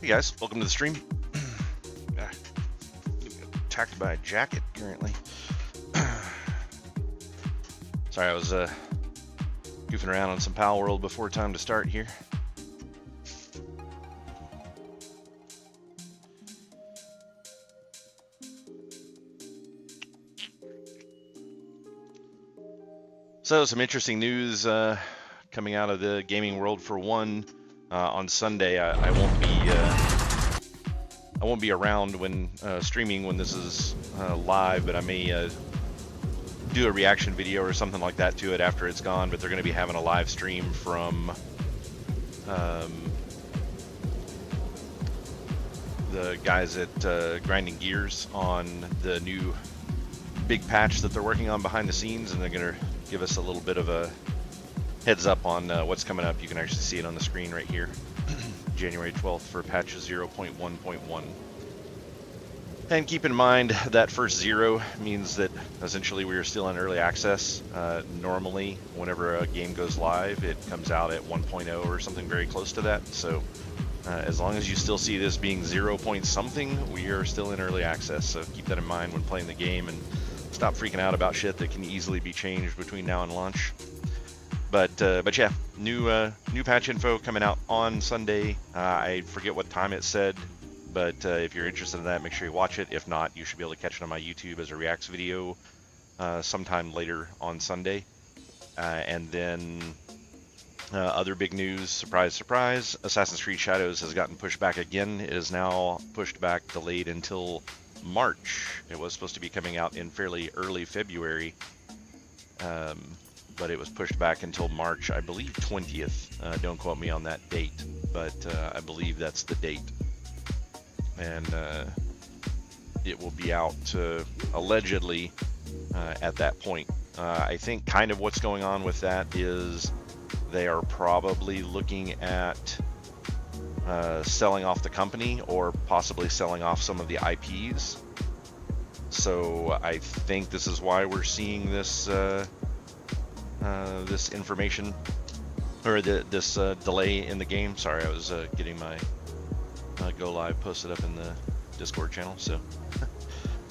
Hey guys, welcome to the stream. Attacked by a jacket currently. Sorry, I was goofing around on some Pal World before time to start here. So some interesting news coming out of the gaming world. For one, on Sunday I won't be around when streaming when this is live, but I may do a reaction video or something like that to it after it's gone. But they're going to be having a live stream from the guys at Grinding Gears on the new big patch that they're working on behind the scenes, and they're going to give us a little bit of a heads up on what's coming up. You can actually see it on the screen right here. January 12th for patch 0.1.1. And keep in mind that first 0 means that essentially we are still in early access. Normally, whenever a game goes live, it comes out at 1.0 or something very close to that. So as long as you still see this being 0 point something, we are still in early access. So keep that in mind when playing the game, and stop freaking out about shit that can easily be changed between now and launch. But yeah, new patch info coming out on Sunday. I forget what time it said, but if you're interested in that, make sure you watch it. If not, you should be able to catch it on my YouTube as a reacts video sometime later on Sunday. And then other big news, surprise, surprise, Assassin's Creed Shadows has gotten pushed back again. It is now pushed back, delayed until March. It was supposed to be coming out in fairly early February. But it was pushed back until March, I believe 20th. Don't quote me on that date, but I believe that's the date. And it will be out allegedly at that point. I think kind of what's going on with that is they are probably looking at selling off the company, or possibly selling off some of the IPs. So I think this is why we're seeing this this information, or this delay in the game. Sorry, I was getting my go live posted up in the Discord channel, so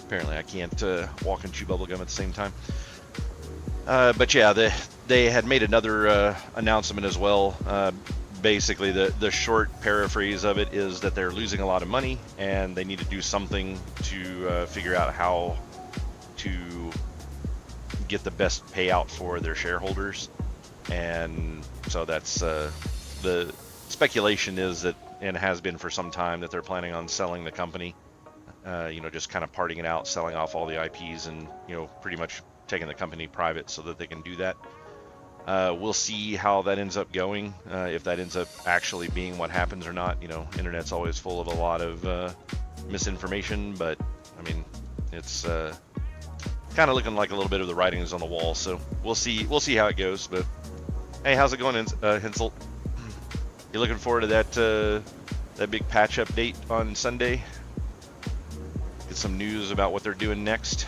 apparently I can't walk and chew bubblegum at the same time. But yeah, they had made another announcement as well. Basically, the short paraphrase of it is that they're losing a lot of money and they need to do something to figure out how to get the best payout for their shareholders. And so that's the speculation is that, and has been for some time, that they're planning on selling the company, just kind of parting it out, selling off all the IPs, and pretty much taking the company private so that they can do that. We'll see how that ends up going, if that ends up actually being what happens or not. Internet's always full of a lot of misinformation, but I mean, it's kind of looking like a little bit of the writing is on the wall. So we'll see how it goes. But hey, how's it going, Hensel? You looking forward to that big patch update on Sunday? Get some news about what they're doing next.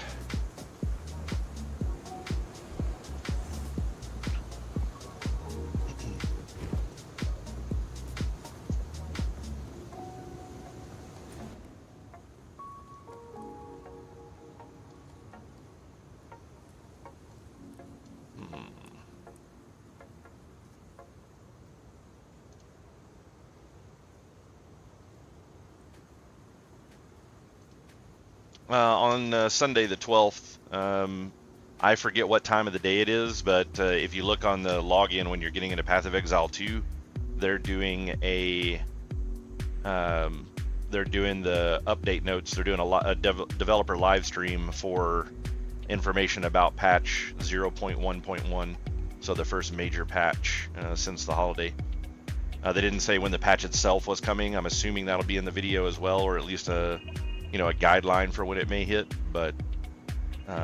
On Sunday the 12th, I forget what time of the day it is, but if you look on the login when you're getting into Path of Exile 2, they're doing the update notes. They're doing a developer live stream for information about patch 0.1.1, so the first major patch since the holiday. They didn't say when the patch itself was coming. I'm assuming that'll be in the video as well, or at least a guideline for when it may hit, but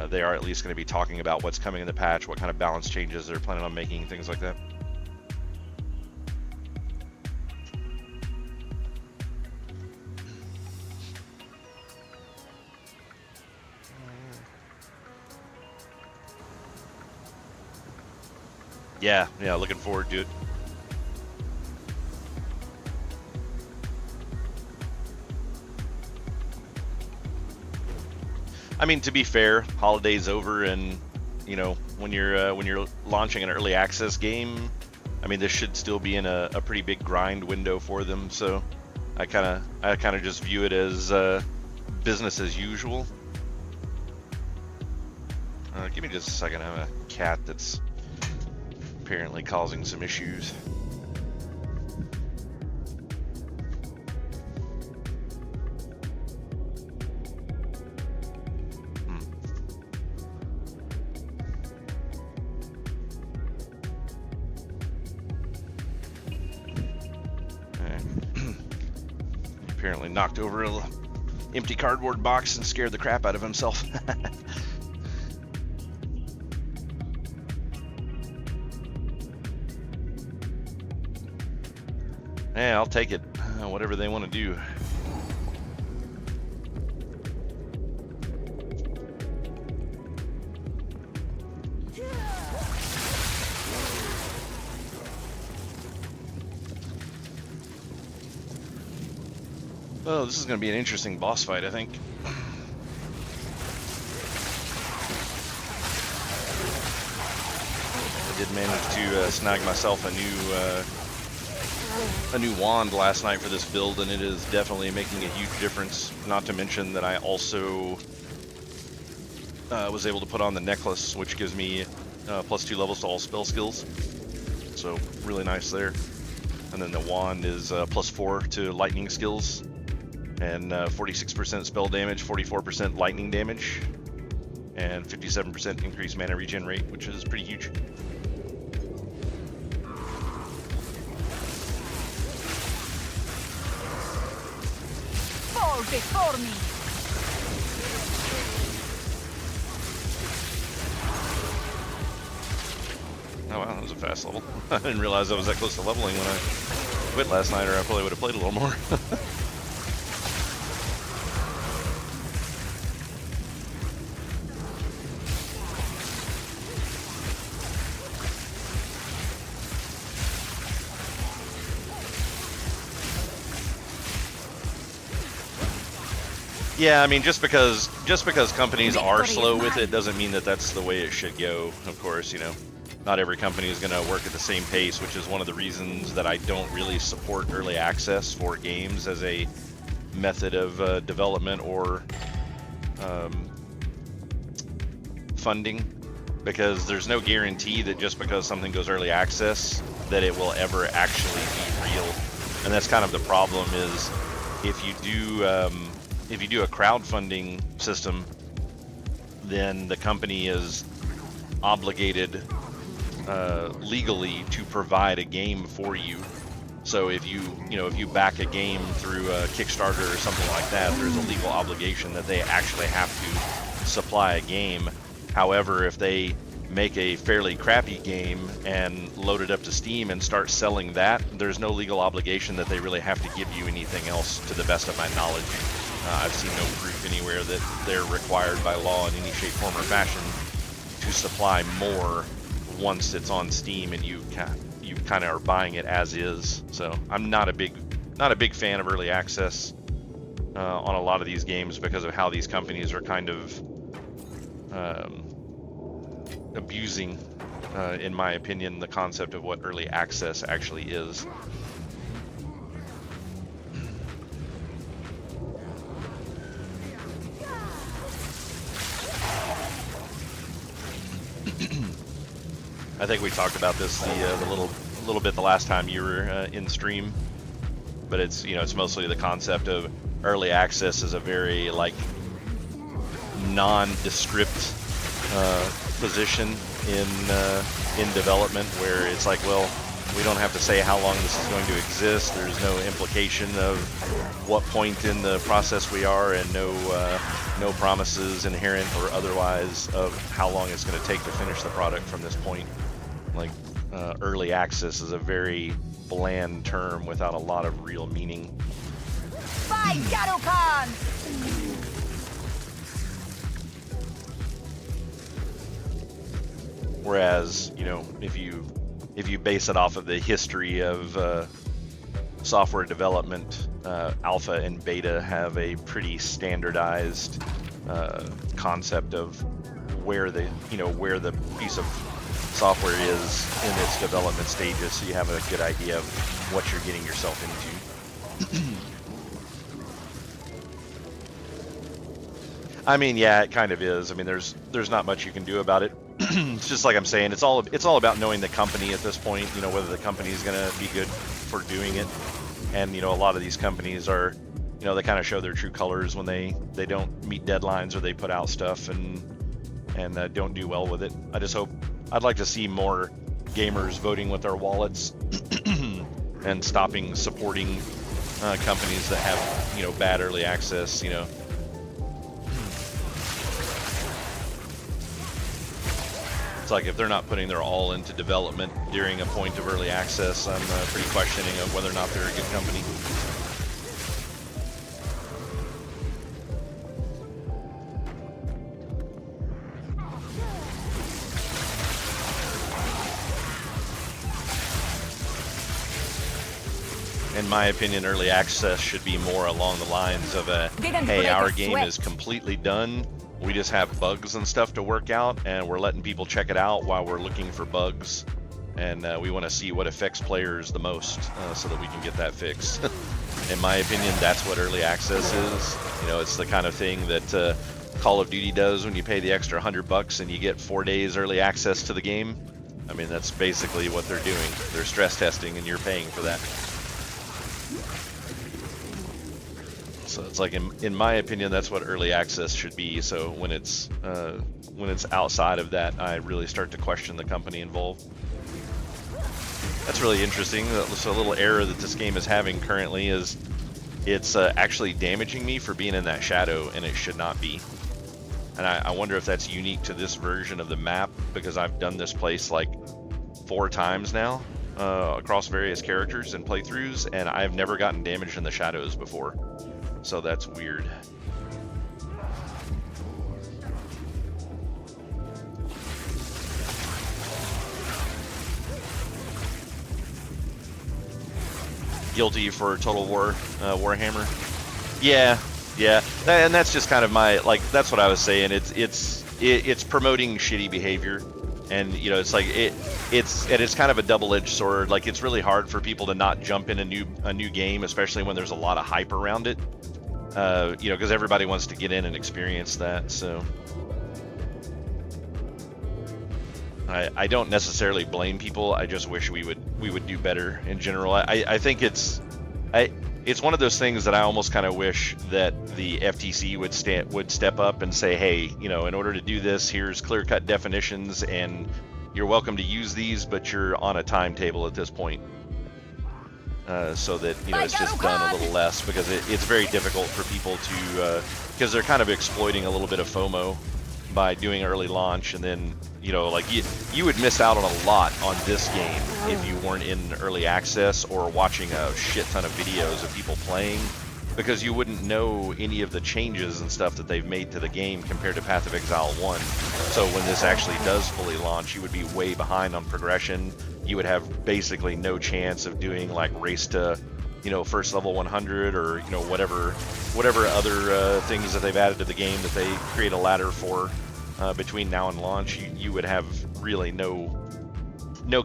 they are at least going to be talking about what's coming in the patch, what kind of balance changes they're planning on making, things like that. Yeah, looking forward to it. I mean, to be fair, holiday's over, and you know, when you're launching an early access game, I mean, this should still be in a pretty big grind window for them. So I kind of just view it as business as usual. Give me just a second. I have a cat that's apparently causing some issues. Apparently knocked over an empty cardboard box and scared the crap out of himself. Yeah, I'll take it. Whatever they want to do. Oh, this is going to be an interesting boss fight, I think. I did manage to snag myself a new wand last night for this build, and it is definitely making a huge difference. Not to mention that I also was able to put on the necklace, which gives me +2 levels to all spell skills. So really nice there. And then the wand is +4 to lightning skills, and 46% spell damage, 44% lightning damage, and 57% increased mana regen rate, which is pretty huge. Fall before me. Oh wow, that was a fast level. I didn't realize I was that close to leveling when I quit last night, or I probably would have played a little more. Yeah, I mean, just because companies are slow with it doesn't mean that that's the way it should go. Of course, you know, not every company is going to work at the same pace, which is one of the reasons that I don't really support early access for games as a method of development or funding, because there's no guarantee that just because something goes early access that it will ever actually be real. And that's kind of the problem, is if you do a crowdfunding system, then the company is obligated legally to provide a game for you. So if you back a game through a Kickstarter or something like that, there's a legal obligation that they actually have to supply a game. However, if they make a fairly crappy game and load it up to Steam and start selling that, there's no legal obligation that they really have to give you anything else, to the best of my knowledge. I've seen no proof anywhere that they're required by law in any shape, form, or fashion to supply more once it's on Steam and you kind of are buying it as is. So I'm not a big fan of early access on a lot of these games, because of how these companies are kind of abusing, in my opinion, the concept of what early access actually is. I think we talked about this the little bit the last time you were in stream, but it's mostly the concept of early access is a very like nondescript position in development, where it's like, well, we don't have to say how long this is going to exist. There's no implication of what point in the process we are, and no promises, inherent or otherwise, of how long it's going to take to finish the product from this point. Like, early access is a very bland term without a lot of real meaning. By Garukan! Whereas, if you base it off of the history of software development, alpha and beta have a pretty standardized concept of where the where the piece of software is in its development stages, so you have a good idea of what you're getting yourself into. I mean, yeah, it kind of is. I mean, there's not much you can do about it. It's just like I'm saying, it's all about knowing the company at this point, whether the company is going to be good for doing it. And a lot of these companies are, they kind of show their true colors when they don't meet deadlines, or they put out stuff and don't do well with it. I'd like to see more gamers voting with their wallets and stopping supporting companies that have bad early access. It's like if they're not putting their all into development during a point of early access, I'm pretty questioning of whether or not they're a good company. In my opinion, early access should be more along the lines of hey, our game is completely done. We just have bugs and stuff to work out, and we're letting people check it out while we're looking for bugs. And we want to see what affects players the most, so that we can get that fixed. In my opinion, that's what early access is. It's the kind of thing that Call of Duty does when you pay the extra $100 and you get 4 days early access to the game. I mean, that's basically what they're doing. They're stress testing, and you're paying for that. So it's like, in my opinion, that's what early access should be. So when it's outside of that, I really start to question the company involved. That's really interesting. That's a little error that this game is having currently, is it's actually damaging me for being in that shadow, and it should not be. And I wonder if that's unique to this version of the map, because I've done this place like 4 times now across various characters and playthroughs, and I've never gotten damaged in the shadows before. So that's weird. Guilty for Total War Warhammer. Yeah, and that's just kind of my, like, that's what I was saying. It's promoting shitty behavior, and it's like it's kind of a double-edged sword. Like, it's really hard for people to not jump in a new game, especially when there's a lot of hype around it. Because everybody wants to get in and experience that. So I don't necessarily blame people. I just wish we would do better in general. I think it's one of those things that I almost kind of wish that the FTC would step up and say, hey, in order to do this, here's clear-cut definitions, and you're welcome to use these, but you're on a timetable at this point. So that it's just done a little less, because it's very difficult for people to, because they're kind of exploiting a little bit of FOMO by doing early launch, and then like you would miss out on a lot on this game if you weren't in early access or watching a shit ton of videos of people playing, because you wouldn't know any of the changes and stuff that they've made to the game compared to Path of Exile 1. So when this actually does fully launch, you would be way behind on progression. You would have basically no chance of doing like race to, first level 100, or whatever other things that they've added to the game that they create a ladder for between now and launch. You would have really no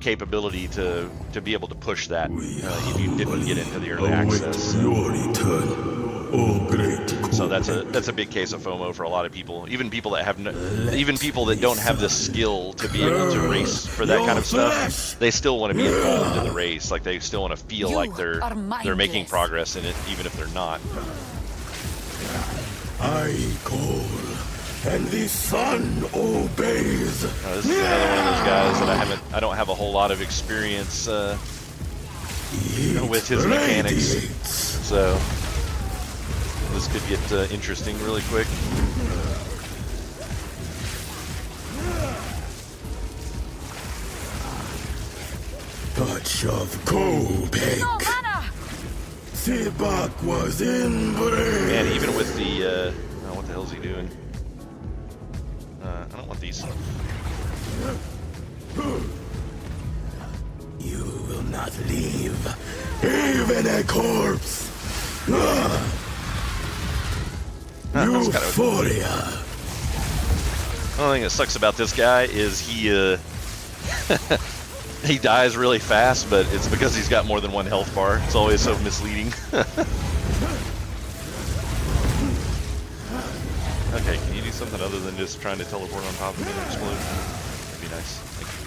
capability to be able to push that if you didn't get into the early access. So that's a big case of FOMO for a lot of people. Even people that don't have the skill to be able to race for that kind of stuff, they still want to be involved in the race. Like, they still want to feel like they're making progress in it, even if they're not. I call, and the sun obeys. This is another one of those guys that I don't have a whole lot of experience with his mechanics, so this could get interesting really quick. Touch of Kobek. No mana! Sibak was in brain. Man, even with the oh, what the hell is he doing? I don't want these. You will not leave, even a corpse. That's kind of. Euphoria. The only thing that sucks about this guy is he he dies really fast, but it's because he's got more than one health bar. It's always so misleading. Okay, can you do something other than just trying to teleport on top of me and explode? That'd be nice. Thank you.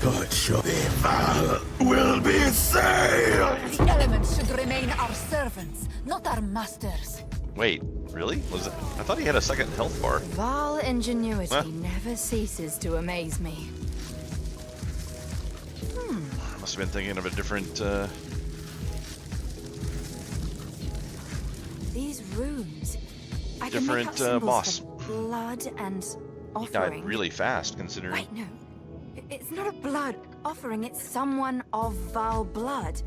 Touch of evil will be saved. The elements should remain our servants, not our masters. Wait, really? Was it? I thought he had a second health bar. Vile ingenuity Huh? never ceases to amaze me. I must have been thinking of a different. These runes. I can Different, make up symbols boss. for blood and He offering. died really fast, considering. Wait, no. It's not a blood offering, it's someone of vile blood.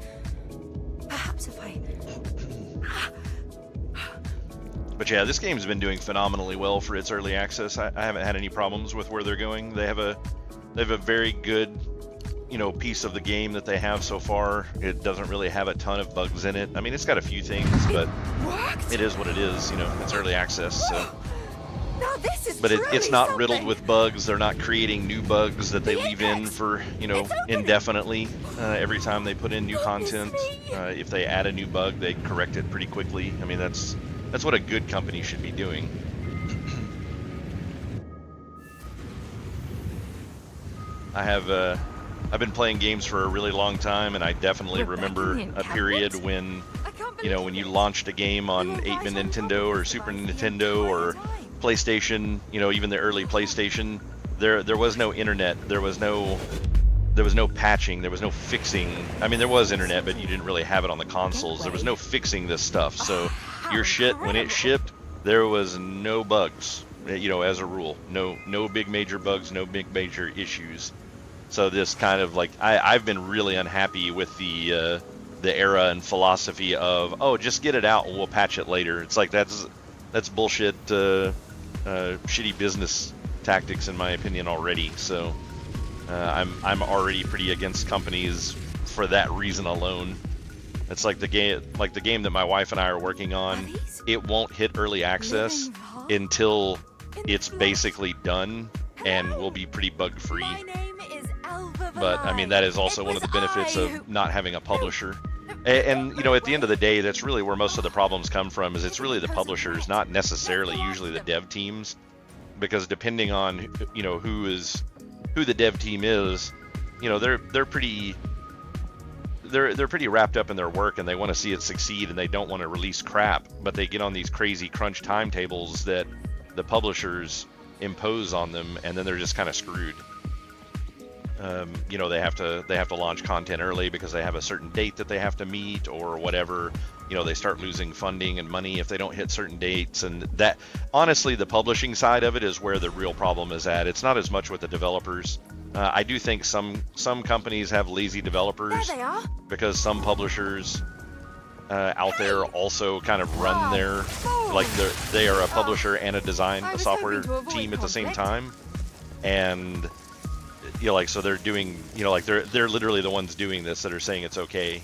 Perhaps if I... But yeah, this game's been doing phenomenally well for its early access. I haven't had any problems with where they're going. They have a very good, piece of the game that they have so far. It doesn't really have a ton of bugs in it. I mean, it's got a few things, but Worked? it is what it is. It's early access, so. Now this is But it's truly not something. riddled with bugs. They're not creating new bugs that they leave in for, indefinitely. Every time they put in new content, if they add a new bug, they correct it pretty quickly. I mean, that's what a good company should be doing. I've been playing games for a really long time, and I definitely remember a period when, when you launched a game on 8-bit Nintendo or Super Nintendo or PlayStation, even the early PlayStation, there was no internet, there was no patching, there was no fixing. I mean, there was internet, but you didn't really have it on the consoles. There was no fixing this stuff. So your shit, when it shipped, there was no bugs, as a rule. No big major bugs, no big major issues. So this kind of like, I've been really unhappy with the era and philosophy of, oh, just get it out and we'll patch it later. It's like that's bullshit, shitty business tactics in my opinion already. So I'm already pretty against companies for that reason alone. It's like the game that my wife and I are working on. It won't hit early access until it's basically done and will be pretty bug free. My name is Alva But I mean, that is also one of the benefits of not having a publisher. And at the end of the day, that's really where most of the problems come from. Is it's really the publishers, not necessarily usually the dev teams, because depending on who the dev team is, they're pretty wrapped up in their work and they want to see it succeed and they don't want to release crap, but they get on these crazy crunch timetables that the publishers impose on them, and then they're just kind of screwed. They have to launch content early because they have a certain date that they have to meet or whatever. They start losing funding and money if they don't hit certain dates, and that honestly, the publishing side of it is where the real problem is at. It's not as much with the developers. I do think some companies have lazy developers There they are. because some publishers out there also kind of run their, like they are a publisher and a software team at the same time, and so they're doing, they're literally the ones doing this that are saying it's okay.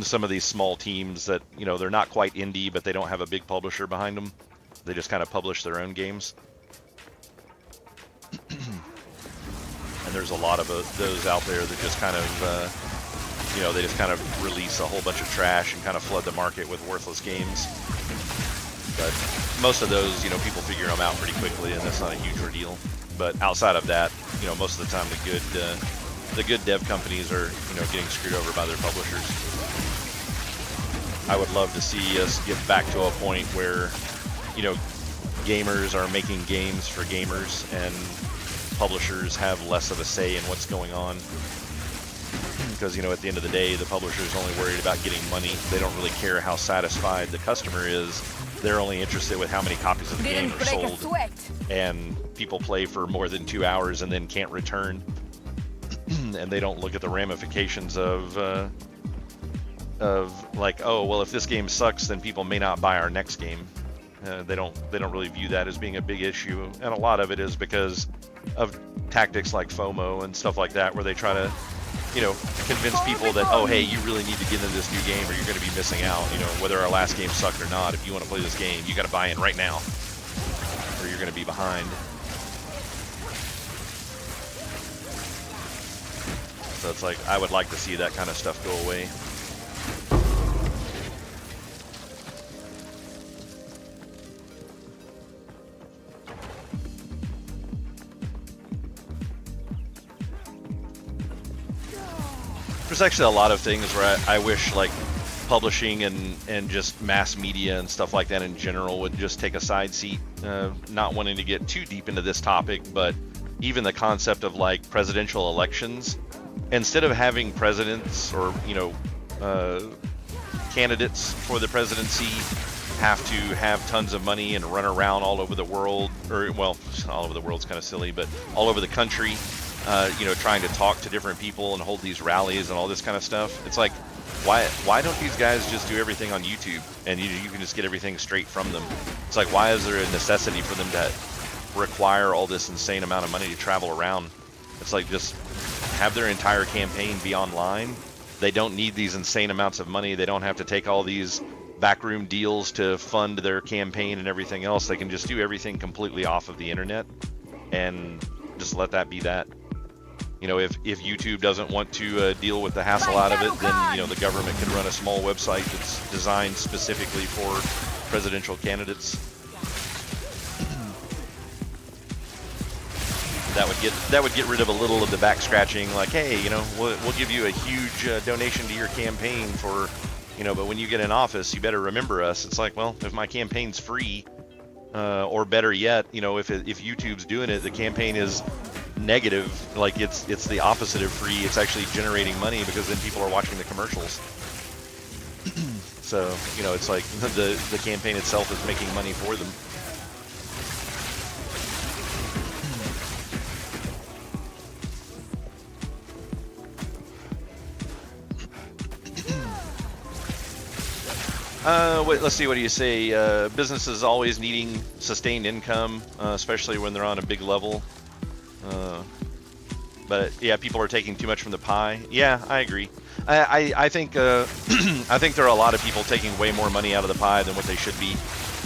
Some of these small teams that they're not quite indie, but they don't have a big publisher behind them. They just kind of publish their own games. And there's a lot of those out there that just kind of, they just kind of release a whole bunch of trash and kind of flood the market with worthless games. But most of those, people figure them out pretty quickly, and that's not a huge ordeal. But outside of that, most of the time the good dev companies are, getting screwed over by their publishers. I would love to see us get back to a point where, gamers are making games for gamers and publishers have less of a say in what's going on. Because, at the end of the day, the publisher's only worried about getting money. They don't really care how satisfied the customer is. They're only interested with how many copies of the game Didn't are break a sold. sweat. And people play for more than 2 hours and then can't return. And they don't look at the ramifications of like, oh, well, if this game sucks, then people may not buy our next game. They don't really view that as being a big issue. And a lot of it is because of tactics like FOMO and stuff like that, where they try to you know, convince people that, oh, hey, you really need to get into this new game or you're going to be missing out. You know, whether our last game sucked or not, if you want to play this game, you got to buy in right now or you're going to be behind. So it's like, I would like to see that kind of stuff go away. There's actually a lot of things where I wish like publishing and just mass media and stuff like that in general would just take a side seat. Not wanting to get too deep into this topic, but even the concept of like presidential elections, instead of having presidents or, you know, candidates for the presidency have to have tons of money and run around all over the world, or well, all over the world's kind of silly, but all over the country, you know, trying to talk to different people and hold these rallies and all this kind of stuff. It's like, why don't these guys just do everything on YouTube and you can just get everything straight from them? It's like, why is there a necessity for them to require all this insane amount of money to travel around? It's like, just have their entire campaign be online. They don't need these insane amounts of money. They don't have to take all these backroom deals to fund their campaign and everything else. They can just do everything completely off of the internet and just let that be that. You know, if YouTube doesn't want to deal with the hassle out of it, then, you know, the government can run a small website that's designed specifically for presidential candidates. That would get rid of a little of the back scratching, like, hey, you know, we'll give you a huge donation to your campaign for, you know, but when you get in office, you better remember us. It's like, well, if my campaign's free, or better yet, you know, if YouTube's doing it, the campaign is negative, like it's the opposite of free. It's actually generating money because then people are watching the commercials. So, you know, it's like the campaign itself is making money for them. Wait, let's see, what do you say? Businesses always needing sustained income, especially when they're on a big level. But yeah, people are taking too much from the pie. Yeah, I agree. I think I think there are a lot of people taking way more money out of the pie than what they should be.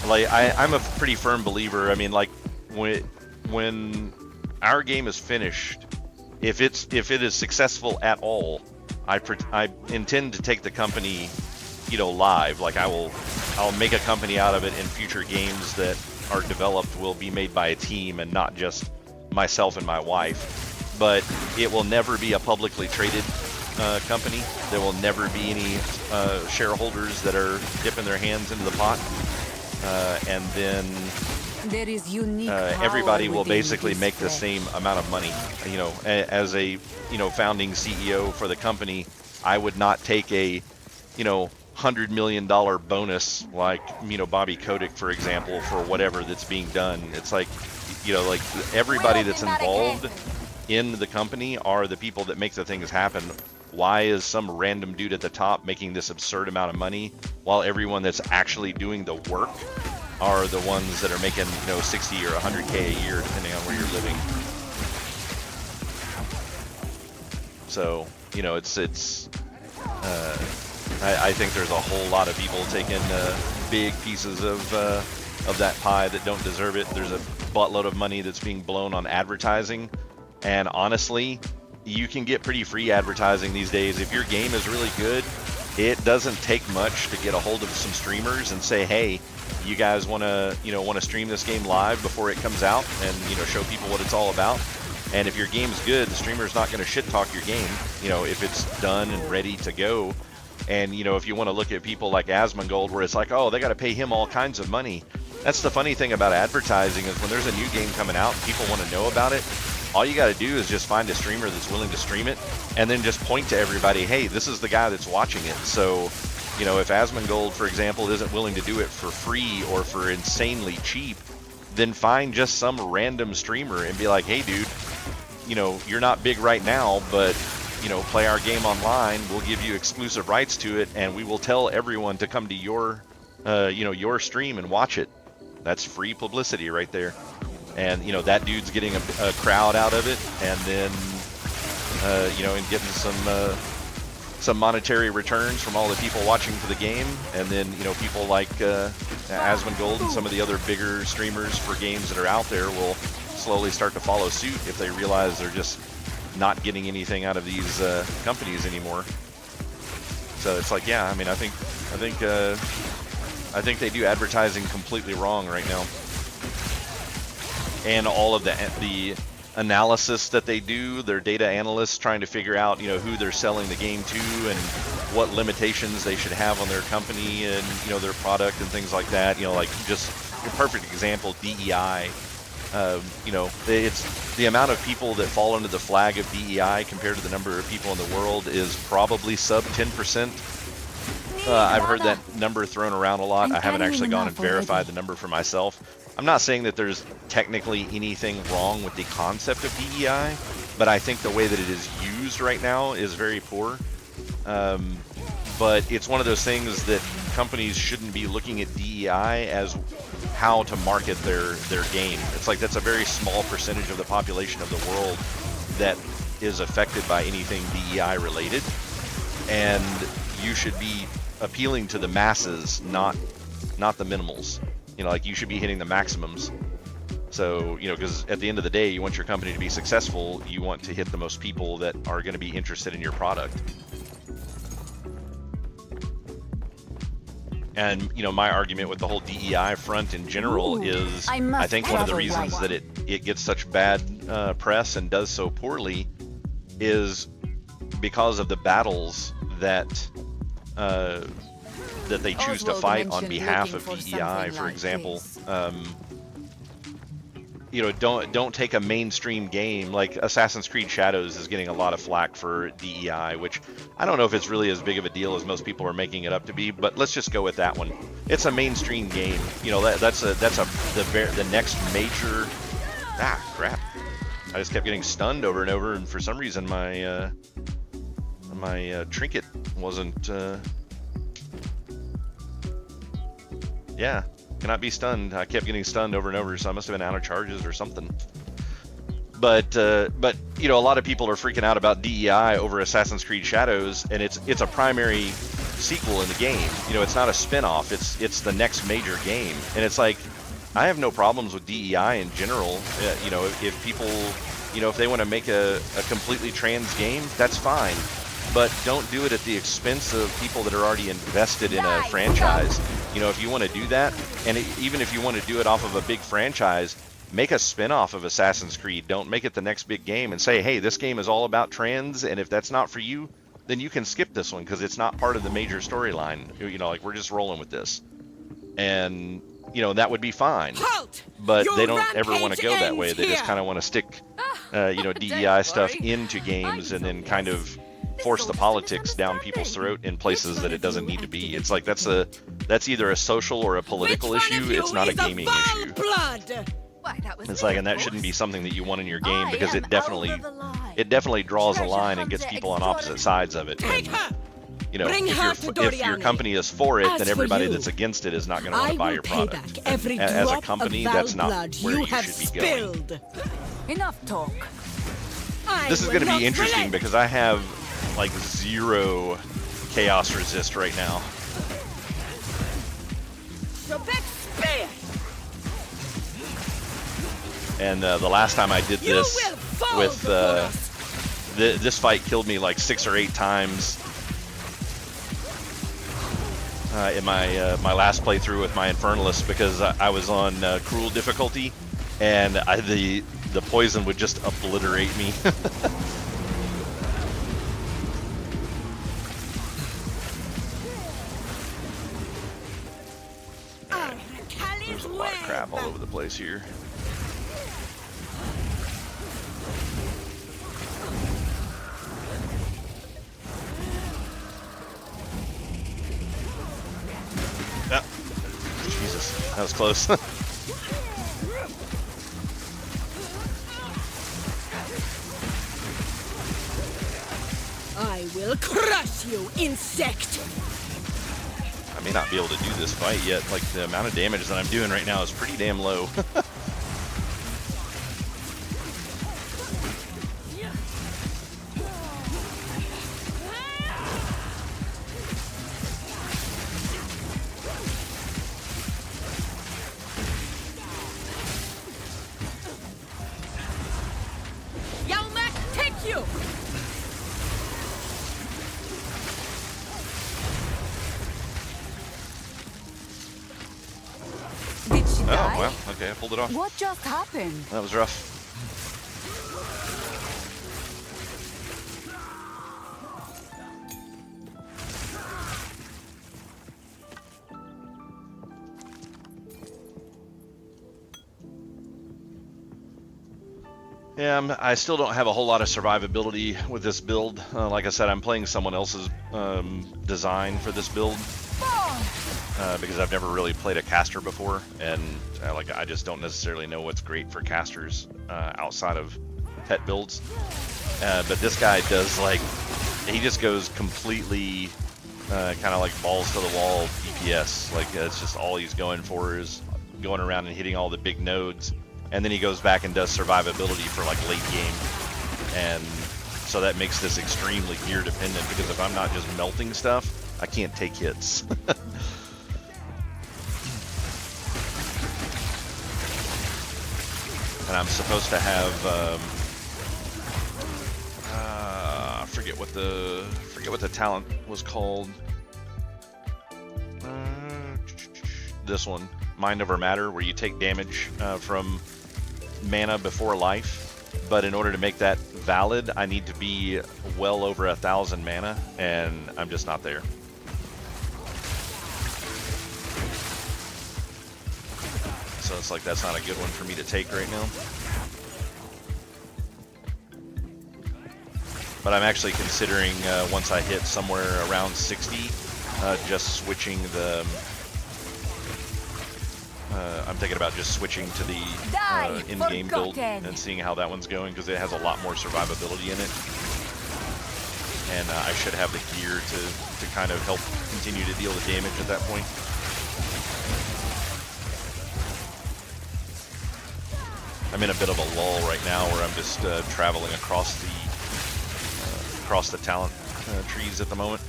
Like I'm a pretty firm believer. I mean, like when our game is finished, if it is successful at all, I intend to take the company, you know, live. Like I'll make a company out of it, and future games that are developed will be made by a team and not just myself and my wife. But it will never be a publicly traded company. There will never be any shareholders that are dipping their hands into the pot, and then There is unique everybody will power basically within make the this same amount of money. You know, as a, you know, founding CEO for the company, I would not take a, you know, $100 million bonus like, you know, Bobby Kotick, for example, for whatever that's being done. It's like, you know, like everybody that's involved in the company are the people that make the things happen. Why is some random dude at the top making this absurd amount of money while everyone that's actually doing the work are the ones that are making, you know, 60 or 100K a year, depending on where you're living? So, you know, I think there's a whole lot of people taking big pieces of that pie that don't deserve it. There's a buttload of money that's being blown on advertising, and honestly, you can get pretty free advertising these days. If your game is really good, it doesn't take much to get a hold of some streamers and say, hey, you guys want to stream this game live before it comes out, and, you know, show people what it's all about. And if your game's good, the streamer's not going to shit talk your game, you know, if it's done and ready to go. And, you know, if you want to look at people like Asmongold, where it's like, oh, they got to pay him all kinds of money. That's the funny thing about advertising, is when there's a new game coming out and people want to know about it, all you got to do is just find a streamer that's willing to stream it, and then just point to everybody, hey, this is the guy that's watching it. So, you know, if Asmongold, for example, isn't willing to do it for free or for insanely cheap, then find just some random streamer and be like, hey, dude, you know, you're not big right now, but, you know, play our game online. We'll give you exclusive rights to it, and we will tell everyone to come to your, you know, your stream and watch it. That's free publicity right there. And, you know, that dude's getting a crowd out of it, and then, you know, and getting some monetary returns from all the people watching for the game, and then, you know, people like Asmongold and some of the other bigger streamers for games that are out there will slowly start to follow suit if they realize they're just not getting anything out of these companies anymore. So it's like, yeah, I mean, I think they do advertising completely wrong right now, and all of the analysis that they do, their data analysts trying to figure out, you know, who they're selling the game to and what limitations they should have on their company and, you know, their product and things like that. You know, like just a perfect example, DEI. You know, it's the amount of people that fall under the flag of DEI compared to the number of people in the world is probably sub 10%. I've heard that number thrown around a lot. I haven't actually gone and verified the number for myself. I'm not saying that there's technically anything wrong with the concept of DEI, but I think the way that it is used right now is very poor. But it's one of those things that companies shouldn't be looking at DEI as how to market their game. It's like that's a very small percentage of the population of the world that is affected by anything DEI related, and you should be appealing to the masses, not the minimals. You know, like you should be hitting the maximums. So, you know, because at the end of the day, you want your company to be successful. You want to hit the most people that are going to be interested in your product. And, you know, my argument with the whole DEI front in general is I think one of the reasons that it gets such bad press and does so poorly is because of the battles that they choose to fight on behalf of DEI. For example, you know, don't take a mainstream game like Assassin's Creed Shadows is getting a lot of flack for DEI, which I don't know if it's really as big of a deal as most people are making it up to be, but let's just go with that one. It's a mainstream game. You know, that's the next major. Ah, crap! I just kept getting stunned over and over, and for some reason my trinket wasn't. Yeah, cannot be stunned. I kept getting stunned over and over, so I must have been out of charges or something. But you know, a lot of people are freaking out about DEI over Assassin's Creed Shadows, and it's a primary sequel in the game. You know, it's not a spin-off. It's the next major game, and it's like I have no problems with DEI in general. You know, if people, you know, if they want to make a completely trans game, that's fine. But don't do it at the expense of people that are already invested in a franchise. You know, if you want to do that, and even if you want to do it off of a big franchise, make a spin-off of Assassin's Creed. Don't make it the next big game and say, hey, this game is all about trans, and if that's not for you, then you can skip this one because it's not part of the major storyline. You know, like, we're just rolling with this. And, you know, that would be fine. But they don't ever want to go that way. They just kind of want to stick, you know, DEI stuff into games and then kind of force the politics down people's throat in places that it doesn't need to be. It's like that's either a social or a political issue. It's not a gaming issue. It's like, and that shouldn't be something that you want in your game because it definitely draws a line and gets people on opposite sides of it. And, you know, if your company is for it, then everybody that's against it is not going to want to buy your product. And as a company, that's not where you should be going. Enough talk. This is going to be interesting because I have like 0 chaos resist right now. And the last time I did this with this fight killed me like 6 or 8 times in my last playthrough with my Infernalist because I was on cruel difficulty, and the poison would just obliterate me. There's a lot of crap all over the place here. Ah, Jesus, that was close. I will crush you, insect! I may not be able to do this fight yet. Like, the amount of damage that I'm doing right now is pretty damn low. Okay, I pulled it off. What just happened? That was rough. Yeah, I still don't have a whole lot of survivability with this build. Like I said, I'm playing someone else's design for this build because I've never really played a caster before, and I just don't necessarily know what's great for casters outside of pet builds. But this guy does he just goes completely kind of like balls to the wall DPS. Like it's just all he's going for is going around and hitting all the big nodes. And then he goes back and does survivability for like late game. And so that makes this extremely gear dependent, because if I'm not just melting stuff, I can't take hits. And I'm supposed to have I forget what the talent was called. This one, Mind Over Matter, where you take damage from mana before life, but in order to make that valid, I need to be well over 1,000 mana, and I'm just not there. So it's like that's not a good one for me to take right now. But I'm actually considering once I hit somewhere around 60, just switching the. I'm thinking about just switching to the in-game build and seeing how that one's going, because it has a lot more survivability in it, and I should have the gear to kind of help continue to deal the damage at that point. I'm in a bit of a lull right now where I'm just traveling across the talent trees at the moment.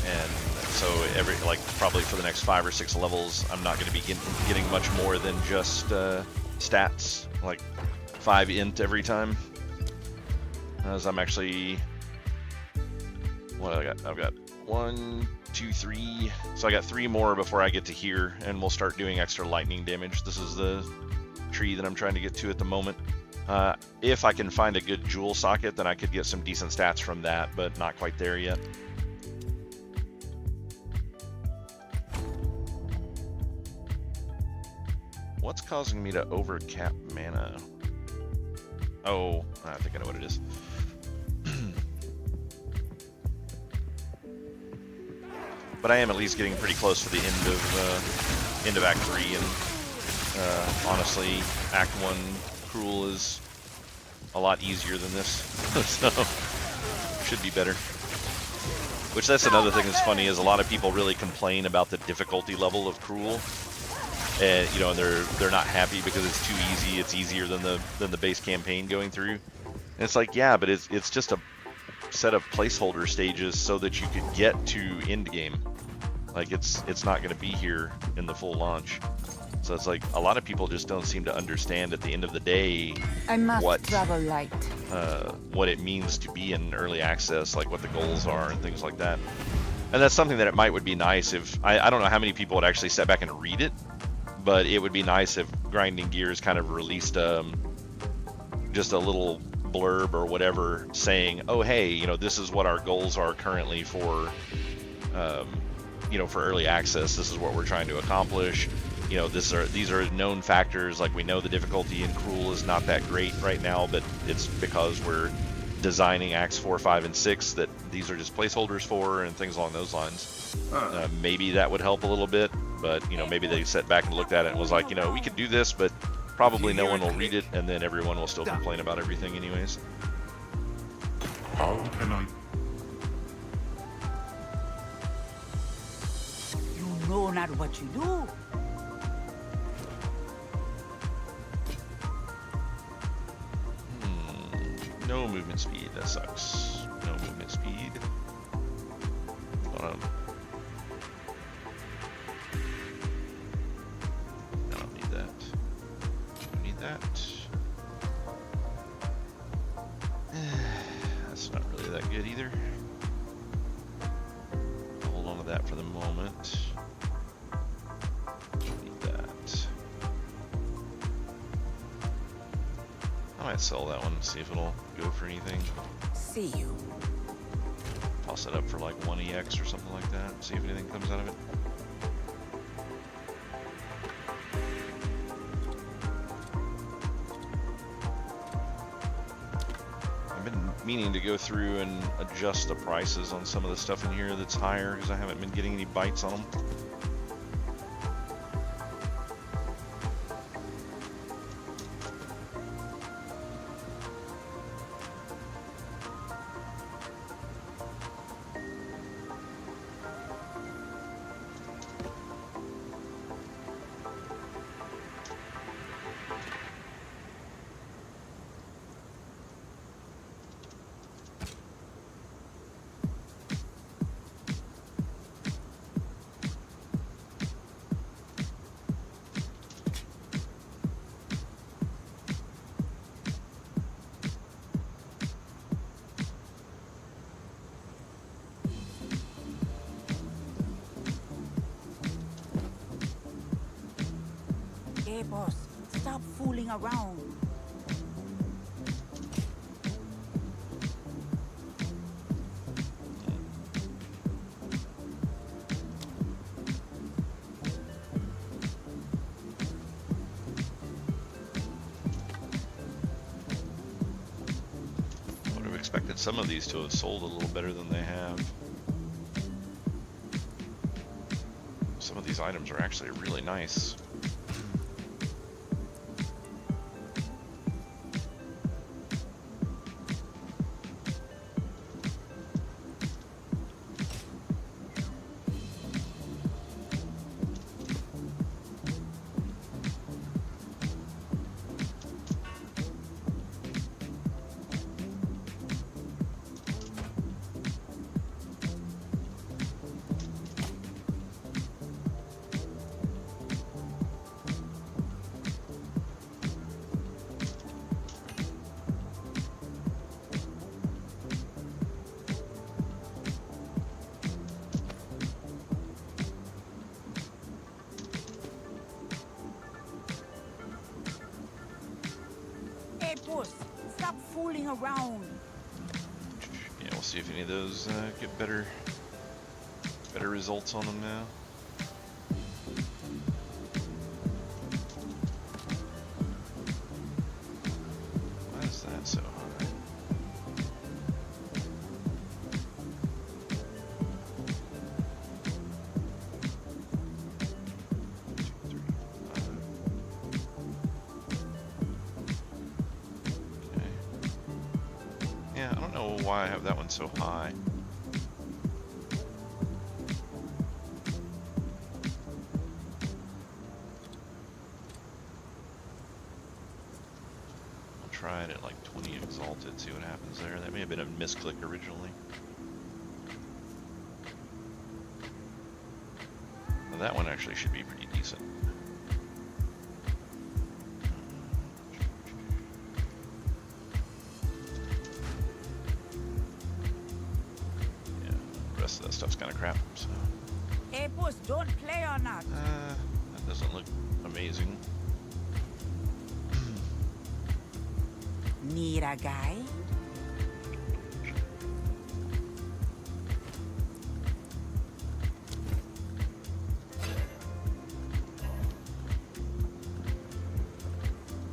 And so probably for the next 5 or 6 levels, I'm not going to be getting much more than just stats, like 5 int every time. As I'm actually, what I got? I've got 1, 2, 3. So I got 3 more before I get to here, and we'll start doing extra lightning damage. This is the tree that I'm trying to get to at the moment. If I can find a good jewel socket, then I could get some decent stats from that, but not quite there yet. What's causing me to overcap mana? Oh, I think I know what it is. But I am at least getting pretty close to the end of Act 3, and honestly, Act 1 Cruel is a lot easier than this, so should be better. Which, that's another thing that's funny, is a lot of people really complain about the difficulty level of Cruel. And they're not happy because it's too easy. It's easier than the base campaign going through. And it's like, yeah, but it's just a set of placeholder stages so that you could get to end game. Like it's not going to be here in the full launch. So it's like a lot of people just don't seem to understand at the end of the day I must travel light. what it means to be in early access, like what the goals are and things like that. And that's something that it might would be nice if I don't know how many people would actually sit back and read it. But it would be nice if Grinding Gears kind of released just a little blurb or whatever saying, oh, hey, this is what our goals are currently for, for early access. This is what we're trying to accomplish. These are known factors. Like, we know the difficulty in Cruel is not that great right now, but it's because we're designing Acts 4, 5, and 6 that these are just placeholders for, and things along those lines. Maybe that would help a little bit. But, maybe they sat back and looked at it and was like, we could do this, but probably no one will read it, and then everyone will still complain about everything anyways. How can I? You know not what you do. No movement speed, that sucks. No movement speed. Hold on. I don't need that. Don't need that. That's not really that good either. Hold on to that for the moment. might sell that one, see if it'll go for anything. See you. Toss it up for like 1 EX or something like that, see if anything comes out of it. I've been meaning to go through and adjust the prices on some of the stuff in here that's higher because I haven't been getting any bites on them. Hey, boss, stop fooling around. I would have expected some of these to have sold a little better than they have. Some of these items are actually really nice. Hey, boss, stop fooling around. Yeah, we'll see if any of those get better results on them now. Why is that so high? Yeah, I don't know why I have that one so high. I'll try it at like 20 exalted, see what happens there. That may have been a misclick originally. Now that one actually should be pretty decent. The rest of that stuff's kind of crap, so Hey, boss, don't play on that. that doesn't look amazing. Need a guy?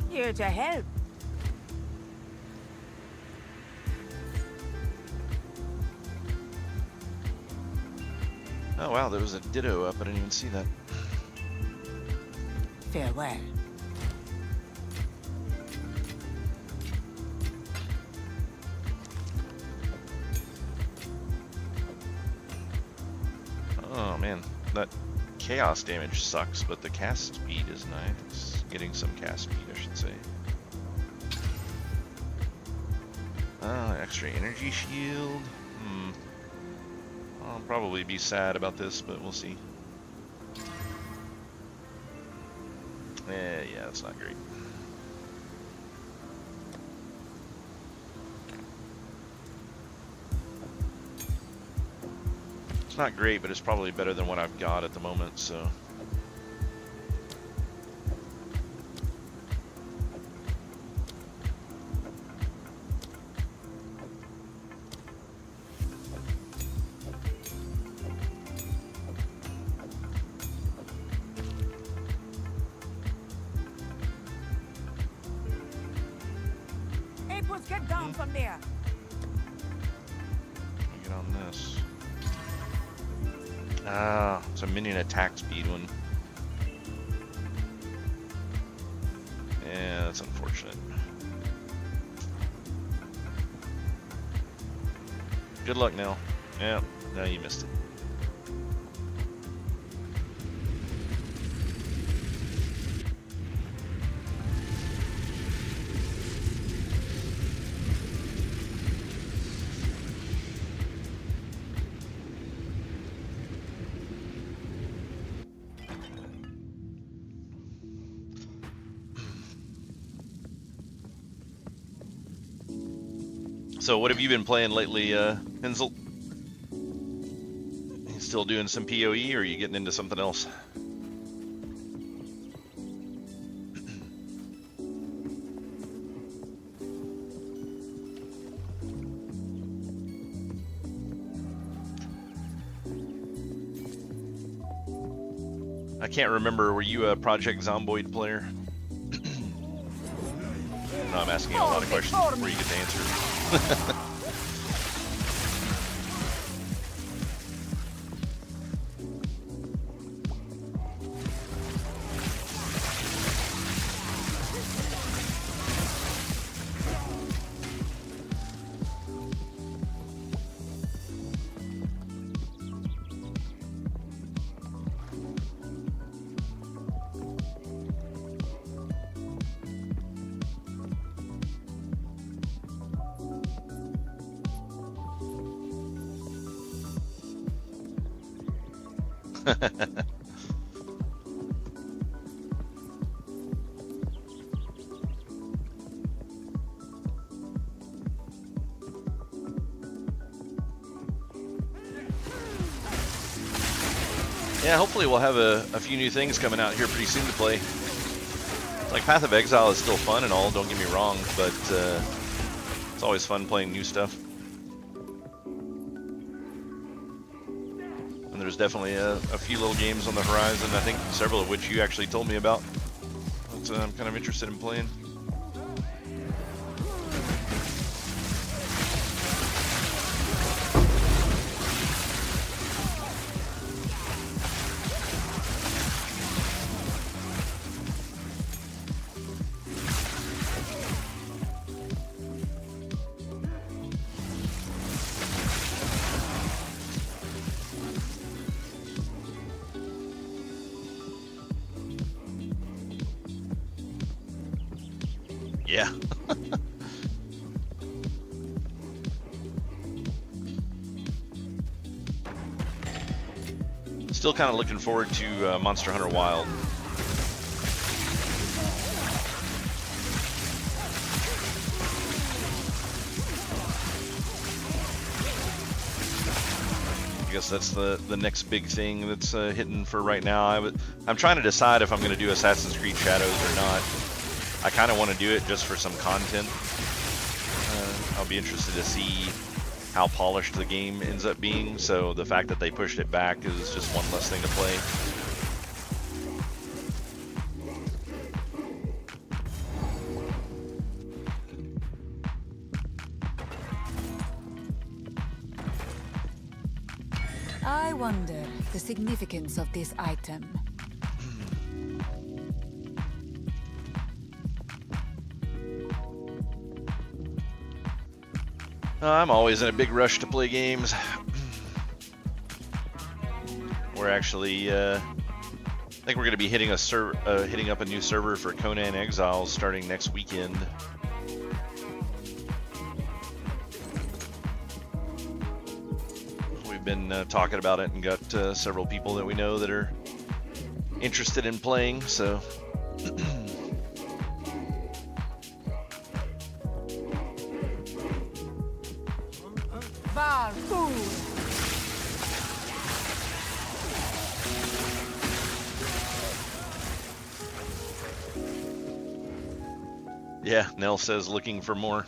Here to help. Oh wow, there was a ditto up, I didn't even see that. Farewell. Oh man, that chaos damage sucks, but the cast speed is nice. Getting some cast speed, I should say. Extra energy shield. I'll probably be sad about this, but we'll see. Yeah, that's not great. It's not great, but it's probably better than what I've got at the moment, so. puss, get down from there. Get on this. Ah, it's a minion attack speed one. Yeah, that's unfortunate. Good luck, Nell. Yeah, no, you missed it. So what have you been playing lately, Hensel? You still doing some PoE, or are you getting into something else? I can't remember, were you a Project Zomboid player? No, I'm asking you a lot of questions before you get to answer. Yeah, hopefully we'll have a few new things coming out here pretty soon to play. Like Path of Exile is still fun and all, don't get me wrong, but it's always fun playing new stuff. And there's definitely a few little games on the horizon, I think several of which you actually told me about. That I'm kind of interested in playing. Yeah. Still kind of looking forward to Monster Hunter Wild. I guess that's the next big thing that's hitting for right now. I'm trying to decide if I'm going to do Assassin's Creed Shadows or not. I kind of want to do it just for some content. I'll be interested to see how polished the game ends up being, so the fact that they pushed it back is just one less thing to play. I wonder the significance of this item. I'm always in a big rush to play games. We're actually, I think we're going to be hitting up a new server for Conan Exiles starting next weekend. We've been talking about it and got several people that we know that are interested in playing, so. Yeah, Nell says looking for more.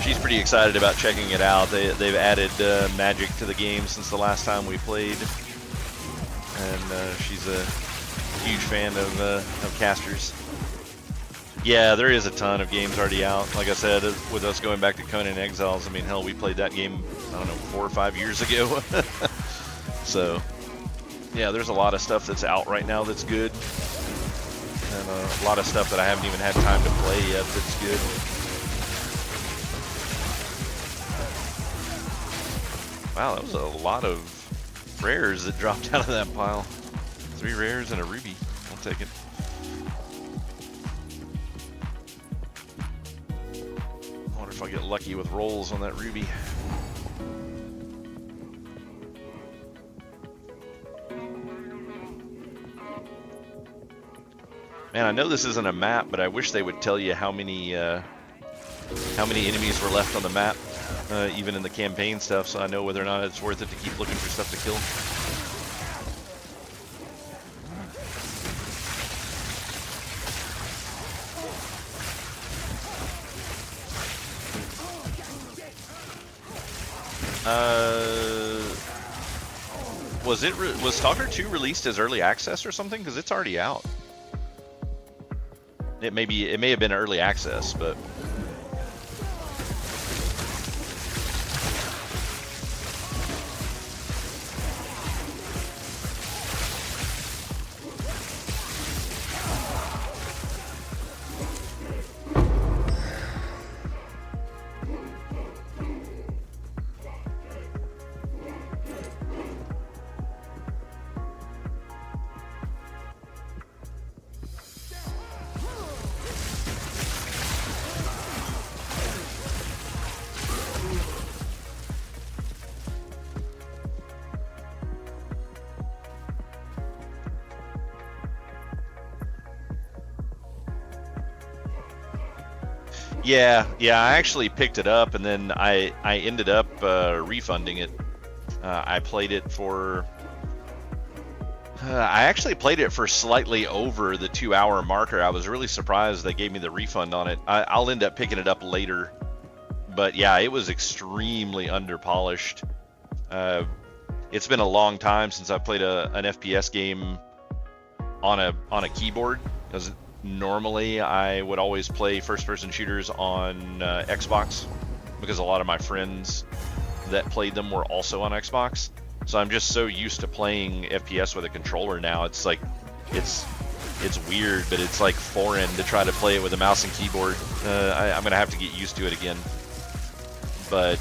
She's pretty excited about checking it out. They've added magic to the game since the last time we played, and she's a huge fan of casters. Yeah, there is a ton of games already out. Like I said, with us going back to Conan Exiles, I mean, hell, we played that game, I don't know, 4 or 5 years ago. So, yeah, there's a lot of stuff that's out right now that's good. And a lot of stuff that I haven't even had time to play yet that's good. Wow, that was a lot of rares that dropped out of that pile. 3 rares and a ruby. I'll take it. I wonder if I get lucky with rolls on that ruby. Man, I know this isn't a map, but I wish they would tell you how many enemies were left on the map, even in the campaign stuff, so I know whether or not it's worth it to keep looking for stuff to kill. Was Stalker 2 released as early access or something? Because it's already out. It may have been early access, but yeah, I actually picked it up, and then I ended up refunding it. I played it for. I actually played it for slightly over the 2-hour marker. I was really surprised they gave me the refund on it. I'll end up picking it up later, but yeah, it was extremely underpolished. It's been a long time since I played an FPS game on a keyboard, because normally I would always play first-person shooters on Xbox, because a lot of my friends that played them were also on Xbox. So I'm just so used to playing FPS with a controller now. It's like, it's weird, but it's like foreign to try to play it with a mouse and keyboard. I'm gonna have to get used to it again. But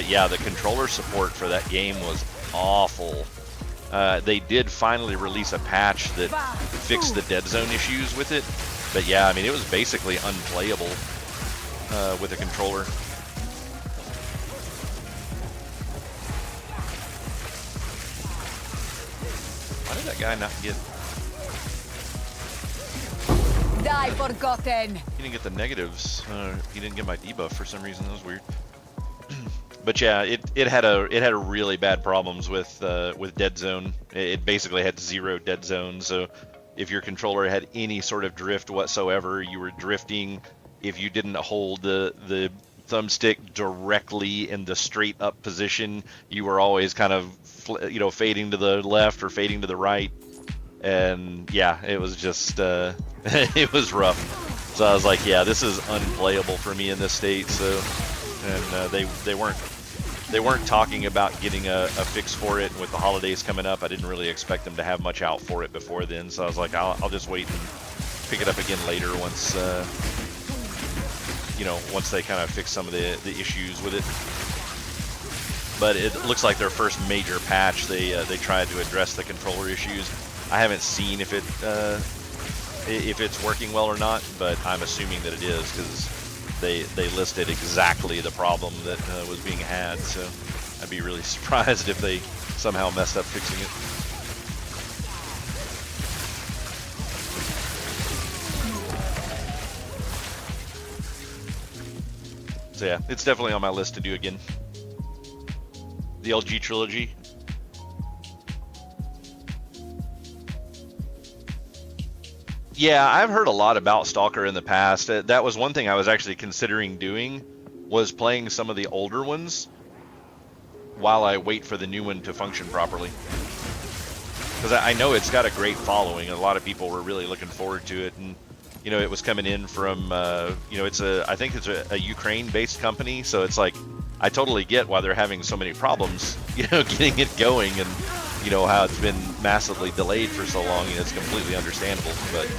yeah, the controller support for that game was awful. They did finally release a patch that fixed the dead zone issues with it. But yeah, I mean, it was basically unplayable with a controller. Why did that guy not get... Die forgotten. He didn't get the negatives. He didn't get my debuff for some reason. That was weird. But yeah, it had a really bad problems with dead zone. It basically had 0 dead zone. So if your controller had any sort of drift whatsoever, you were drifting. If you didn't hold the thumbstick directly in the straight up position, you were always kind of fading to the left or fading to the right. And yeah, it was just it was rough. So I was like, yeah, this is unplayable for me in this state. So. And they weren't talking about getting a fix for it. And with the holidays coming up, I didn't really expect them to have much out for it before then. So I was like, I'll just wait and pick it up again later once once they kind of fix some of the issues with it. But it looks like their first major patch, they tried to address the controller issues. I haven't seen if it's working well or not, but I'm assuming that it is, because they listed exactly the problem that was being had, so I'd be really surprised if they somehow messed up fixing it. So yeah, it's definitely on my list to do again. The LG trilogy. Yeah, I've heard a lot about Stalker in the past. That was one thing I was actually considering doing, was playing some of the older ones while I wait for the new one to function properly. Because I know it's got a great following, and a lot of people were really looking forward to it. And you know, it was coming in from, you know, I think it's a Ukraine-based company, so it's like, I totally get why they're having so many problems, you know, getting it going, and, you know, how it's been massively delayed for so long, and it's completely understandable, but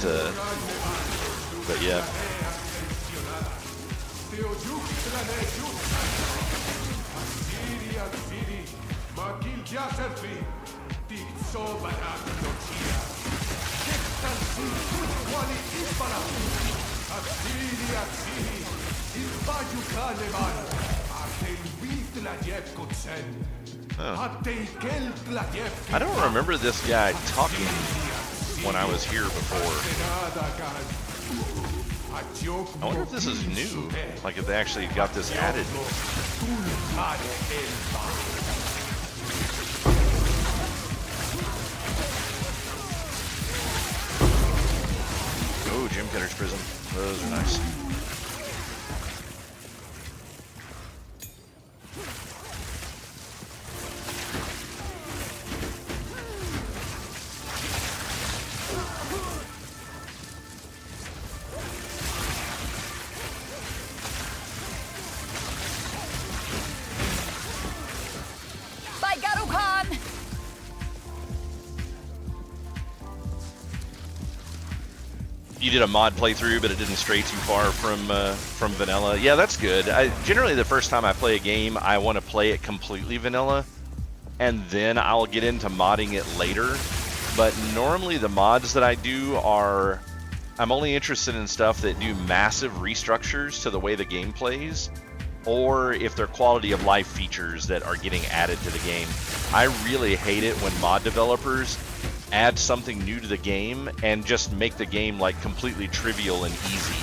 yeah. Huh. I don't remember this guy talking when I was here before. I wonder if this is new, like if they actually got this added. Oh, Gem Cutter's Prism. Those are nice. By Garukan! You did a mod playthrough, but it didn't stray too far from vanilla. Yeah, that's good. Generally, the first time I play a game, I want to play it completely vanilla, and then I'll get into modding it later. But normally, the mods that I do are, I'm only interested in stuff that do massive restructures to the way the game plays, or if they're quality of life features that are getting added to the game. I really hate it when mod developers add something new to the game and just make the game like completely trivial and easy.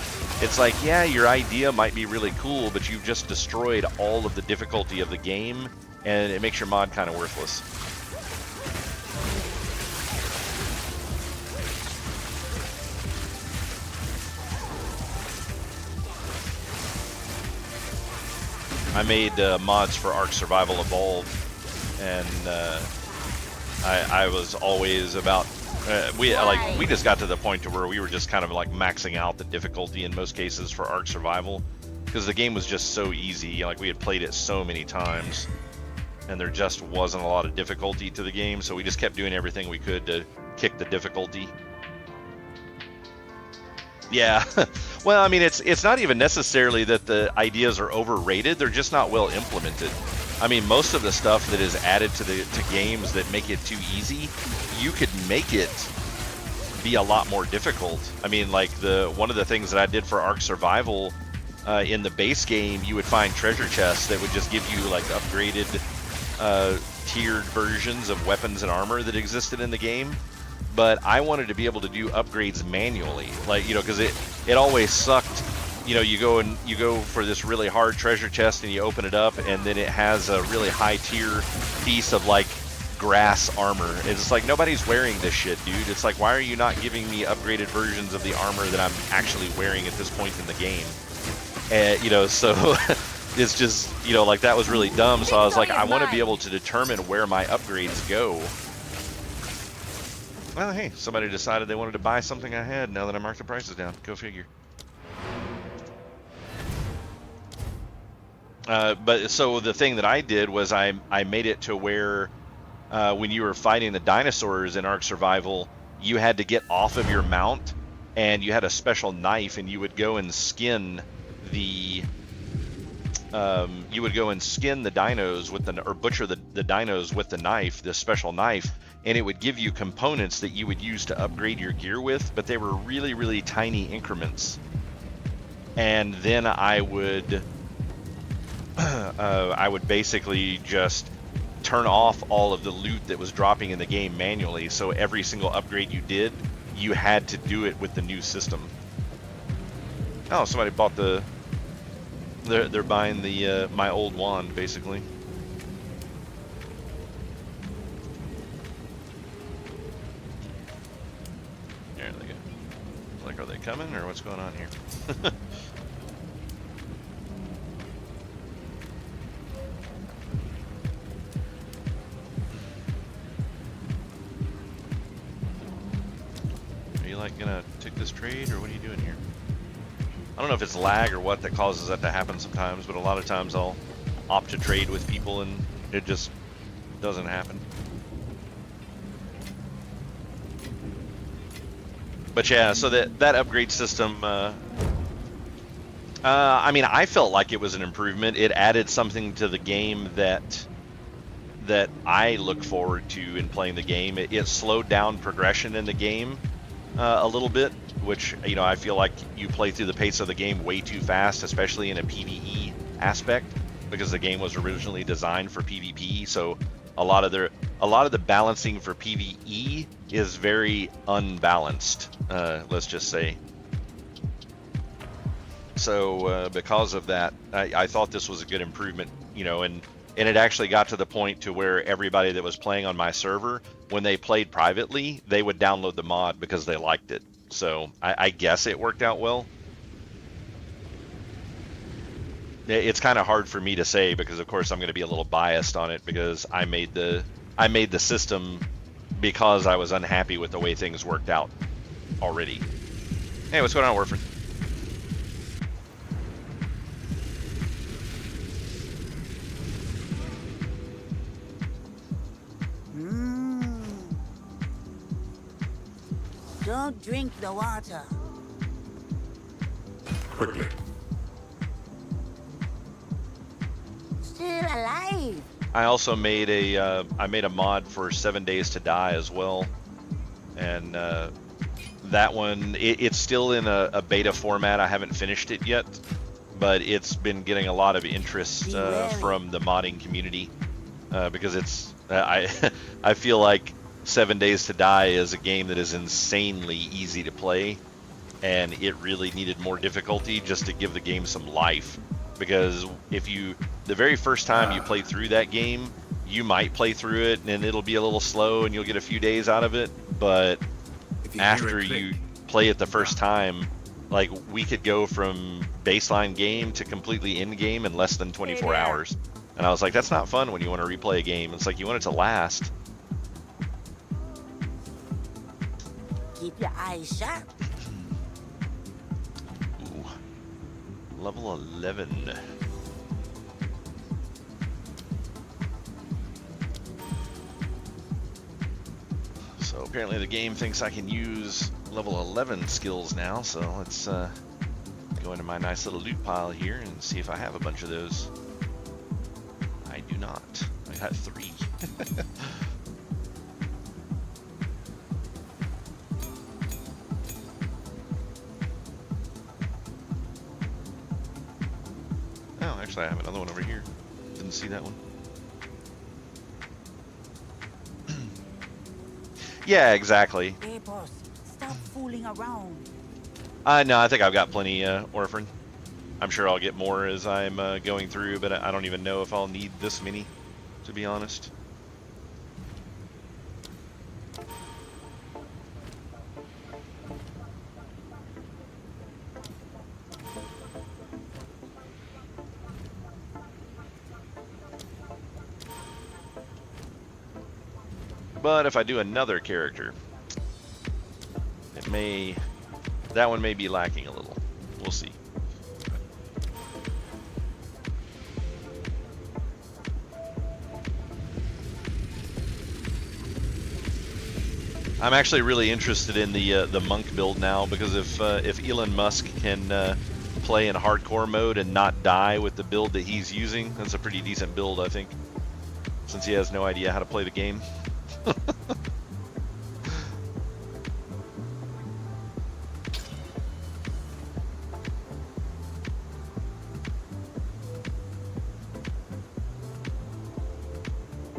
It's like, yeah, your idea might be really cool, but you've just destroyed all of the difficulty of the game, and it makes your mod kind of worthless. I made mods for Ark Survival Evolved, and I was always about we just got to the point to where we were just kind of like maxing out the difficulty in most cases for Ark Survival, because the game was just so easy. Like, we had played it so many times, and there just wasn't a lot of difficulty to the game, so we just kept doing everything we could to kick the difficulty. Yeah, well, I mean, it's not even necessarily that the ideas are overrated, they're just not well implemented. I mean, most of the stuff that is added to games that make it too easy, you could make it be a lot more difficult. I mean, like one of the things that I did for Ark Survival, in the base game, you would find treasure chests that would just give you like upgraded tiered versions of weapons and armor that existed in the game. But I wanted to be able to do upgrades manually, like, you know, because it always sucked. You know, you go for this really hard treasure chest and you open it up, and then it has a really high tier piece of like grass armor. It's like, nobody's wearing this shit, dude. It's like, why are you not giving me upgraded versions of the armor that I'm actually wearing at this point in the game? And, you know, so it's just, you know, like, that was really dumb. So I was like, I want to be able to determine where my upgrades go. Well, hey, somebody decided they wanted to buy something I had now that I marked the prices down. Go figure. But so the thing that I did was I made it to where when you were fighting the dinosaurs in Ark Survival, you had to get off of your mount, and you had a special knife, and you would go and skin the dinos with or butcher the dinos with the knife, this special knife, and it would give you components that you would use to upgrade your gear with, but they were really, really tiny increments. And then I would basically just turn off all of the loot that was dropping in the game manually, so every single upgrade you did, you had to do it with the new system. Oh, somebody bought they're buying the my old wand, basically. There they go. Like, are they coming, or what's going on here? you like gonna take this trade, or what are you doing here? I don't know if it's lag or what that causes that to happen sometimes, but a lot of times I'll opt to trade with people and it just doesn't happen. But yeah, so that upgrade system, I mean, I felt like it was an improvement. It added something to the game that I look forward to in playing the game. It slowed down progression in the game a little bit, which, you know, I feel like you play through the pace of the game way too fast, especially in a PvE aspect, because the game was originally designed for PvP. So a lot of the balancing for PvE is very unbalanced, let's just say. So because of that, I thought this was a good improvement, you know, and it actually got to the point to where everybody that was playing on my server, when they played privately, they would download the mod because they liked it. So I guess it worked out well. It's kind of hard for me to say because, of course, I'm going to be a little biased on it because I made the system because I was unhappy with the way things worked out already. Hey, what's going on, Warford? Don't drink the water. Quickly. Still alive. I also made a mod for 7 Days to Die as well, and that one it's still in a beta format. I haven't finished it yet, but it's been getting a lot of interest from the modding community because it's I feel like 7 Days to Die is a game that is insanely easy to play, and it really needed more difficulty just to give the game some life. Because if you, the very first time you play through that game, you might play through it and it'll be a little slow and you'll get a few days out of it. But after you play it the first time, like, we could go from baseline game to completely end game in less than 24 hours. And I was like, that's not fun when you want to replay a game. It's like, you want it to last. Keep your eyes sharp. Ooh. Level 11. So apparently the game thinks I can use level 11 skills now, so let's go into my nice little loot pile here and see if I have a bunch of those. I do not. I got 3. Oh, actually I have another one over here. Didn't see that one. Yeah, exactly. Hey, boss. Stop fooling around. No, I think I've got plenty, Orphan. I'm sure I'll get more as I'm going through, but I don't even know if I'll need this many, to be honest. But if I do another character, that one may be lacking a little. We'll see. I'm actually really interested in the monk build now, because if Elon Musk can play in hardcore mode and not die with the build that he's using, that's a pretty decent build, I think, since he has no idea how to play the game.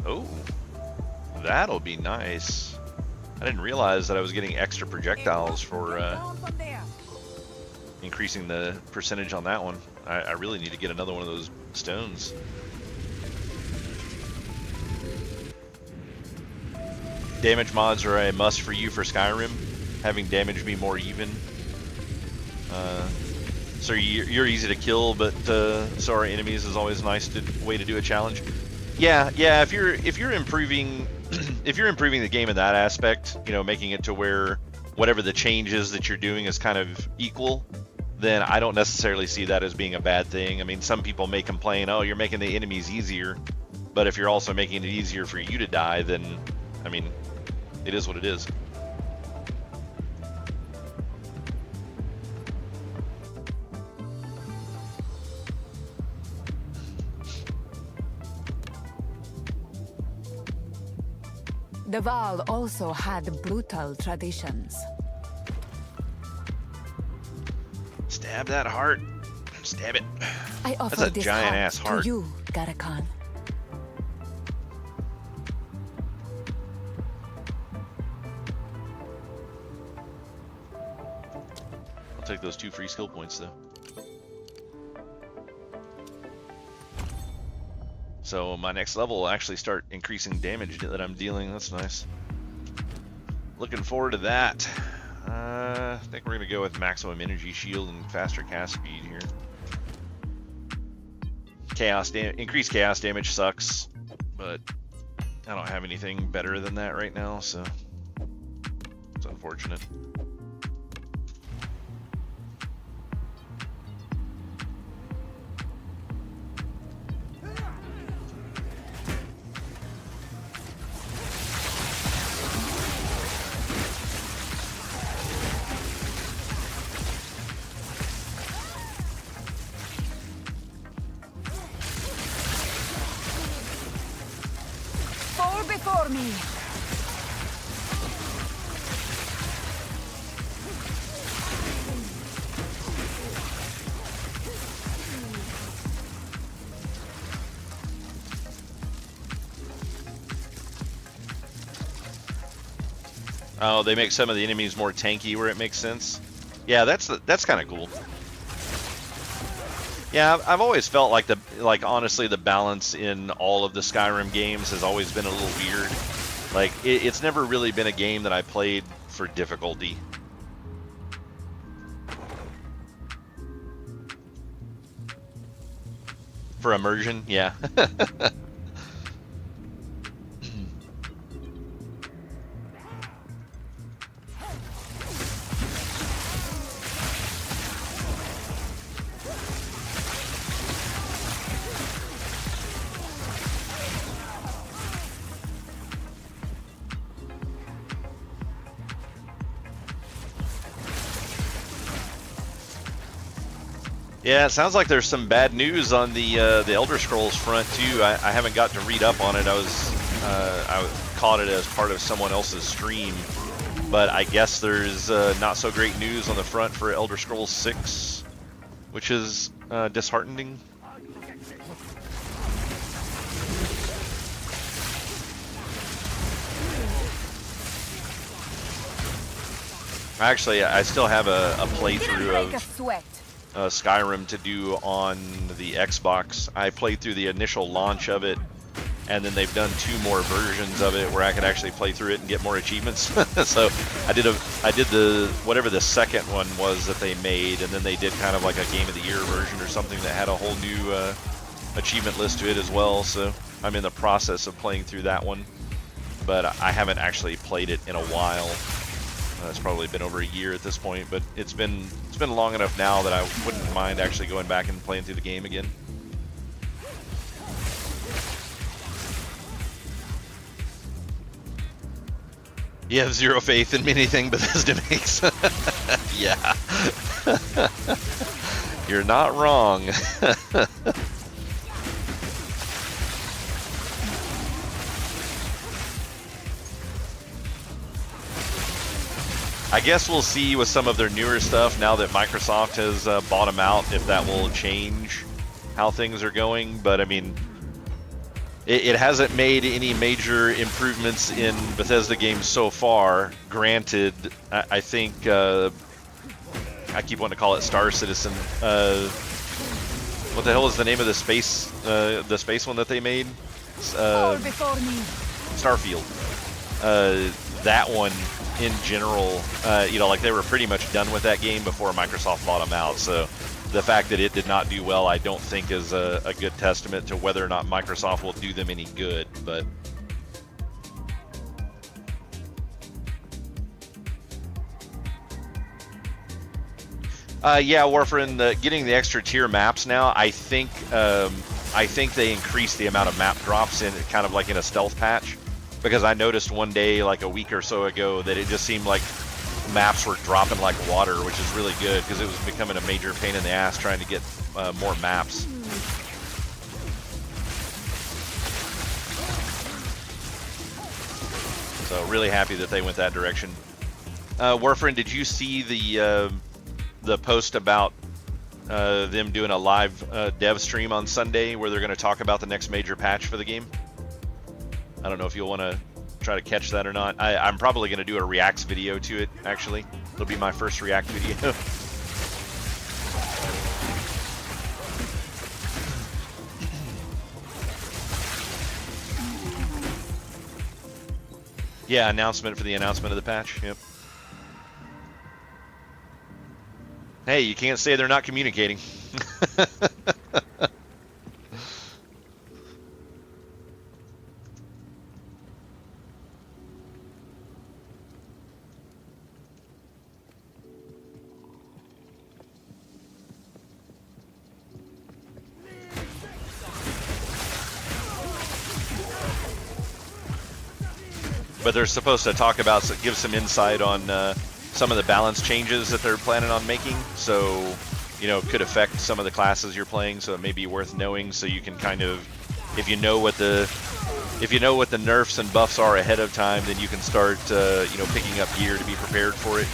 Oh, that'll be nice. I didn't realize that I was getting extra projectiles for increasing the percentage on that one. I really need to get another one of those stones. Damage mods are a must for you for Skyrim, having damage be more even. So you're easy to kill, but so are enemies is always a nice way to do a challenge. Yeah. If you're improving if you're improving the game in that aspect, you know, making it to where whatever the changes that you're doing is kind of equal, then I don't necessarily see that as being a bad thing. I mean, some people may complain, oh, you're making the enemies easier, but if you're also making it easier for you to die, then, I mean, it is what it is. The Val also had brutal traditions. Stab that heart. Stab it. I offer That's a this giant heart ass heart. to you, Garakan. I'll take those 2 free skill points though. So my next level will actually start increasing damage that I'm dealing. That's nice. Looking forward to that. I think we're gonna go with maximum energy shield and faster cast speed here. Increased chaos damage sucks, but I don't have anything better than that right now, so it's unfortunate. Fall before me! Oh, they make some of the enemies more tanky where it makes sense. Yeah, that's kind of cool. Yeah, I've always felt like honestly the balance in all of the Skyrim games has always been a little weird. Like it's never really been a game that I played for difficulty. For immersion, yeah. Yeah, it sounds like there's some bad news on the Elder Scrolls front too. I haven't got to read up on it. I caught it as part of someone else's stream, but I guess there's not so great news on the front for Elder Scrolls 6, which is disheartening. Actually, I still have a playthrough of Skyrim to do on the Xbox. I played through the initial launch of it, and then they've done 2 more versions of it where I could actually play through it and get more achievements. So I did the whatever the second one was that they made, and then they did kind of like a Game of the Year version or something that had a whole new achievement list to it as well. So I'm in the process of playing through that one, but I haven't actually played it in a while. It's probably been over a year at this point, but it's been long enough now that I wouldn't mind actually going back and playing through the game again. You have zero faith in anything Bethesda makes. Yeah. You're not wrong. I guess we'll see with some of their newer stuff now that Microsoft has bought them out if that will change how things are going. But I mean, it hasn't made any major improvements in Bethesda games so far. Granted, I think I keep wanting to call it Star Citizen. What the hell is the name of the space one that they made? Starfield. That one, in general, like they were pretty much done with that game before Microsoft bought them out. So the fact that it did not do well, I don't think is a good testament to whether or not Microsoft will do them any good. But Yeah, Warfarin, getting the extra tier maps now. I think they increased the amount of map drops in kind of like in a stealth patch, because I noticed one day, like a week or so ago, that it just seemed like maps were dropping like water, which is really good because it was becoming a major pain in the ass trying to get more maps. So really happy that they went that direction. Warfarin, did you see the post about them doing a live dev stream on Sunday where they're going to talk about the next major patch for the game? I don't know if you'll want to try to catch that or not. I'm probably going to do a reacts video to it, actually. It'll be my first react video. Yeah, announcement for the announcement of the patch. Yep. Hey, you can't say they're not communicating. But they're supposed to talk about, give some insight on some of the balance changes that they're planning on making. So, you know, it could affect some of the classes you're playing. So it may be worth knowing, so you can kind of, if you know what the nerfs and buffs are ahead of time, then you can start, you know, picking up gear to be prepared for it.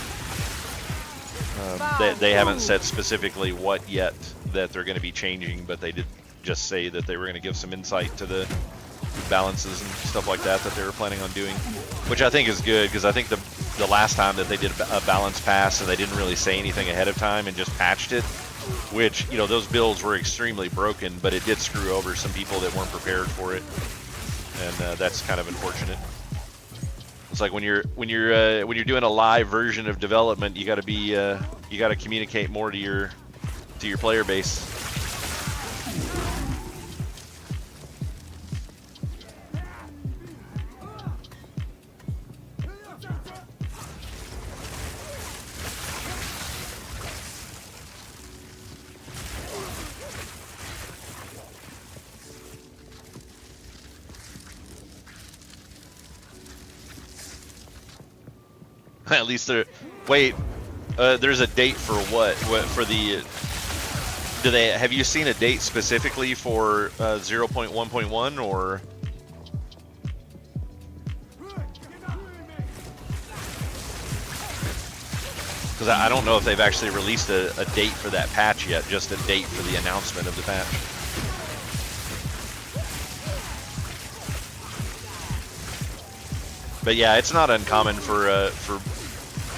They haven't said specifically what yet that they're going to be changing, but they did just say that they were going to give some insight to the balances and stuff like that they were planning on doing, which I think is good, because I think the last time that they did a balance pass and they didn't really say anything ahead of time and just patched it, which, you know, those builds were extremely broken, but it did screw over some people that weren't prepared for it, and that's kind of unfortunate. It's like when you're doing a live version of development, you got to be you got to communicate more to your player base. At least they're. Wait, there's a date for what? What for the? Do they? Have you seen a date specifically for 0.1.1 or? Because I don't know if they've actually released a date for that patch yet. Just a date for the announcement of the patch. But yeah, it's not uncommon for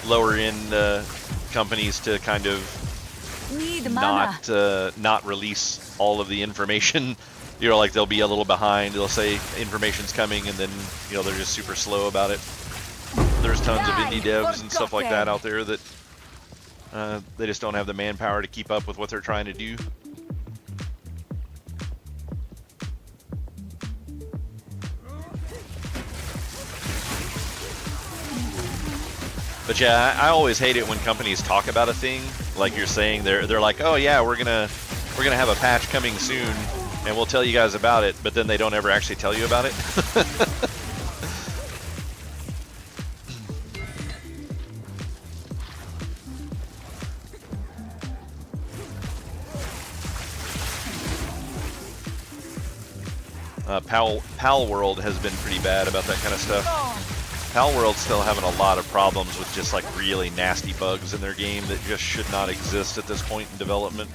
lower end companies to kind of not release all of the information. You know, like they'll be a little behind. They'll say information's coming, and then, you know, they're just super slow about it. There's tons of indie devs and stuff like that out there that they just don't have the manpower to keep up with what they're trying to do. But yeah, I always hate it when companies talk about a thing, like you're saying. They're like, oh yeah, we're gonna have a patch coming soon, and we'll tell you guys about it. But then they don't ever actually tell you about it. Pal World has been pretty bad about that kind of stuff. Pal World's still having a lot of problems with just like really nasty bugs in their game that just should not exist at this point in development.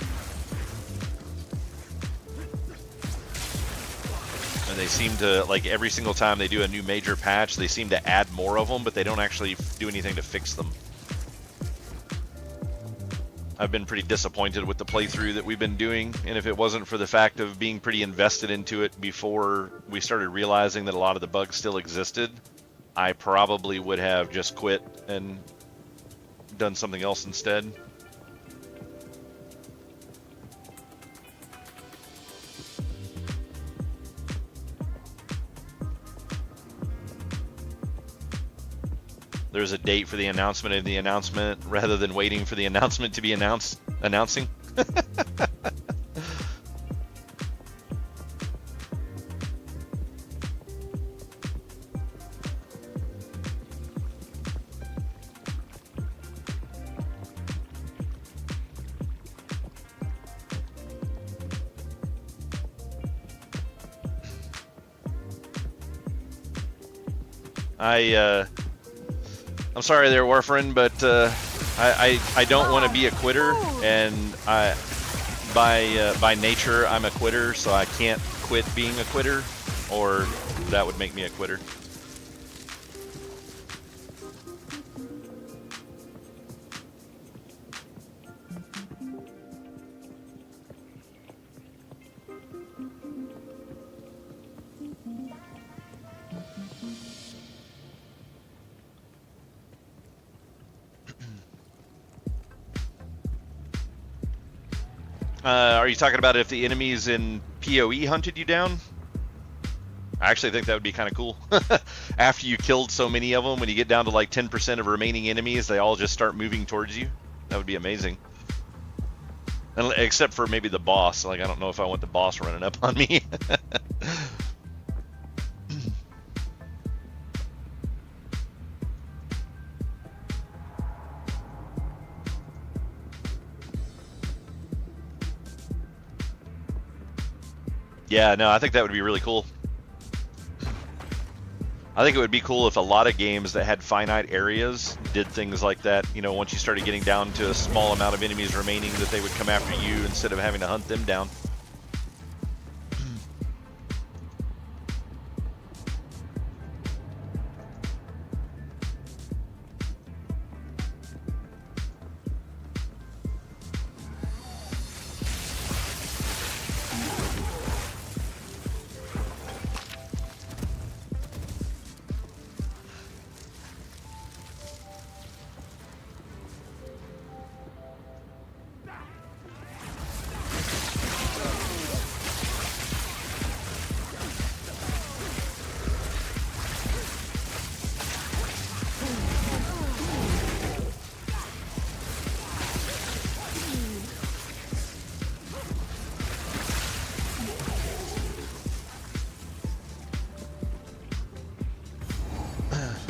And they seem to, like, every single time they do a new major patch, they seem to add more of them, but they don't actually do anything to fix them. I've been pretty disappointed with the playthrough that we've been doing, and if it wasn't for the fact of being pretty invested into it before we started realizing that a lot of the bugs still existed, I probably would have just quit and done something else instead. there's a date for the announcement of the announcement rather than waiting for the announcement to be announcing. I'm sorry there, Warfarin, but I don't want to be a quitter, and by nature I'm a quitter, so I can't quit being a quitter, or that would make me a quitter. Are you talking about if the enemies in PoE hunted you down? I actually think that would be kind of cool. After you killed so many of them, when you get down to like 10% of remaining enemies, they all just start moving towards you. That would be amazing. Except for maybe the boss. Like, I don't know if I want the boss running up on me. Yeah, no, I think that would be really cool. I think it would be cool if a lot of games that had finite areas did things like that. You know, once you started getting down to a small amount of enemies remaining, that they would come after you instead of having to hunt them down.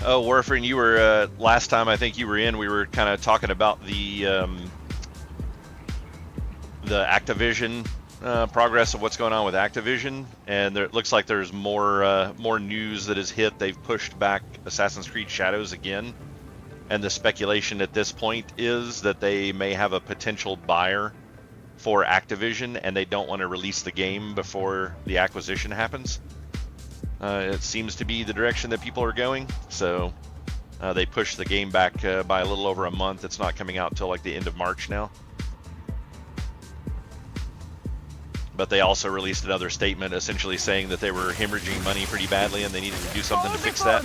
Oh, Warfarin, you were last time I think you were in. We were kind of talking about the Activision progress of what's going on with Activision, and it looks like there's more news that has hit. They've pushed back Assassin's Creed Shadows again, and the speculation at this point is that they may have a potential buyer for Activision, and they don't want to release the game before the acquisition happens. It seems to be the direction that people are going, so they pushed the game back by a little over a month. It's not coming out until like the end of March now. But they also released another statement essentially saying that they were hemorrhaging money pretty badly and they needed to do something to fix that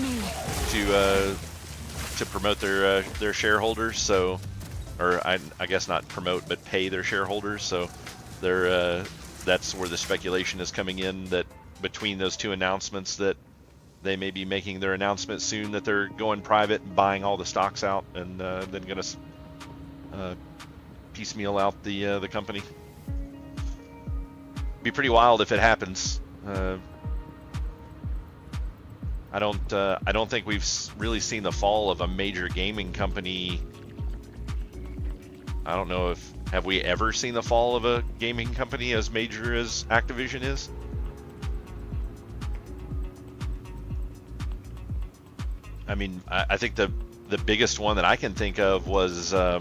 to promote their shareholders. So, or I guess not promote, but pay their shareholders. So that's where the speculation is coming in, that between those two announcements that they may be making their announcement soon that they're going private and buying all the stocks out, and then going to piecemeal out the company. Be pretty wild if it happens. I don't think we've really seen the fall of a major gaming company. I don't know if have we ever seen the fall of a gaming company as major as Activision is. I mean, I think the biggest one that I can think of was I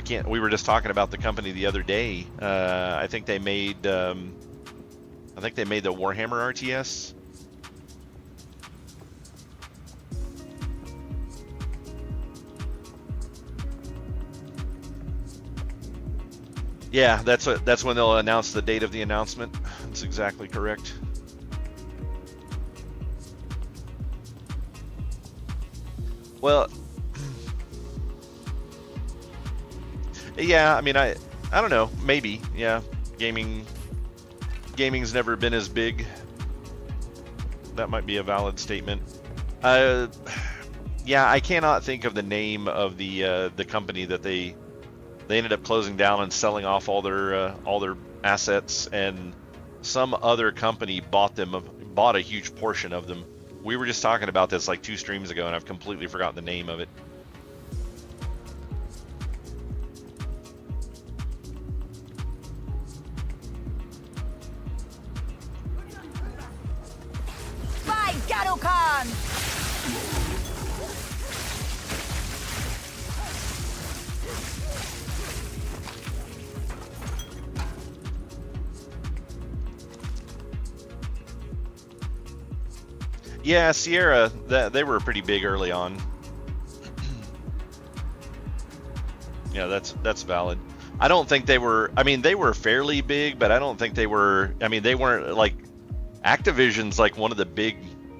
can't. We were just talking about the company the other day. I think they made the Warhammer RTS. Yeah, that's when they'll announce the date of the announcement. That's exactly correct. Well, yeah, I mean, I don't know, maybe, yeah. Gaming's never been as big. That might be a valid statement. Yeah, I cannot think of the name of the company that they ended up closing down and selling off all their assets, and some other company bought a huge portion of them. We were just talking about this like 2 streams ago, and I've completely forgotten the name of it. By Garukan! Yeah, Sierra, they were pretty big early on. Yeah, that's valid. I don't think they were. I mean, they were fairly big, but I don't think they were. I mean, they weren't like Activision's like one of the big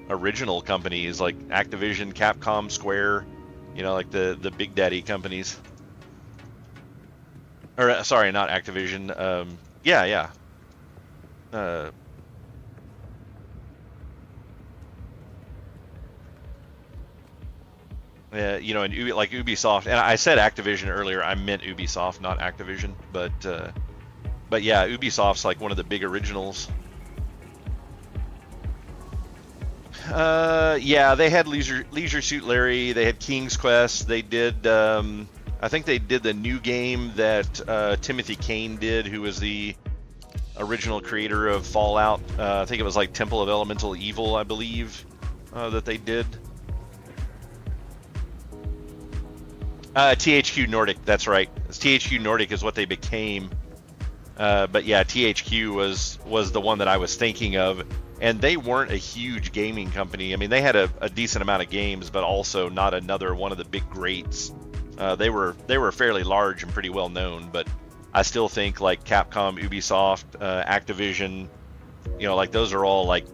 original companies, like Activision, Capcom, Square. You know, like the big daddy companies. Or sorry, not Activision. Yeah. You know, and like Ubisoft, and I said Activision earlier. I meant Ubisoft, not Activision. But yeah, Ubisoft's like one of the big originals. Yeah, they had Leisure Suit Larry. They had King's Quest. They did. I think they did the new game that Timothy Kane did, who was the original creator of Fallout. I think it was like Temple of Elemental Evil, I believe, that they did. THQ Nordic, that's right. THQ Nordic is what they became. But yeah, THQ was the one that I was thinking of, and they weren't a huge gaming company. I mean, they had a decent amount of games, but also not another one of the big greats. They were fairly large and pretty well known, but I still think like Capcom, Ubisoft, Activision, you know, like those are all like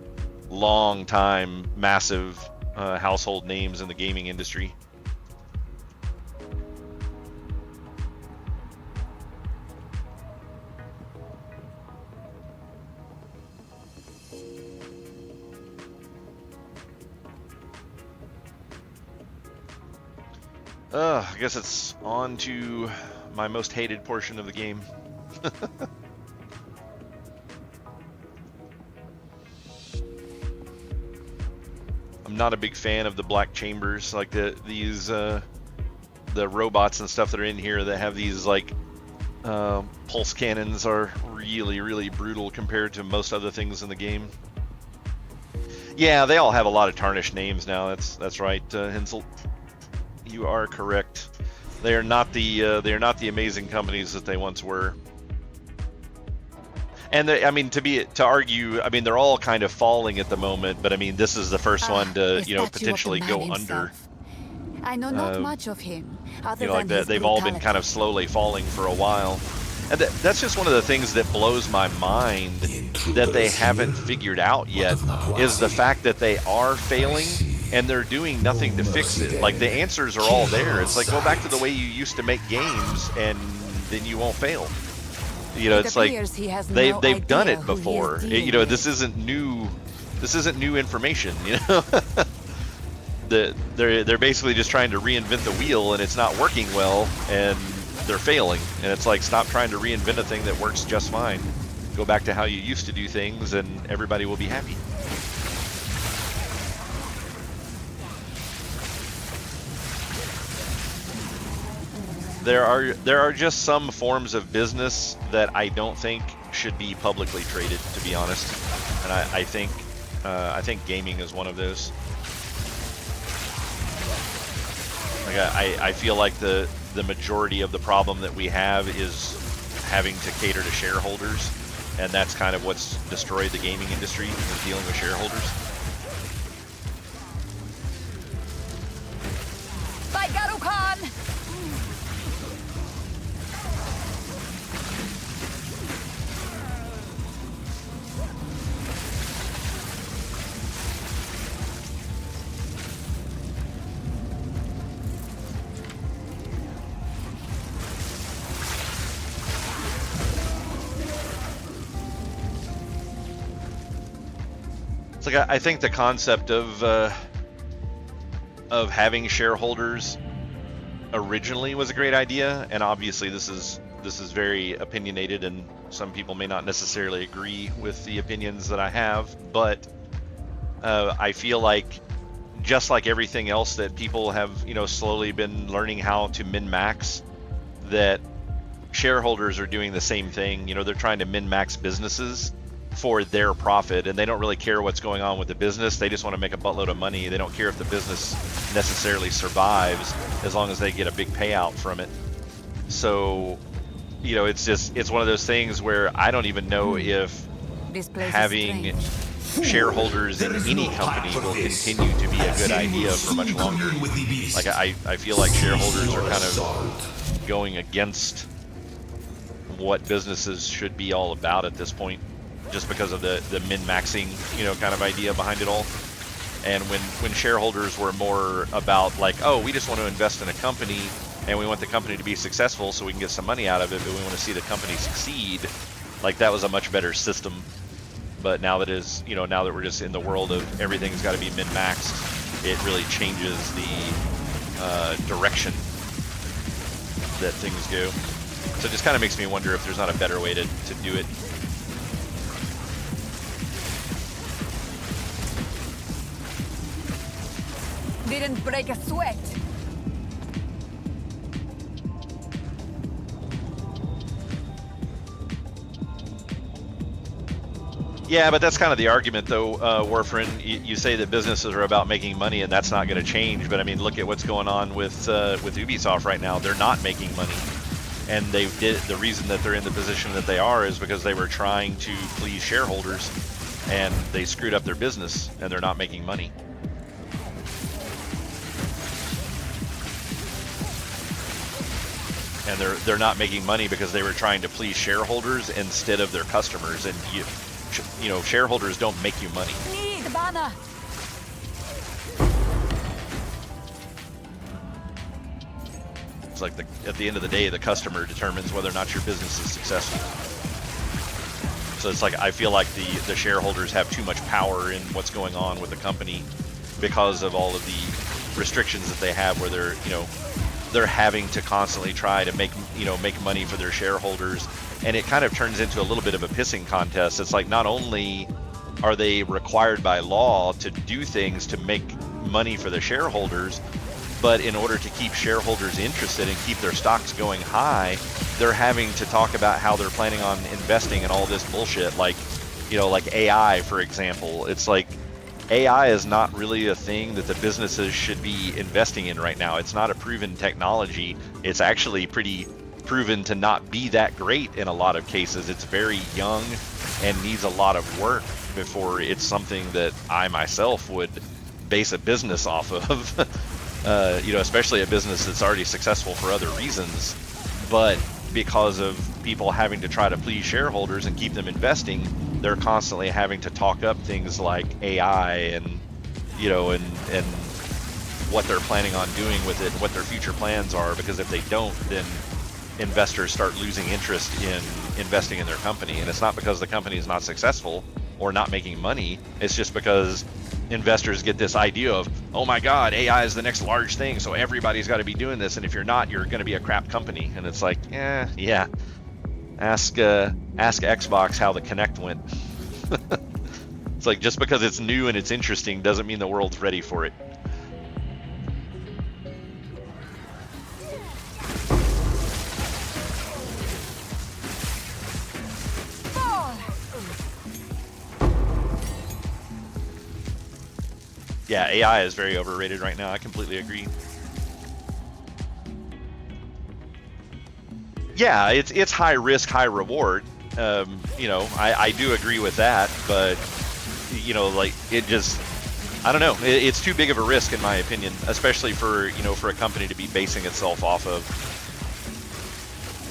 long time, massive household names in the gaming industry. I guess it's on to my most hated portion of the game. I'm not a big fan of the black chambers, like these the robots and stuff that are in here that have these like pulse cannons are really brutal compared to most other things in the game. Yeah, they all have a lot of tarnished names now. That's right, Hensel. You are correct. They are not the amazing companies that they once were. And I mean, to argue, I mean, they're all kind of falling at the moment, but I mean, this is the first one to, you know, potentially go under. I know not much of him, other You know, like than his they've all been brutality. kind of slowly falling for a while. And that's just one of the things that blows my mind that they haven't figured out yet, is the fact that they are failing and they're doing nothing to fix it. Like, the answers are all there. It's like, go back to the way you used to make games and then you won't fail. You know, it's like they've done it before. You know, this isn't new. This isn't new information. You know, they're basically just trying to reinvent the wheel, and it's not working well, and they're failing. And it's like, stop trying to reinvent a thing that works just fine. Go back to how you used to do things, and everybody will be happy. There are just some forms of business that I don't think should be publicly traded, to be honest, and I think gaming is one of those. Like I feel like the majority of the problem that we have is having to cater to shareholders, and that's kind of what's destroyed the gaming industry, is dealing with shareholders. By Garukan! It's like I think the concept of of having shareholders originally was a great idea, and obviously this is very opinionated, and some people may not necessarily agree with the opinions that I have, but I feel like just like everything else that people have, you know, slowly been learning how to min-max, that shareholders are doing the same thing. You know, they're trying to min-max businesses for their profit, and they don't really care what's going on with the business. They just want to make a buttload of money. They don't care if the business necessarily survives, as long as they get a big payout from it. So, you know, it's one of those things where I don't even know if This place is having strange. shareholders in any company will continue to be a good idea for much longer. Like I feel like shareholders are kind of going against what businesses should be all about at this point, just because of the min-maxing, you know, kind of idea behind it all. And when shareholders were more about like, oh, we just want to invest in a company and we want the company to be successful so we can get some money out of it, but we want to see the company succeed, like that was a much better system. But now that now that we're just in the world of everything's got to be min-maxed, it really changes the direction that things go. So it just kind of makes me wonder if there's not a better way to do it. Didn't break a sweat. Yeah, but that's kind of the argument, though, Warfarin. You say that businesses are about making money, and that's not going to change. But I mean, look at what's going on with Ubisoft right now. They're not making money, and the reason that they're in the position that they are is because they were trying to please shareholders, and they screwed up their business, and they're not making money. And they're not making money because they were trying to please shareholders instead of their customers. And you know, shareholders don't make you money. Need banner. It's like at the end of the day, the customer determines whether or not your business is successful. So it's like I feel like the shareholders have too much power in what's going on with the company because of all of the restrictions that they have, where they're having to constantly try to make money for their shareholders. And it kind of turns into a little bit of a pissing contest. It's like not only are they required by law to do things to make money for the shareholders, but in order to keep shareholders interested and keep their stocks going high, they're having to talk about how they're planning on investing in all this bullshit, like AI, for example. It's like AI is not really a thing that the businesses should be investing in right now. It's not a proven technology. It's actually pretty proven to not be that great in a lot of cases. It's very young and needs a lot of work before it's something that I myself would base a business off of. Especially a business that's already successful for other reasons, but because of people having to try to please shareholders and keep them investing, they're constantly having to talk up things like AI and what they're planning on doing with it, and what their future plans are, because if they don't, then investors start losing interest in investing in their company. And it's not because the company is not successful or not making money. It's just because investors get this idea of, oh my God, AI is the next large thing, so everybody's got to be doing this, and if you're not, you're going to be a crap company. And it's like, yeah. Ask Xbox how the Kinect went. It's like, just because it's new and it's interesting doesn't mean the world's ready for it. Yeah, AI is very overrated right now. I completely agree. Yeah, it's high risk, high reward. I do agree with that, but it just, I don't know. It's too big of a risk in my opinion, especially for a company to be basing itself off of.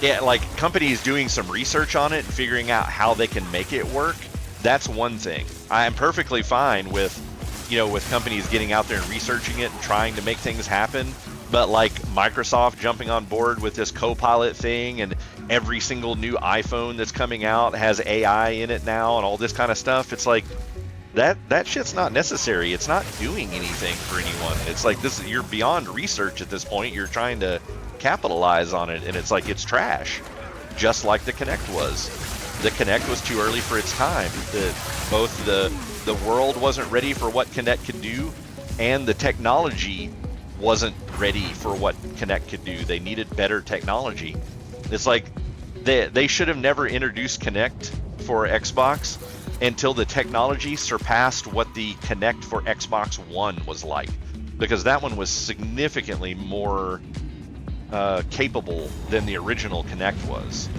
Yeah, like companies doing some research on it and figuring out how they can make it work. That's one thing. I'm perfectly fine with companies getting out there and researching it and trying to make things happen. But like Microsoft jumping on board with this Copilot thing, and every single new iPhone that's coming out has AI in it now and all this kind of stuff. It's like, that shit's not necessary. It's not doing anything for anyone. It's like this. You're beyond research at this point. You're trying to capitalize on it, and it's like it's trash, just like the Kinect was. The Kinect was too early for its time. Both the world wasn't ready for what Kinect could do, and the technology wasn't ready for what Kinect could do. They needed better technology. It's like they should have never introduced Kinect for Xbox until the technology surpassed what the Kinect for Xbox One was like, because that one was significantly more capable than the original Kinect was.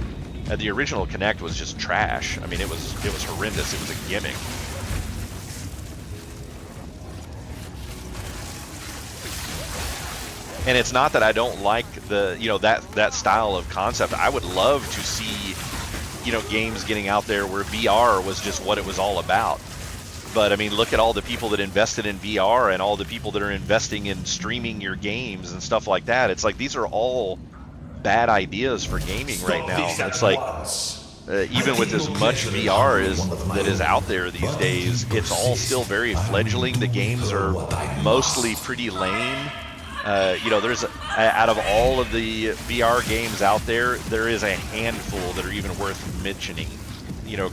The original Kinect was just trash. I mean, it was horrendous. It was a gimmick. And it's not that I don't like the, that style of concept. I would love to see, games getting out there where VR was just what it was all about. But I mean, look at all the people that invested in VR and all the people that are investing in streaming your games and stuff like that. It's like these are all bad ideas for gaming right now. It's like even with as much VR that is out there these days, it's all still very fledgling. The games are mostly pretty lame. There's out of all of the VR games out there, there is a handful that are even worth mentioning.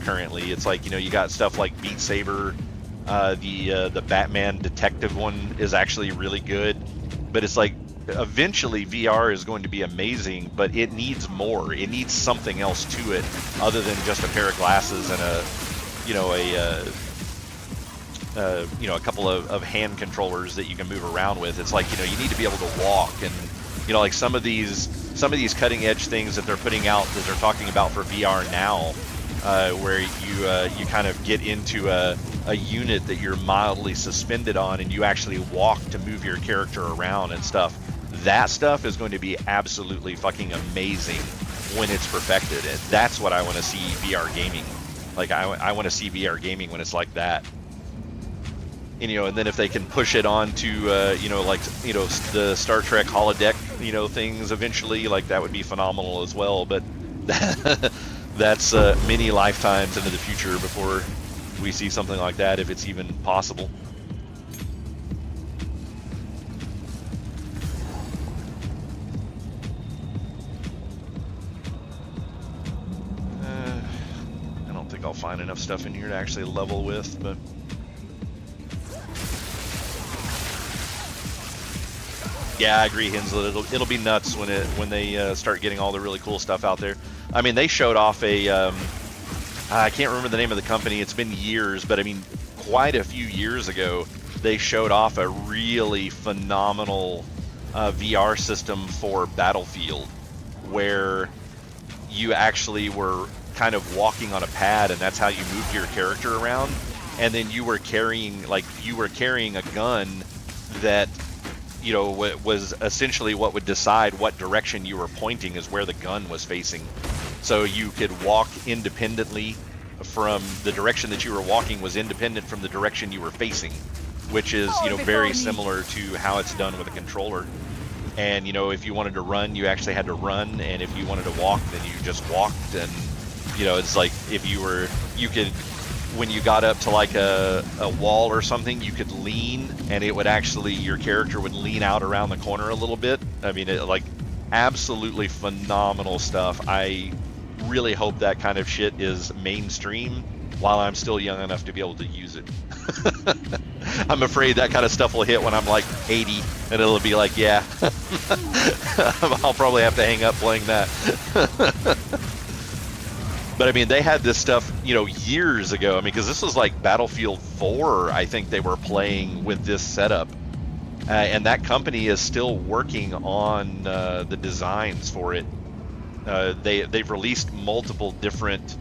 Currently, it's like you got stuff like Beat Saber, the Batman Detective one is actually really good, but it's like eventually VR is going to be amazing, but it needs more. It needs something else to it other than just a pair of glasses and a couple of hand controllers that you can move around with. It's like, you need to be able to walk, and like some of these cutting edge things that they're putting out that they're talking about for VR now, where you kind of get into a unit that you're mildly suspended on and you actually walk to move your character around and stuff. That stuff is going to be absolutely fucking amazing when it's perfected. And that's what I want to see VR gaming. Like I want to see VR gaming when it's like that. And then if they can push it on to the Star Trek holodeck things eventually, like that would be phenomenal as well. But that's many lifetimes into the future before we see something like that, if it's even possible. I don't think I'll find enough stuff in here to actually level with, but yeah, I agree, Hensel. It'll be nuts when they start getting all the really cool stuff out there. I mean, they showed off I can't remember the name of the company. It's been years, but I mean, quite a few years ago, they showed off a really phenomenal VR system for Battlefield, where you actually were kind of walking on a pad, and that's how you moved your character around. And then you were carrying a gun that was essentially what would decide what direction you were pointing is where the gun was facing. So you could walk independently from the direction that you were walking was independent from the direction you were facing, which is, very similar to how it's done with a controller. And, if you wanted to run, you actually had to run. And if you wanted to walk, then you just walked. And, it's like if you could, when you got up to like a wall or something, you could lean, and it would actually, your character would lean out around the corner a little bit. I mean, absolutely phenomenal stuff. I really hope that kind of shit is mainstream while I'm still young enough to be able to use it. I'm afraid that kind of stuff will hit when I'm like 80, and it'll be like, yeah, I'll probably have to hang up playing that. But I mean, they had this stuff, years ago. I mean, because this was like Battlefield 4, I think they were playing with this setup. And that company is still working on the designs for it. They've released multiple different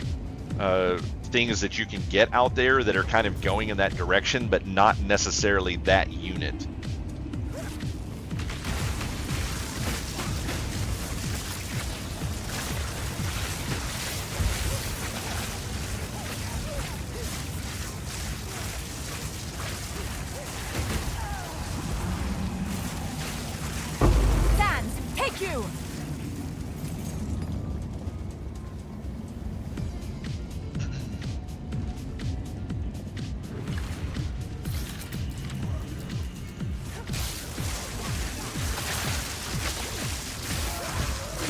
things that you can get out there that are kind of going in that direction, but not necessarily that unit. You!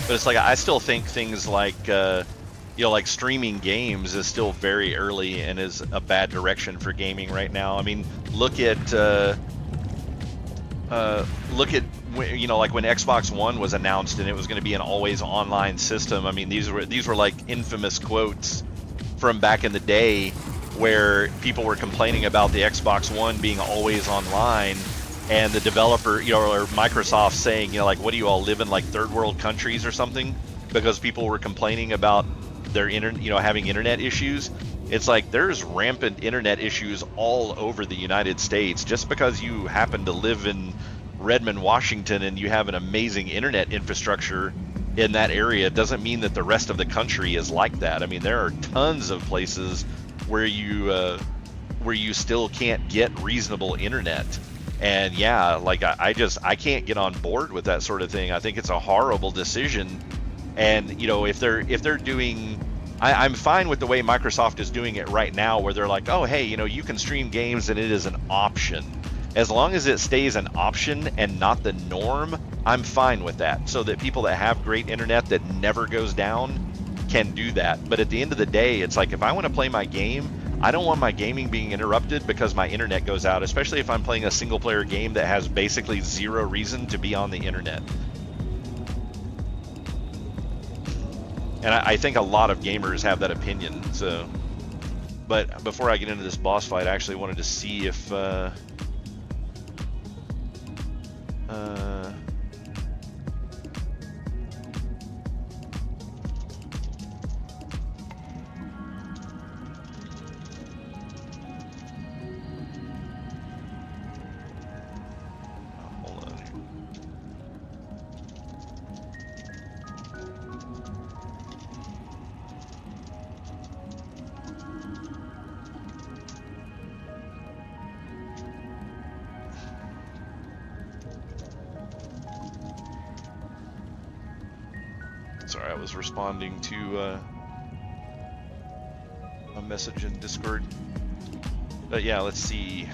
But it's like I still think things like you know, like streaming games is still very early and is a bad direction for gaming right now. I mean, look at you know, like when Xbox One was announced and it was going to be an always online system. I mean, these were like infamous quotes from back in the day where people were complaining about the Xbox One being always online, and the developer, you know, or Microsoft saying, you know, like, what do you all live in, like third world countries or something? Because people were complaining about their you know, having internet issues. It's like there's rampant internet issues all over the United States. Just because you happen to live in Redmond, Washington, and you have an amazing internet infrastructure in that area doesn't mean that the rest of the country is like that. I mean, there are tons of places where you still can't get reasonable internet. And yeah, like I can't get on board with that sort of thing. I think it's a horrible decision. And you know, if they're doing, I'm fine with the way Microsoft is doing it right now, where they're like, oh hey, you know, you can stream games and it is an option. As long as it stays an option and not the norm, I'm fine with that. So that people that have great internet that never goes down can do that. But at the end of the day, it's like if I want to play my game, I don't want my gaming being interrupted because my internet goes out, especially if I'm playing a single player game that has basically zero reason to be on the internet. And I think a lot of gamers have that opinion. So, but before I get into this boss fight, I actually wanted to see if hold on here. Sorry, I was responding to a message in Discord. But yeah, let's see.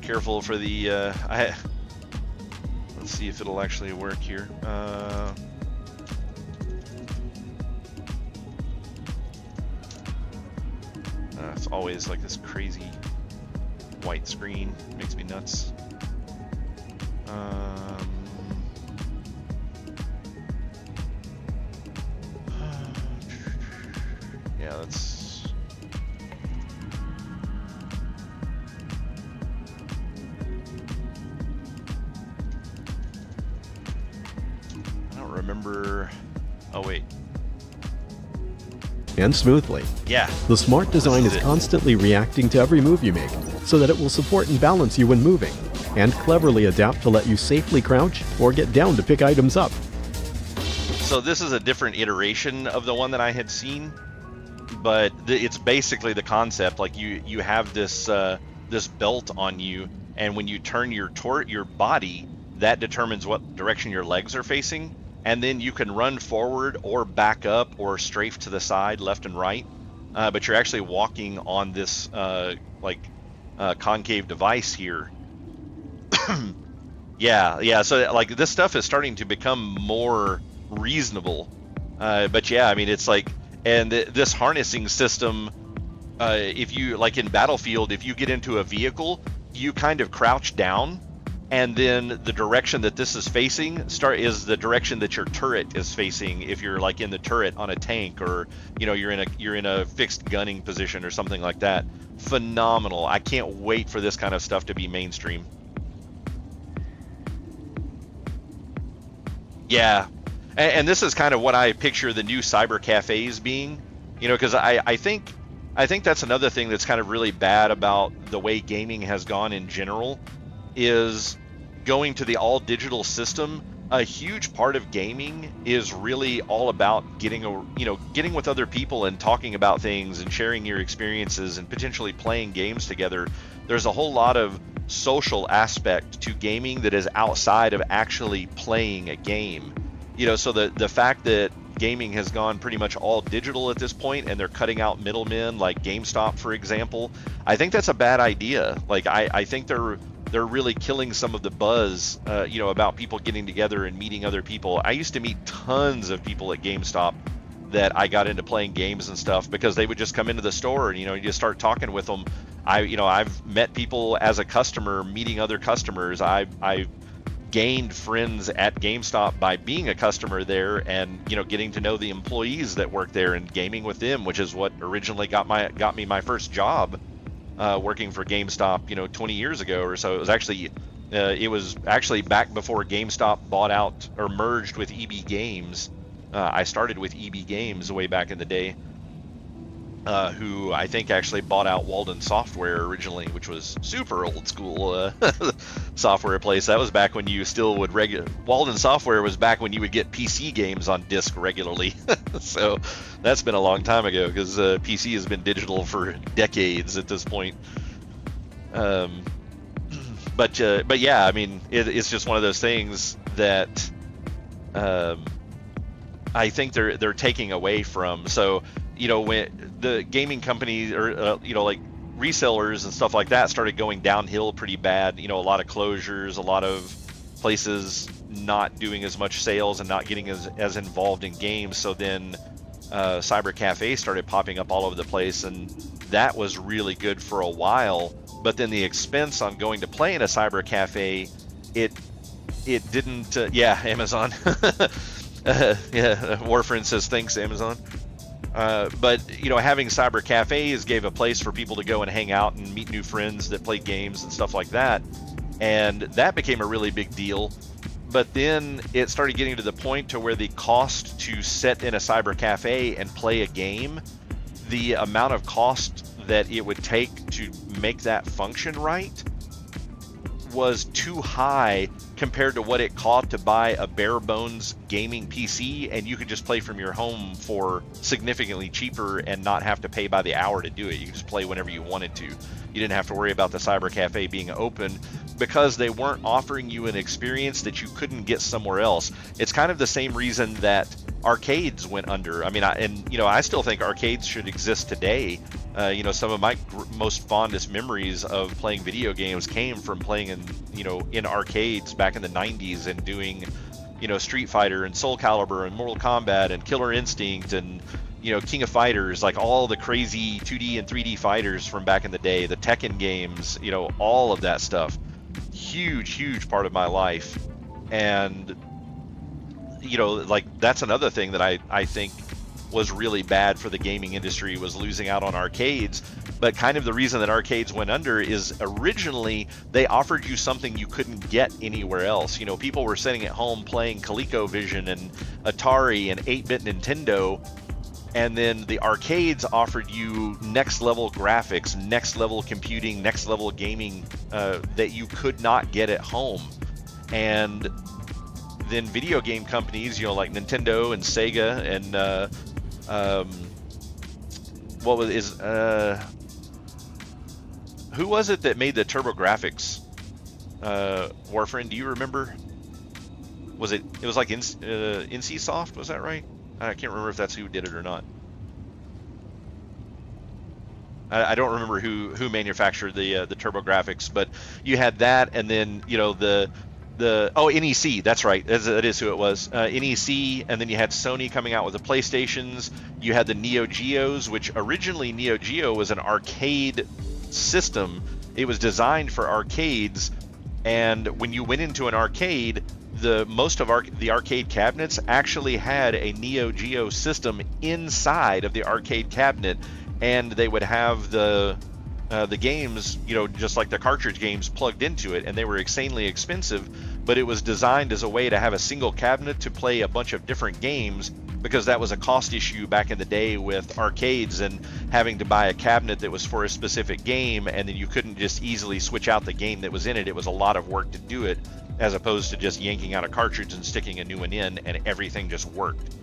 Careful for the let's see if it'll actually work here. It's always like this crazy white screen, makes me nuts. Yeah, let's. I don't remember. Oh wait. And smoothly. Yeah. The smart design is constantly reacting to every move you make, so that it will support and balance you when moving, and cleverly adapt to let you safely crouch or get down to pick items up. So this is a different iteration of the one that I had seen, but it's basically the concept. Like you have this this belt on you, and when you turn your body, that determines what direction your legs are facing, and then you can run forward or back up or strafe to the side, left and right. But you're actually walking on this concave device here. Yeah. So like this stuff is starting to become more reasonable. But yeah, I mean, it's like, and this harnessing system, if you, like in Battlefield, if you get into a vehicle, you kind of crouch down, and then the direction that this is facing is the direction that your turret is facing. If you're like in the turret on a tank, or you know, you're in a fixed gunning position or something like that. Phenomenal. I can't wait for this kind of stuff to be mainstream. Yeah. And this is kind of what I picture the new cyber cafes being, you know, because I think that's another thing that's kind of really bad about the way gaming has gone in general, is going to the all digital system. A huge part of gaming is really all about getting with other people and talking about things and sharing your experiences and potentially playing games together. There's a whole lot of social aspect to gaming that is outside of actually playing a game. You know, so the fact that gaming has gone pretty much all digital at this point, and they're cutting out middlemen like GameStop, for example, I think that's a bad idea. Like I think they're they're really killing some of the buzz, you know, about people getting together and meeting other people. I used to meet tons of people at GameStop that I got into playing games and stuff because they would just come into the store and, you know, you just start talking with them. I've met people as a customer, meeting other customers. I gained friends at GameStop by being a customer there and, you know, getting to know the employees that work there and gaming with them, which is what originally got me my first job working for GameStop, you know, 20 years ago or so. It was actually back before GameStop bought out or merged with EB Games. I started with EB Games way back in the day, who I think actually bought out Walden Software originally, which was super old school software place. That was back when you still would Walden Software was back when you would get PC games on disc regularly. So that's been a long time ago because PC has been digital for decades at this point. But yeah, I mean, it's just one of those things that I think they're taking away from. So, you know, when the gaming companies or you know, like resellers and stuff like that started going downhill pretty bad, you know, a lot of closures, a lot of places not doing as much sales and not getting as involved in games. So then cyber cafes started popping up all over the place, and that was really good for a while. But then the expense on going to play in a cyber cafe, it didn't. Yeah, Amazon. Yeah, Warfriend says thanks, Amazon. But you know, having cyber cafes gave a place for people to go and hang out and meet new friends that played games and stuff like that, and that became a really big deal. But then it started getting to the point to where the cost to sit in a cyber cafe and play a game, the amount of cost that it would take to make that function right was too high compared to what it cost to buy a bare bones gaming PC, and you could just play from your home for significantly cheaper and not have to pay by the hour to do it. You could just play whenever you wanted to. You didn't have to worry about the cyber cafe being open because they weren't offering you an experience that you couldn't get somewhere else. It's kind of the same reason that arcades went under. I mean, I still think arcades should exist today. You know, some of my most fondest memories of playing video games came from playing in arcades back in the 90s and doing, you know, Street Fighter and Soul Calibur and Mortal Kombat and Killer Instinct and, you know, King of Fighters, like all the crazy 2D and 3D fighters from back in the day, the Tekken games, you know, all of that stuff. Huge part of my life. And, you know, like that's another thing that I think was really bad for the gaming industry, was losing out on arcades. But kind of the reason that arcades went under is originally they offered you something you couldn't get anywhere else. You know, people were sitting at home playing ColecoVision and Atari and 8-bit Nintendo, and then the arcades offered you next level graphics, next level computing, next level gaming that you could not get at home. And then video game companies, you know, like Nintendo and Sega and who was it that made the TurboGrafx? Warfriend, do you remember? It was like NCSoft, was that right? I can't remember if that's who did it or not. I don't remember who manufactured the TurboGrafx, but you had that, and then, you know, NEC, that's right, that is who it was. NEC, and then you had Sony coming out with the PlayStations. You had the Neo Geos, which originally Neo Geo was an arcade system. It was designed for arcades, and when you went into an arcade, most of the arcade cabinets actually had a Neo Geo system inside of the arcade cabinet, and they would have the games, you know, just like the cartridge games, plugged into it, and they were insanely expensive, but it was designed as a way to have a single cabinet to play a bunch of different games, because that was a cost issue back in the day with arcades and having to buy a cabinet that was for a specific game, and then you couldn't just easily switch out the game that was in it. It was a lot of work to do it, as opposed to just yanking out a cartridge and sticking a new one in, and everything just worked.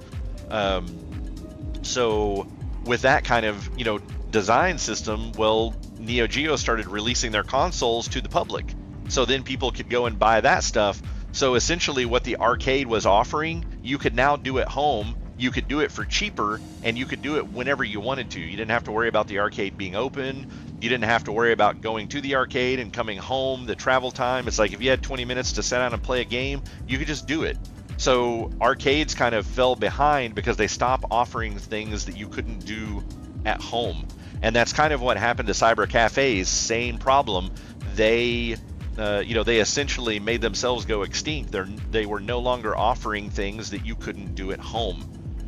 So with that kind of, you know, design system, well, Neo Geo started releasing their consoles to the public, so then people could go and buy that stuff. So essentially what the arcade was offering, you could now do at home, you could do it for cheaper, and you could do it whenever you wanted to. You didn't have to worry about the arcade being open. You didn't have to worry about going to the arcade and coming home, the travel time. It's like if you had 20 minutes to sit down and play a game, you could just do it. So arcades kind of fell behind because they stopped offering things that you couldn't do at home. And that's kind of what happened to cyber cafes. Same problem. They they essentially made themselves go extinct. They were no longer offering things that you couldn't do at home.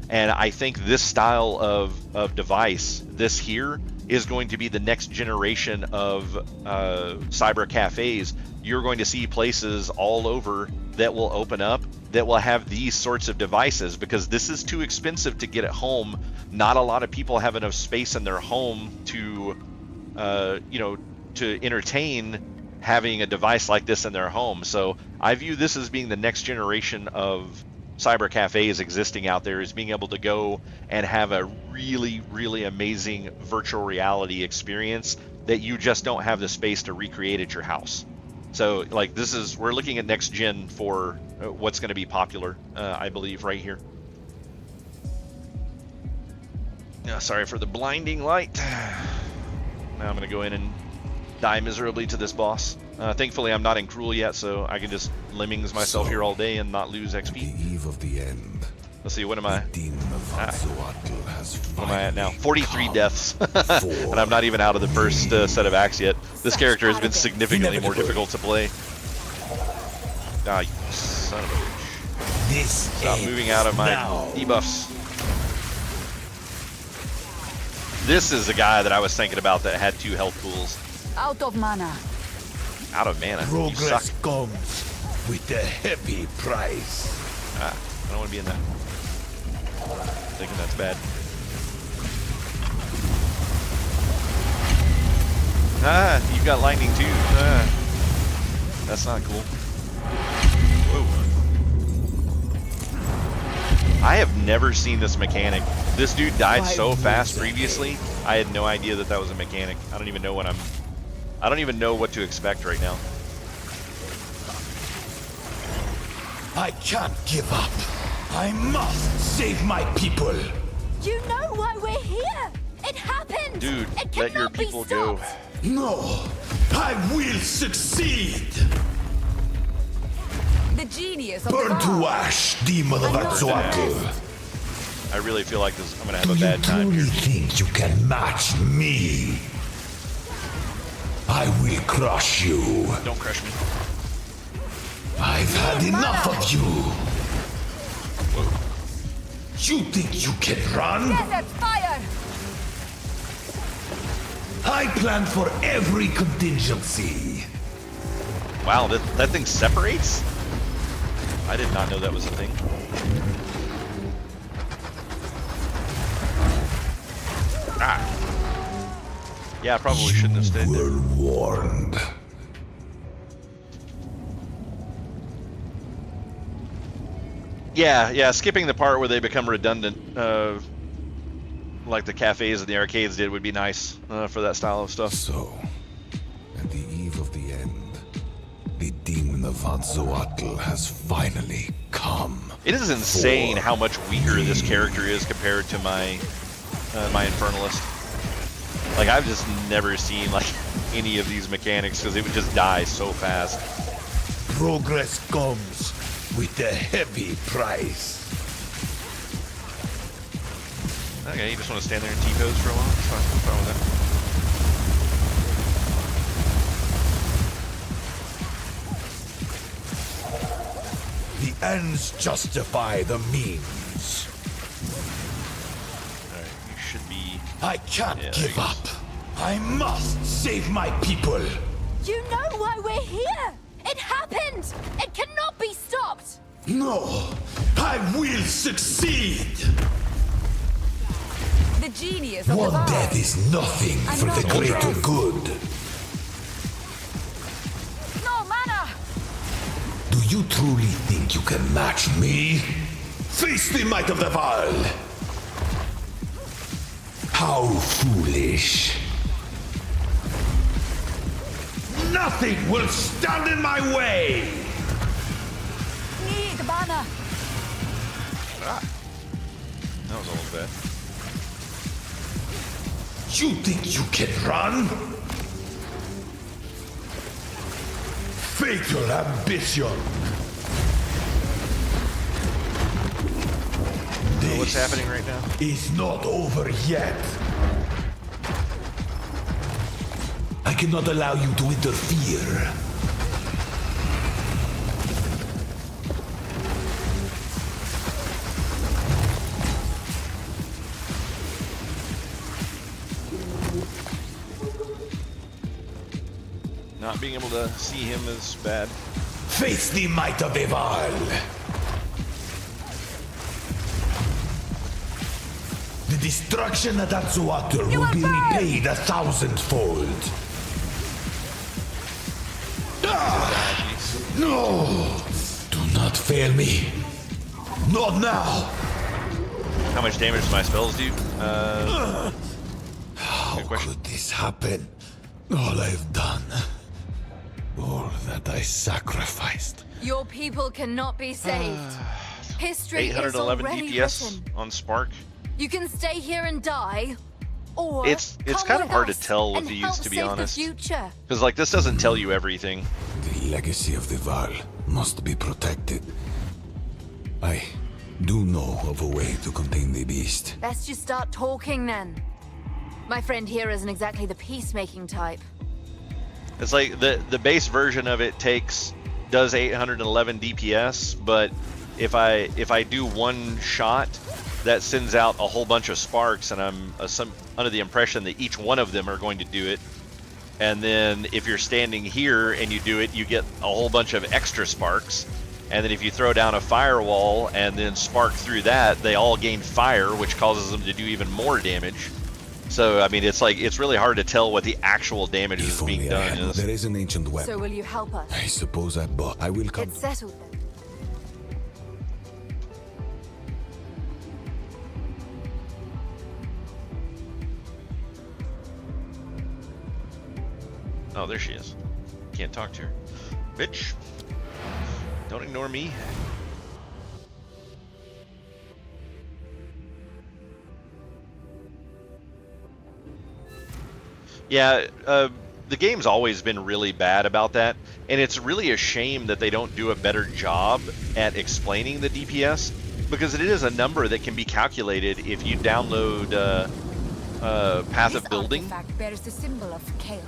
And I think this style of device, this here, is going to be the next generation of cyber cafes. You're going to see places all over that will open up that will have these sorts of devices, because this is too expensive to get at home. Not a lot of people have enough space in their home to to entertain having a device like this in their home. So I view this as being the next generation of cyber cafes existing out there, is being able to go and have a really, really amazing virtual reality experience that you just don't have the space to recreate at your house. So like we're looking at next gen for what's going to be popular, I believe, right here. Sorry for the blinding light. Now I'm going to go in and die miserably to this boss. Thankfully, I'm not in Cruel yet, so I can just lemmings myself here all day and not lose XP. The eve of the end. Let's see, what am I? What am I at now? 43 come. deaths. And I'm not even out of the first set of acts yet. This character has been significantly more difficult to play. Ah, you son of a bitch. This Stop moving out of my debuffs. This is the guy that I was thinking about that had 2 health pools. Out of mana. Out of mana. You progress suck. comes with a heavy price. Ah, I don't want to be in that. Thinking that's bad. Ah, you've got lightning too. Ah, that's not cool. Whoa. I have never seen this mechanic. This dude died so fast previously. I had no idea that was a mechanic. I don't even know what to expect right now. I can't give up. I must save my people. You know why we're here! It happened! Dude, it let your cannot be people go. stopped. No, I will succeed. The genius of Burn to Val. ash, demon of ArcSorc. I really feel like I'm gonna have Do a you bad time truly here. think you can match me? I will crush you. Don't crush me. I've had enough of you. You think you can run? Desert fire! I plan for every contingency. Wow, that thing separates? I did not know that was a thing. Ah. Yeah, I probably shouldn't have stayed there. You were warned. Yeah, skipping the part where they become redundant, like the cafes and the arcades did, would be nice for that style of stuff. So, at the eve of the end, the demon of ArcSorc has finally come. It is insane how much weaker this character is compared to my Infernalist. Like, I've just never seen like any of these mechanics because it would just die so fast. Progress comes with a heavy price. Okay, you just want to stand there and T-pose for a while? That's fine. What's wrong with that? The ends justify the means. Alright, you should be... I can't Yeah, give there up. I must save my people. You know why we're here! It happened! It cannot be stopped! No, I will succeed. The genius of One Val. death is nothing I'm for the not greater impressed. good. No mana! Do you truly think you can match me? Face the might of the Val! How foolish. Nothing will stand in my way! Need mana! That was almost bad. You think you can run? Fatal ambition. What's happening right now? Is not over yet. I cannot allow you to interfere. Not being able to see him is bad. Face the might of Exile. The destruction at ArcSorc will be repaid 1,000-fold. No! Do not fail me. Not now! How much damage do my spells do? How could this happen? All I've done. All that I sacrificed. Your people cannot be saved. History is 811 already DPS written. on Spark. You can stay here and die, or It's come kind of with hard to us tell with and these, help to be save honest. The future. Because like this doesn't tell you everything. The legacy of the Val must be protected. I do know of a way to contain the beast. Let's just start talking then. My friend here isn't exactly the peacemaking type. It's like the base version of it does 811 DPS, but if I do one shot, that sends out a whole bunch of sparks, and I'm under the impression that each one of them are going to do it. And then if you're standing here and you do it, you get a whole bunch of extra sparks. And then if you throw down a firewall and then spark through that, they all gain fire, which causes them to do even more damage. So I mean, it's really hard to tell what the actual damage If is being only done I had, is. there is an ancient weapon. So will you help us? I suppose I will come. It's settled then. Oh, there she is. Can't talk to her. Bitch. Don't ignore me. Yeah, the game's always been really bad about that, and it's really a shame that they don't do a better job at explaining the DPS, because it is a number that can be calculated if you download Path of This Building. artifact bears the symbol of chaos.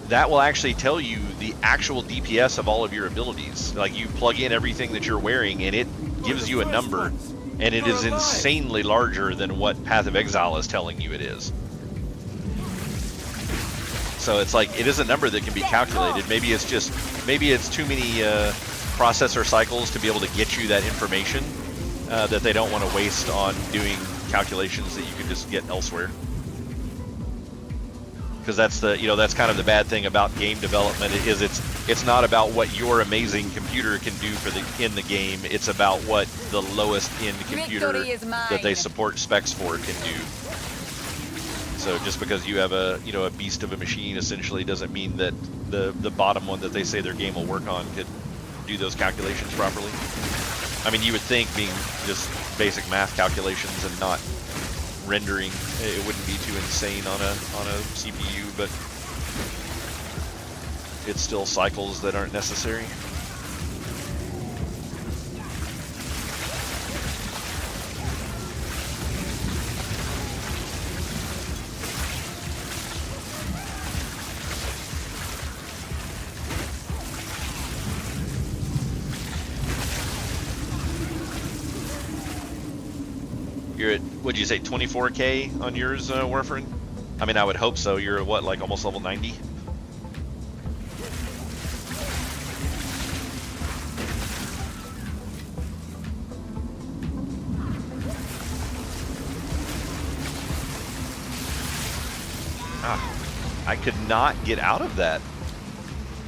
That will actually tell you the actual DPS of all of your abilities. Like, you plug in everything that you're wearing and it gives you a number, and it is insanely larger than what Path of Exile is telling you it is. So it's like, it is a number that can be calculated. Maybe it's too many processor cycles to be able to get you that information that they don't want to waste on doing calculations that you can just get elsewhere. Because that's kind of the bad thing about game development, is it's not about what your amazing computer can do in the game. It's about what the lowest end computer Victory is mine. that they support specs for can do. So just because you have a beast of a machine essentially doesn't mean that the bottom one that they say their game will work on could do those calculations properly. I mean, you would think, being just basic math calculations and not rendering, it wouldn't be too insane on a CPU, but it's still cycles that aren't necessary. You're at, what'd you say, 24k on yours, Warfarin? I mean, I would hope so. You're at what, like almost level 90? I could not get out of that.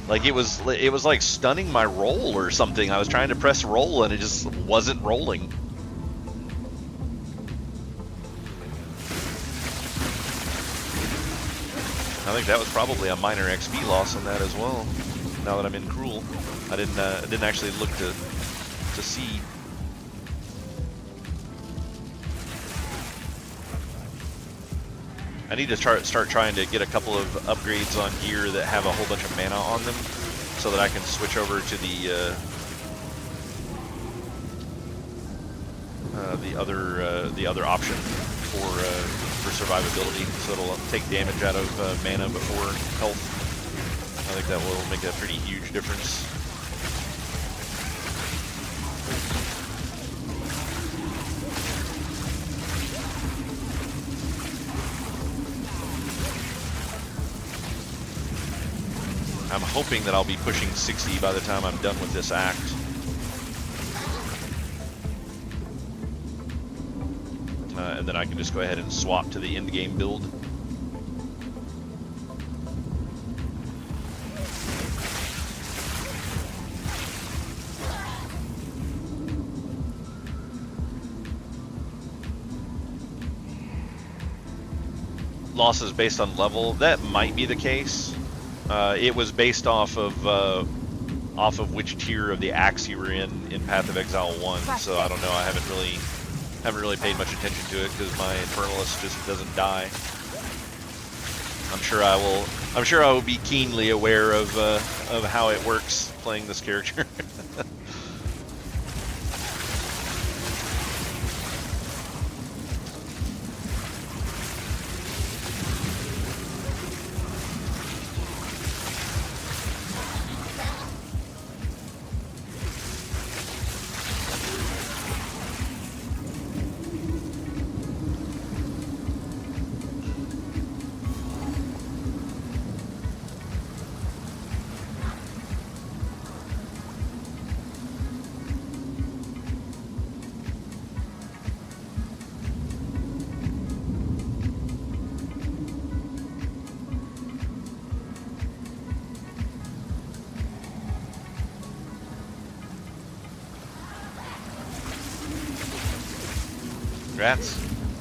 Like, it was like stunning my roll or something. I was trying to press roll and it just wasn't rolling. I think that was probably a minor XP loss on that as well. Now that I'm in Cruel, I didn't actually look to see. I need to start trying to get a couple of upgrades on gear that have a whole bunch of mana on them, so that I can switch over to the other option for survivability. So it'll take damage out of mana before health. I think that will make a pretty huge difference. I'm hoping that I'll be pushing 60 by the time I'm done with this act. And then I can just go ahead and swap to the end game build. Losses based on level, that might be the case. It was based off of which tier of the axe you were in Path of Exile 1, so I don't know. I haven't really paid much attention to it because my Infernalist just doesn't die. I'm sure I will be keenly aware of how it works playing this character.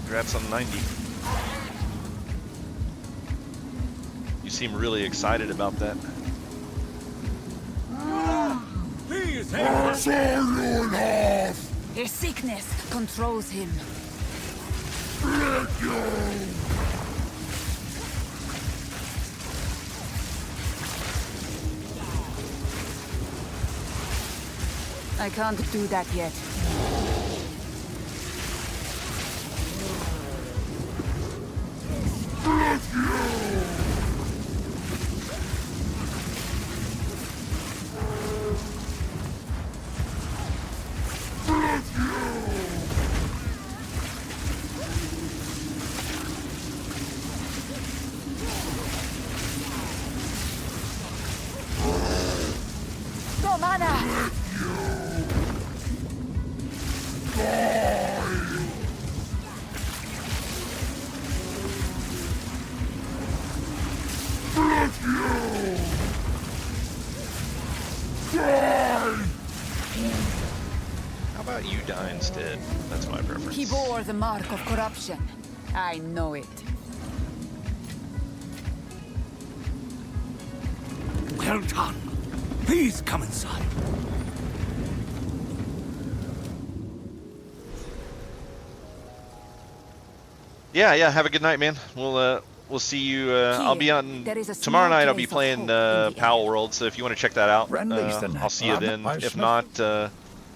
Congrats on 90. You seem really excited about that. His sickness controls him. I can't do that yet. No mana! How about you die instead? That's my preference. He bore the mark of corruption. I know it. Well done. Please come inside. Yeah. Have a good night, man. We'll see you. I'll be on There is a tomorrow small night. I'll place be of playing hope in the Pal World. So if you want to check that out, Friendly's the I'll see you then. next If one. not,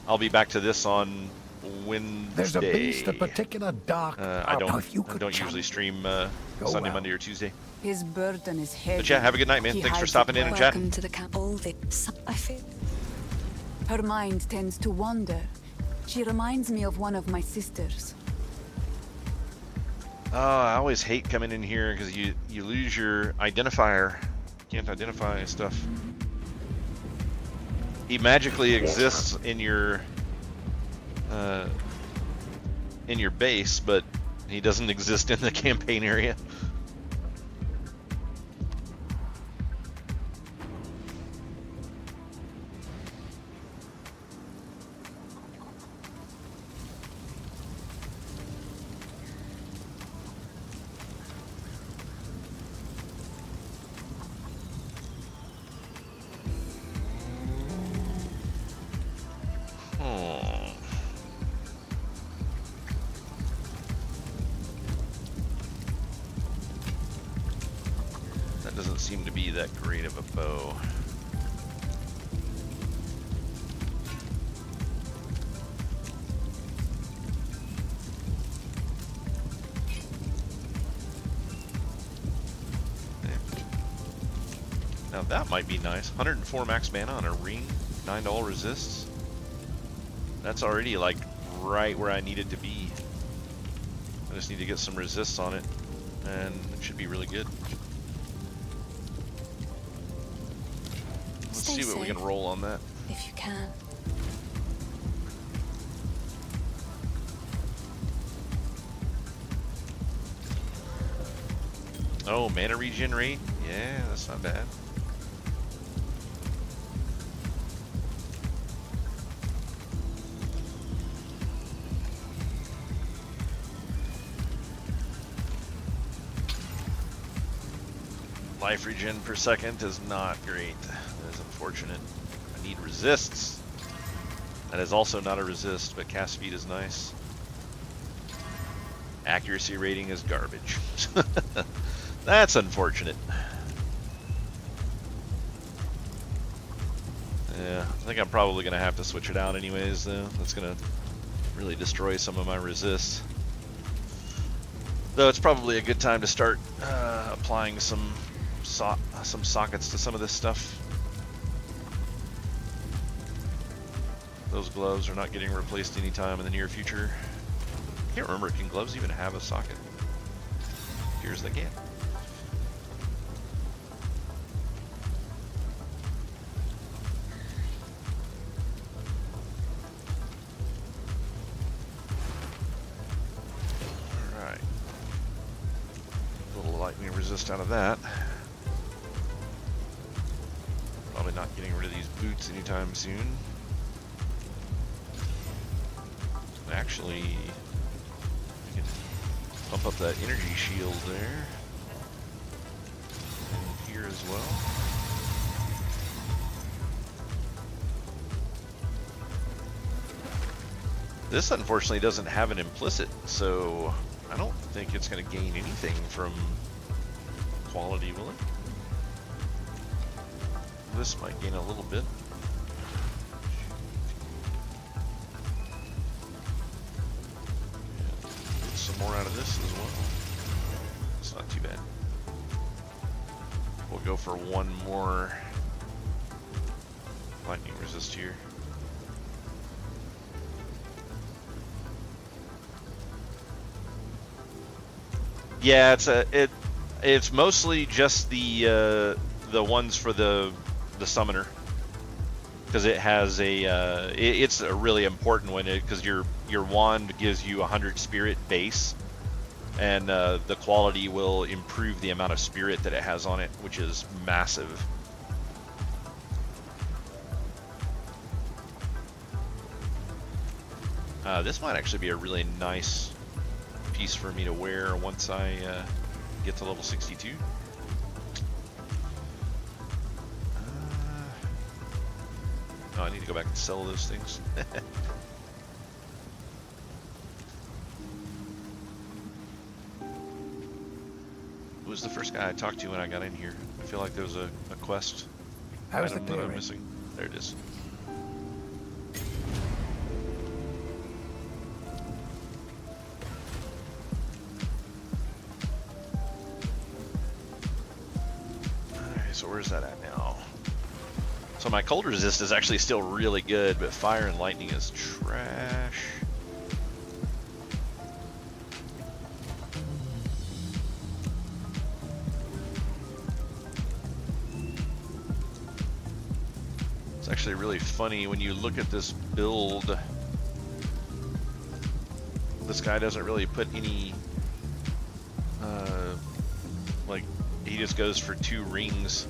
I'll be back to this on Wednesday. There's a beast of particular dark. I If you could don't chant. usually stream Go Sunday, well. Monday, or Tuesday. His burden is heavy. But yeah, have a good night, man. He Thanks for hides stopping it in and well. chatting. Welcome to the camp. All this, I feel. Her mind tends to wander. She reminds me of one of my sisters. Oh, I always hate coming in here because you lose your identifier. You can't identify stuff. He magically exists in your base, but he doesn't exist in the campaign area. seem to be that great of a bow. Now that might be nice. 104 max mana on a ring, 9 all resists. That's already like right where I need it to be. I just need to get some resists on it, and it should be really good. Let's Stay see what we safe, can roll on that. if you can. Oh, mana regen rate? Yeah, that's not bad. Life regen per second is not great. That is unfortunate. I need resists. That is also not a resist, but cast speed is nice. Accuracy rating is garbage. That's unfortunate. Yeah, I think I'm probably going to have to switch it out anyways, though. That's going to really destroy some of my resists. Though it's probably a good time to start applying some sockets to some of this stuff. Those gloves are not getting replaced anytime in the near future. I can't remember, can gloves even have a socket? Appears they can. Alright. A little lightning resist out of that. Probably not getting rid of these boots anytime soon. Actually, I can bump up that energy shield there. And here as well. This unfortunately doesn't have an implicit, so I don't think it's going to gain anything from quality, will it? This might gain a little bit. Get some more out of this as well. It's not too bad. We'll go for one more lightning resist here. Yeah, it's mostly just the ones for the summoner, because it has a it's a really important one, because your wand gives you 100 spirit base, and the quality will improve the amount of spirit that it has on it, which is massive. This might actually be a really nice piece for me to wear once I get to level 62. Oh, I need to go back and sell those things. Who was the first guy I talked to when I got in here? I feel like there was a quest How's the item that I'm clearing? missing. There it is. Alright, so where's that at now? So my cold resist is actually still really good, but fire and lightning is trash. It's actually really funny when you look at this build. This guy doesn't really put any, like, he just goes for 2 rings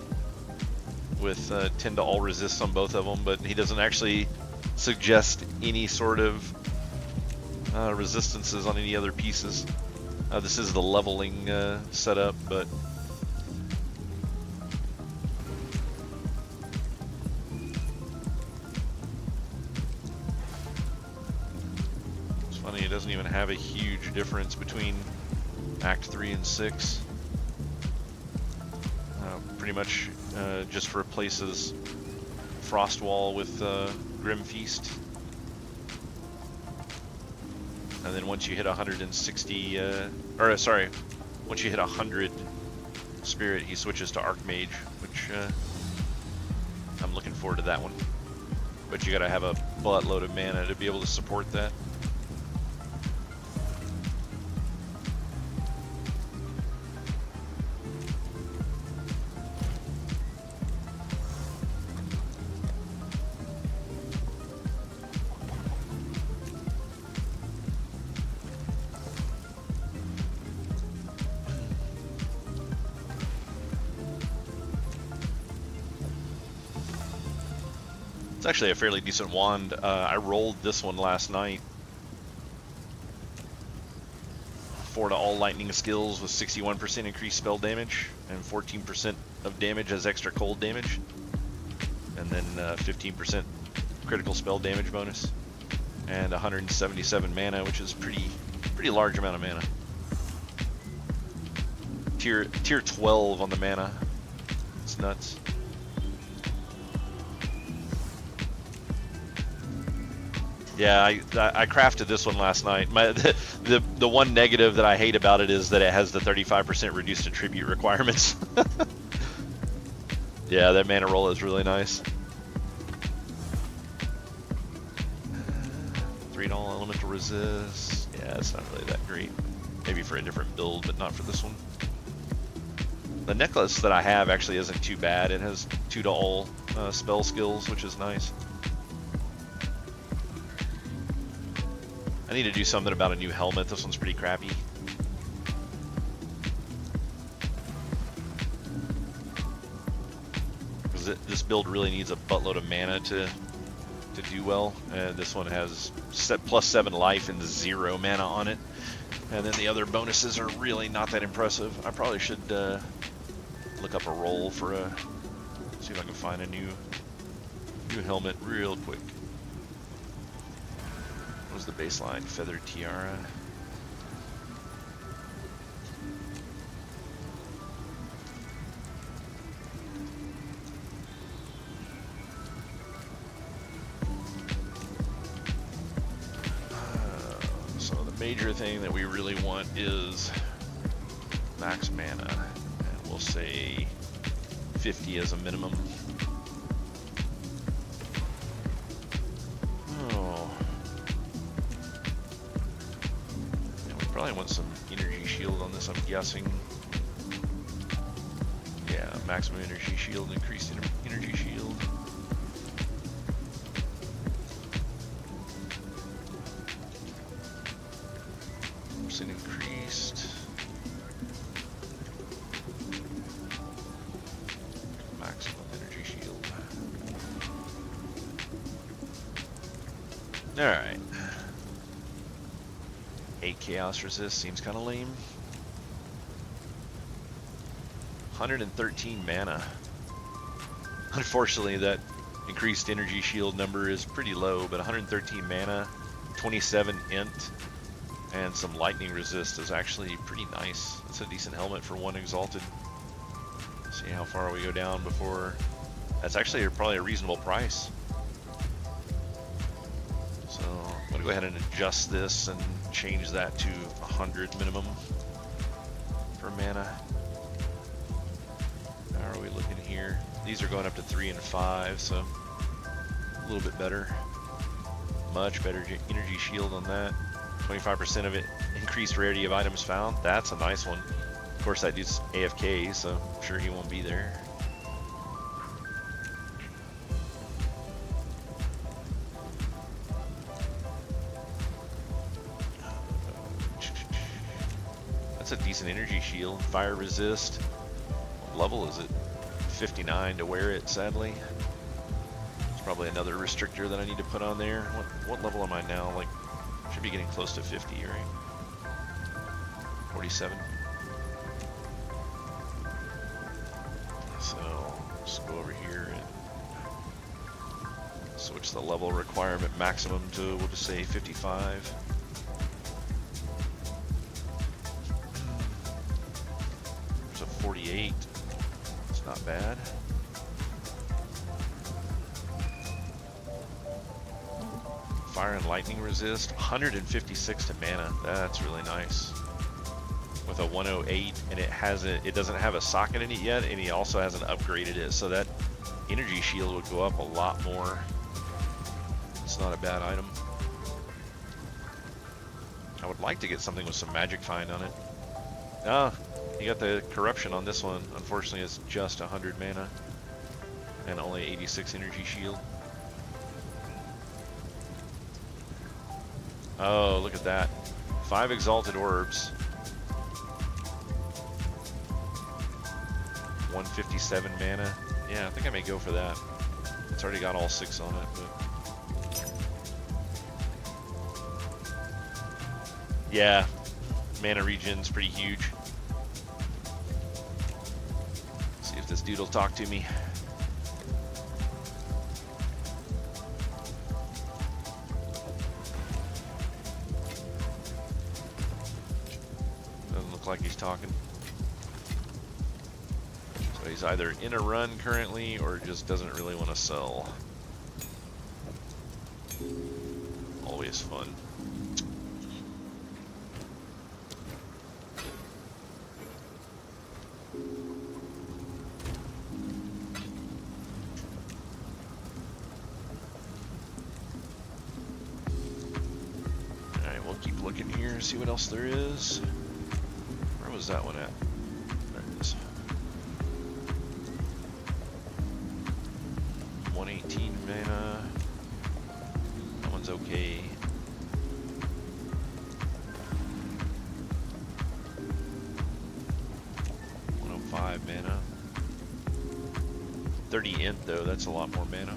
with 10 to all resists on both of them, but he doesn't actually suggest any sort of resistances on any other pieces. This is the leveling setup, but it's funny, it doesn't even have a huge difference between Act 3 and 6. Pretty pretty much just replaces Frost Wall with Grim Feast. And then once you hit 160, once you hit 100 Spirit, he switches to Archmage, which I'm looking forward to that one. But you gotta have a buttload of mana to be able to support that. It's actually a fairly decent wand. I rolled this one last night. 4 to all lightning skills with 61% increased spell damage and 14% of damage as extra cold damage. And then 15% critical spell damage bonus. And 177 mana, which is pretty large amount of mana. Tier 12 on the mana. It's nuts. Yeah, I crafted this one last night. The one negative that I hate about it is that it has the 35% reduced attribute requirements. Yeah, that mana roll is really nice. 3 to all elemental resist. Yeah, it's not really that great. Maybe for a different build, but not for this one. The necklace that I have actually isn't too bad. It has 2 to all spell skills, which is nice. I need to do something about a new helmet. This one's pretty crappy. Because this build really needs a buttload of mana to do well. This one has plus 7 life and 0 mana on it. And then the other bonuses are really not that impressive. I probably should look up a roll for see if I can find a new helmet real quick. What was the baseline? Feather Tiara. So the major thing that we really want is max mana, and we'll say 50 as a minimum. Probably want some energy shield on this, I'm guessing. Yeah, maximum energy shield, increased energy shield. Percent increased. Maximum energy shield. Alright. 8 chaos resist seems kind of lame. 113 mana. Unfortunately, that increased energy shield number is pretty low, but 113 mana, 27 int, and some lightning resist is actually pretty nice. It's a decent helmet for 1 exalted. See how far we go down before. That's actually probably a reasonable price. So I'm gonna go ahead and adjust this and change that to 100 minimum for mana. How are we looking here? These are going up to 3 and 5, so a little bit better. Much better energy shield on that. 25% of it increased rarity of items found. That's a nice one. Of course, that dude's AFK, so I'm sure he won't be there. That's a decent energy shield. Fire resist. What level is it? 59 to wear it, sadly. It's probably another restrictor that I need to put on there. What level am I now? Like, should be getting close to 50, right? 47. So, just go over here and switch the level requirement maximum to, we'll just say 55. There's a 48. It's Not bad. Fire and lightning resist, 156 to mana. That's really nice. With a 108, and it doesn't have a socket in it yet, and he also hasn't upgraded it, so that energy shield would go up a lot more. It's not a bad item. I would like to get something with some magic find on it. Ah, you got the corruption on this one. Unfortunately, it's just 100 mana and only 86 energy shield. Oh, look at that. 5 exalted orbs. 157 mana. Yeah, I think I may go for that. It's already got all 6 on it, but yeah, mana regen's pretty huge. See if this dude will talk to me. Doesn't look like he's talking. So he's either in a run currently or just doesn't really want to sell. Always fun. Keep looking here, see what else there is. Where was that one at? There it is. 118 mana. That one's okay. Mana. 30 int though, that's a lot more mana.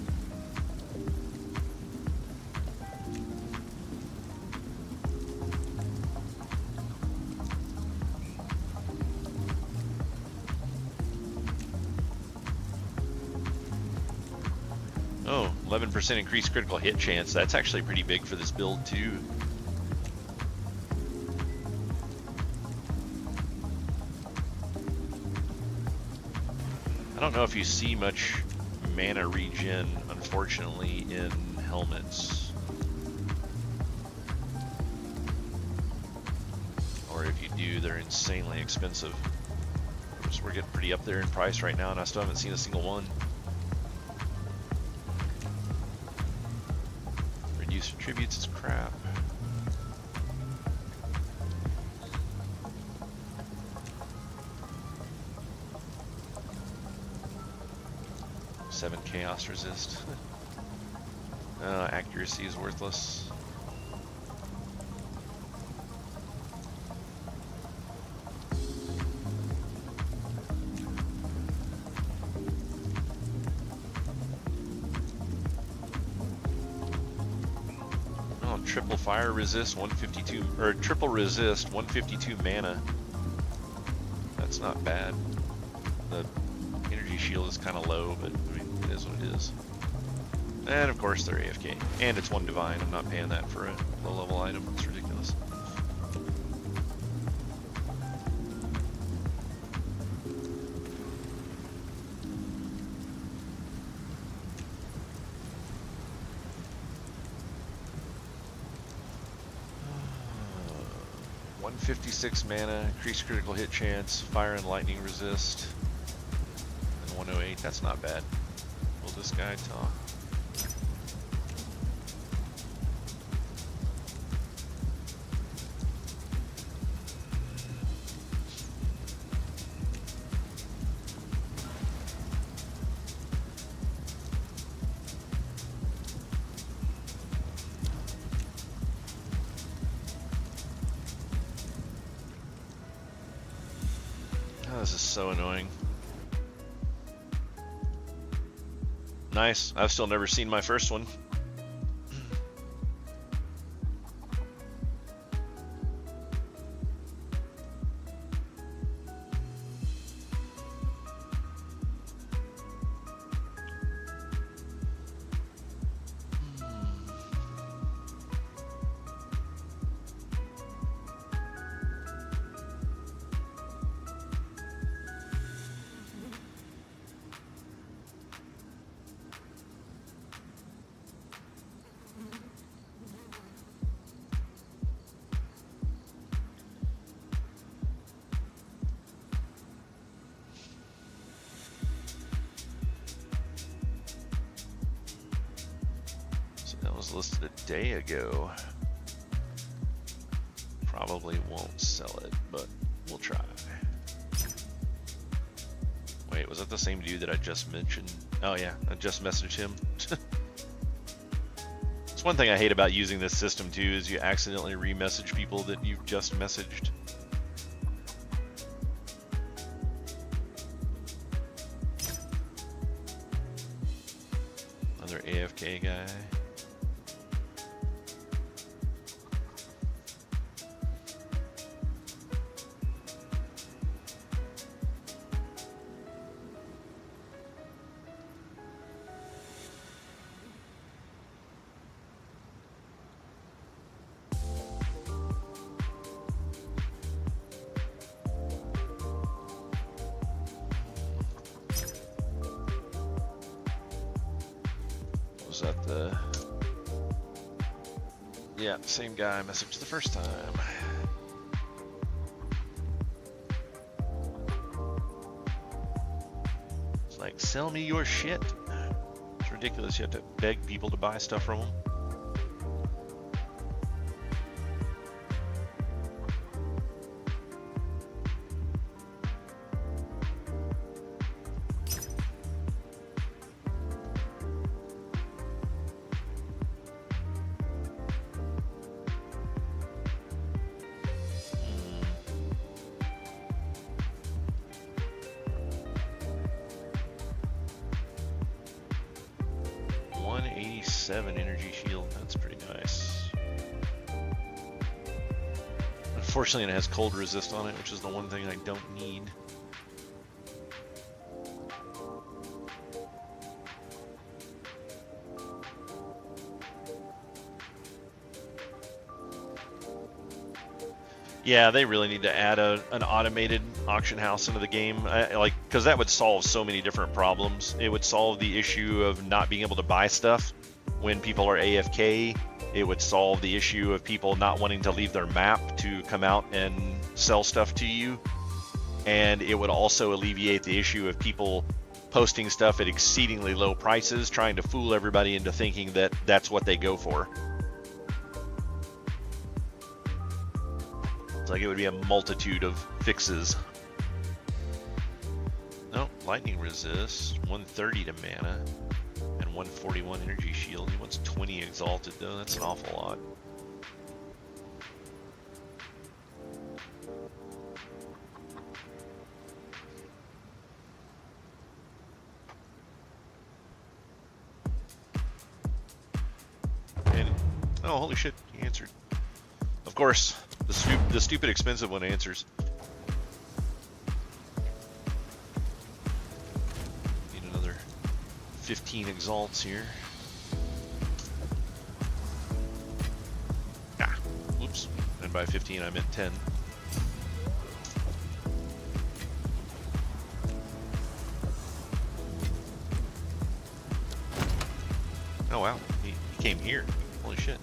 Oh, 11% increased critical hit chance. That's actually pretty big for this build too. I don't know if you see much mana regen, unfortunately, in helmets. Or if you do, they're insanely expensive. So we're getting pretty up there in price right now, and I still haven't seen a single one. Reduced attributes is crap. Chaos resist. Accuracy is worthless. Oh, triple fire resist 152, or triple resist 152 mana. That's not bad. The energy shield is kind of low, but I mean, it is what it is. And of course they're AFK. And it's one divine. I'm not paying that for a low level item. It's ridiculous. Uh, 156 mana, increased critical hit chance, fire and lightning resist. 108, that's not bad. Will this guy talk? Oh, this is so annoying. Nice. I've still never seen my first one. was listed a day ago. Probably won't sell it, but we'll try. Wait, was that the same dude that I just mentioned? Oh yeah, I just messaged him. It's one thing I hate about using this system too, is you accidentally re-message people that you've just messaged. Another AFK guy. Was that the... Yeah, same guy I messaged the first time. It's like, sell me your shit. It's ridiculous, you have to beg people to buy stuff from them. Energy shield, that's pretty nice. Unfortunately, it has cold resist on it, which is the one thing I don't need. Yeah, they really need to add an automated auction house into the game, because that would solve so many different problems. It would solve the issue of not being able to buy stuff when people are AFK. It would solve the issue of people not wanting to leave their map to come out and sell stuff to you. And it would also alleviate the issue of people posting stuff at exceedingly low prices, trying to fool everybody into thinking that that's what they go for. It's like it would be a multitude of fixes. No, lightning resist, 130 to mana. 141 energy shield. He wants 20 exalted though. That's an awful lot. And oh, holy shit! He answered. Of course, the stupid expensive one answers. 15 exalts here. Ah, whoops. And by 15 I meant 10. Oh wow, he came here. Holy shit.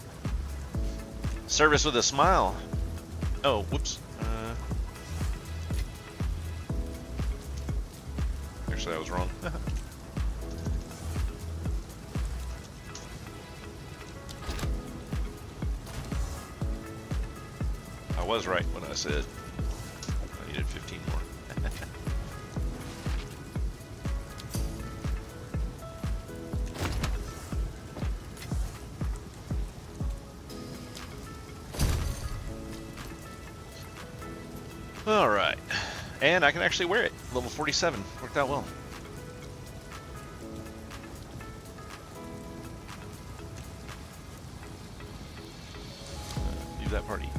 Service with a smile. Oh, whoops. Actually, I was wrong. I was right when I said I needed 15 more. All right, and I can actually wear it. Level 47 worked out well. Leave that party.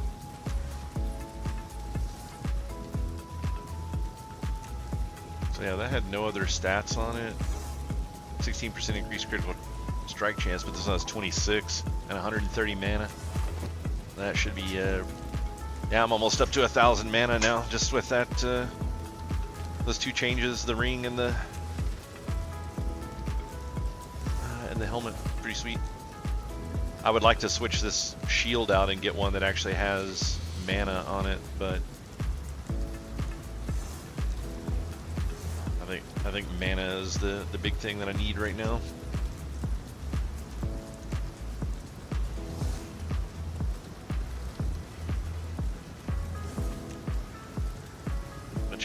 So yeah, that had no other stats on it. 16% increased critical strike chance, but this one has 26 and 130 mana. That should be, yeah, I'm almost up to 1,000 mana now, just with that, those two changes, the ring and the helmet. Pretty sweet. I would like to switch this shield out and get one that actually has mana on it, but I think mana is the big thing that I need right now.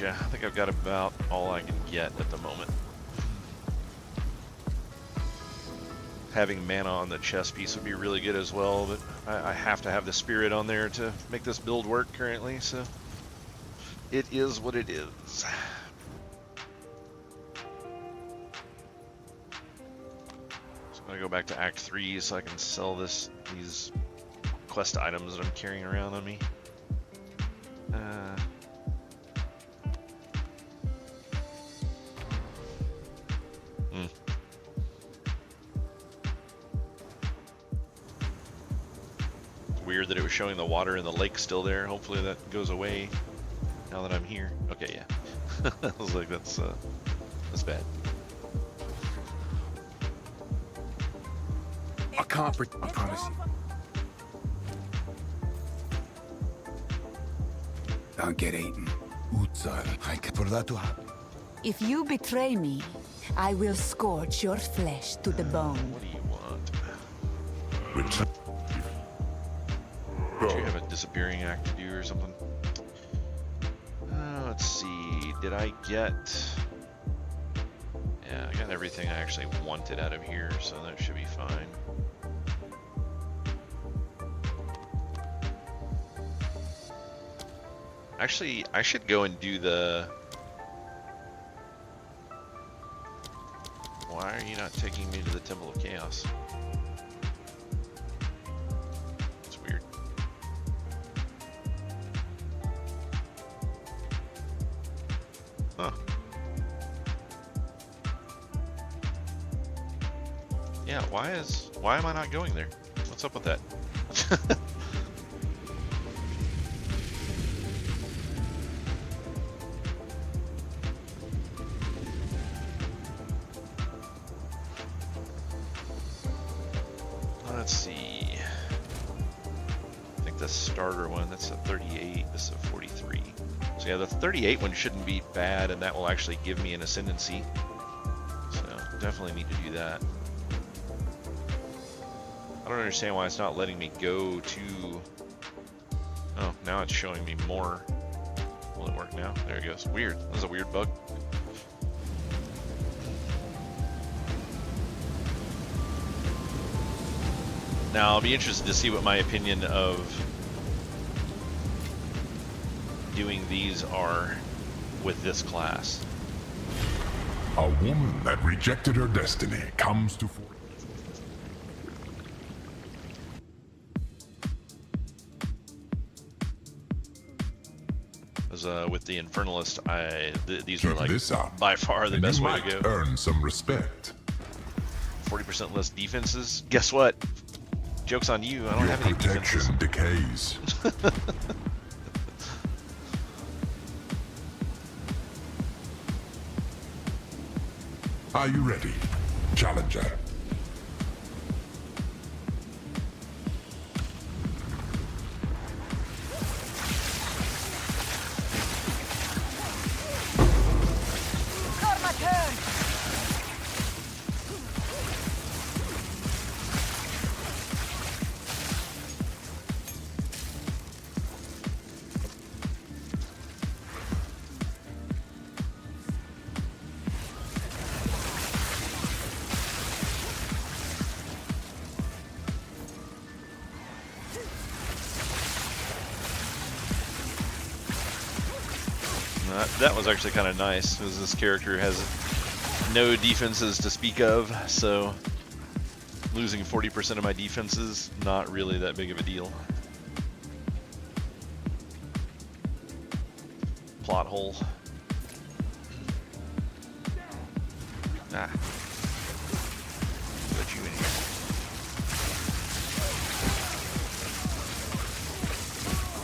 Gotcha. I think I've got about all I can get at the moment. Having mana on the chest piece would be really good as well, but I have to have the spirit on there to make this build work currently, so it is what it is. So I'm gonna go back to Act 3 so I can sell these quest items that I'm carrying around on me. Weird that it was showing the water in the lake still there. Hopefully that goes away now that I'm here. Okay, yeah. I was like, that's bad. I can't I promise you. Don't get eaten. Exile, for that to happen. If you betray me, I will scorch your flesh to the bone. What do you want? Return. Do you have a disappearing act to do or something? Let's see. Did I get... Yeah, I got everything I actually wanted out of here, so that should be fine. Actually, I should go and do the... Why are you not taking me to the Temple of Chaos? It's weird. Huh. Yeah, why am I not going there? What's up with that? Let's see. I think the starter one, that's a 38, this is a 43. So yeah, the 38 one shouldn't be bad, and that will actually give me an ascendancy. So definitely need to do that. I don't understand why it's not letting me go to... Oh, now it's showing me more. Will it work now? There it goes. Weird. That was a weird bug. Now, I'll be interested to see what my opinion of doing these are with this class. A woman that rejected her destiny comes to... With the Infernalist, these were Keep like this up, by far the and best you way to might go. earn some respect. 40% less defenses. Guess what? Joke's on you. I don't Your have any defenses. protection decays. Are you ready, Challenger? Karma turn! That was actually kind of nice, because this character has no defenses to speak of, so losing 40% of my defenses, not really that big of a deal. Plot hole. Ah. Put you in here.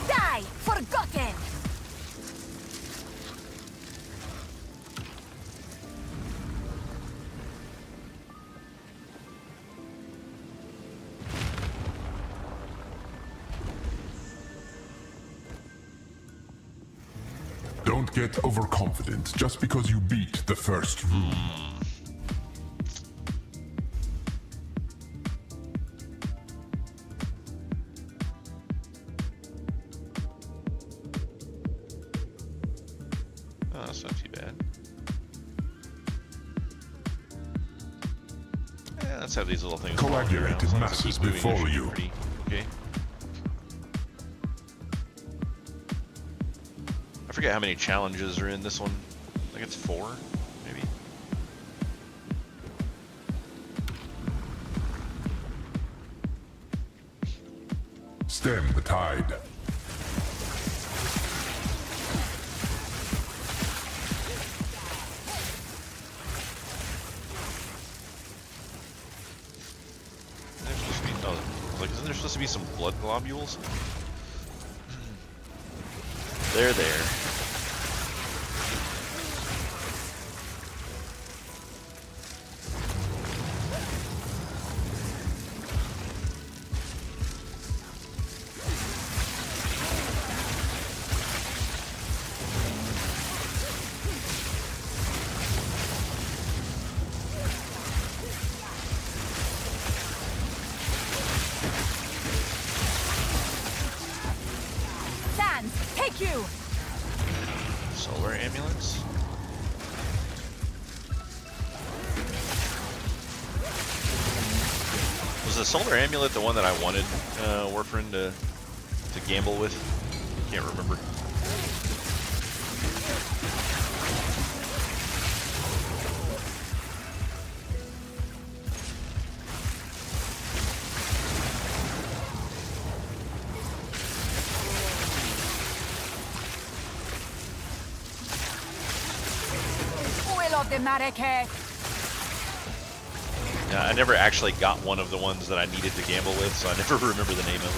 Die! Forgotten! Don't get overconfident just because you beat the first room. Oh, that's not too bad. Yeah, let's have these little things walking around. Coagulated As long as masses they keep moving, it before should be you. pretty okay. I forget how many challenges are in this one. I think it's 4, maybe. Stem the tide. There's supposed to be, oh, like, isn't there supposed to be some blood globules? They're there. Sands, take you! Solar ambulance. Was the solar amulet the one that I wanted Warfarin to gamble with? Can't remember. Will of the Mareke! Yeah, I never actually got one of the ones that I needed to gamble with, so I never remember the name of it.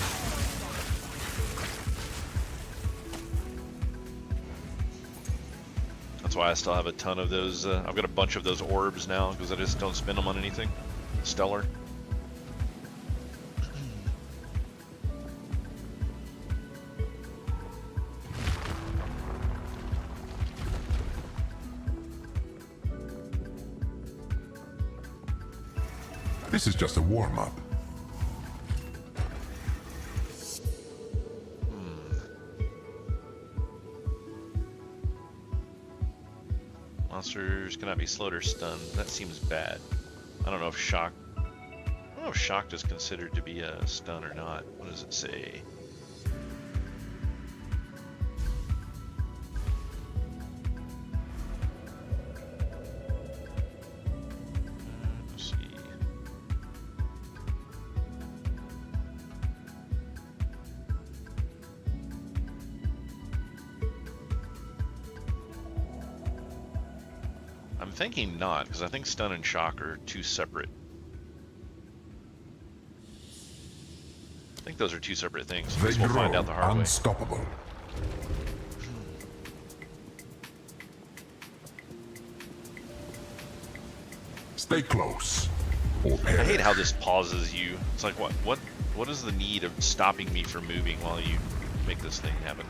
That's why I still have a ton of those. I've got a bunch of those orbs now because I just don't spend them on anything stellar. This is just a warm-up. Monsters cannot be slowed or stunned. That seems bad. I don't know if shock. I don't know if shocked is considered to be a stun or not. What does it say? Let's see. I'm thinking not, because I think stun and shock are two separate. I think those are two separate things. I guess we'll find out the hard way. Unstoppable. Stay close. Or I perish. hate how this pauses you. It's like, what is the need of stopping me from moving while you make this thing happen?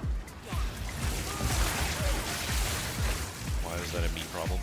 Why is that a me problem?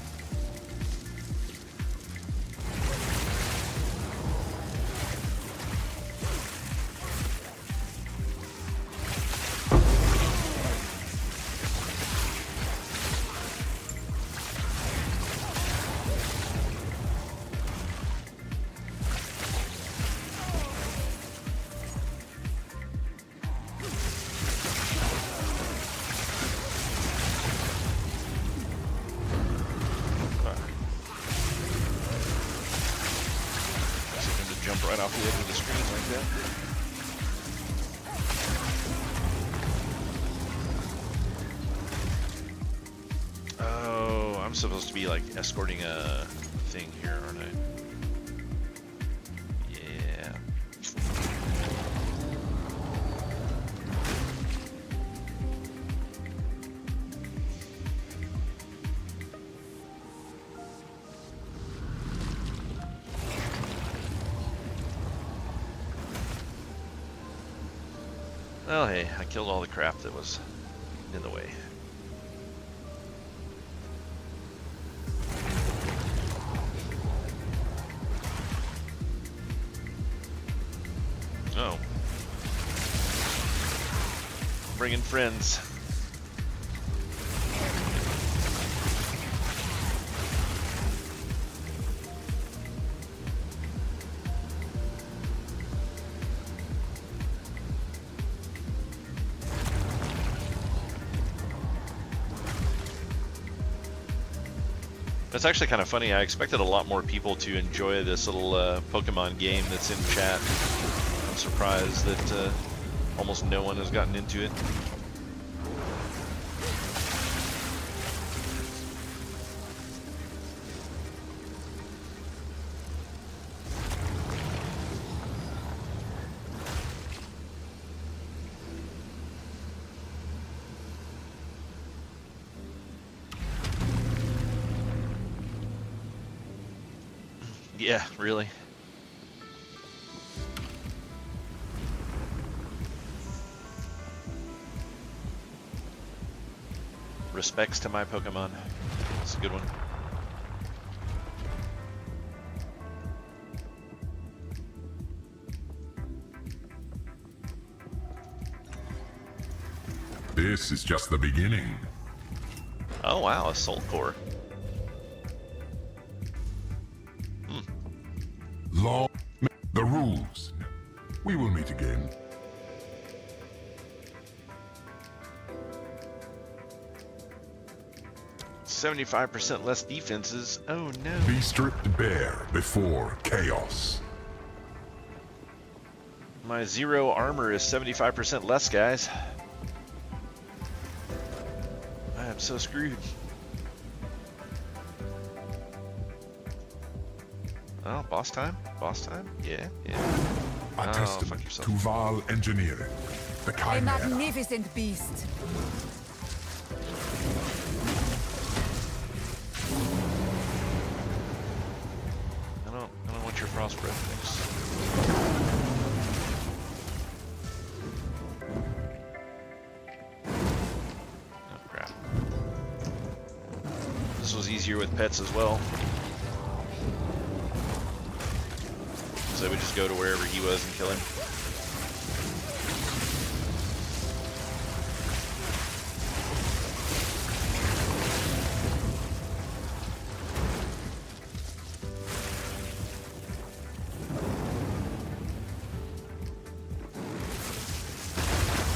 Jump right off the edge of the screen like that. Oh, I'm supposed to be like escorting a thing here, aren't I? Yeah. Well, hey, I killed all the crap that was in the way. Oh. Bringing friends. That's actually kind of funny. I expected a lot more people to enjoy this little Pokemon game that's in chat. I'm surprised that almost no one has gotten into it. Yeah, really. Respects to my Pokemon. It's a good one. This is just the beginning. Oh wow, a Soul Core. Law, the rules. We will meet again. %75% less defenses. Oh no. Be stripped bare before chaos. My 0 armor is 75% less, guys. I am so screwed. Oh, boss time? Boss time? Yeah, yeah. A Oh, testament fuck yourself. to Val engineering. The A Chimera. magnificent beast. I don't want your frost breath, thanks. Oh crap. This was easier with pets as well. So we just go to wherever he was and kill him.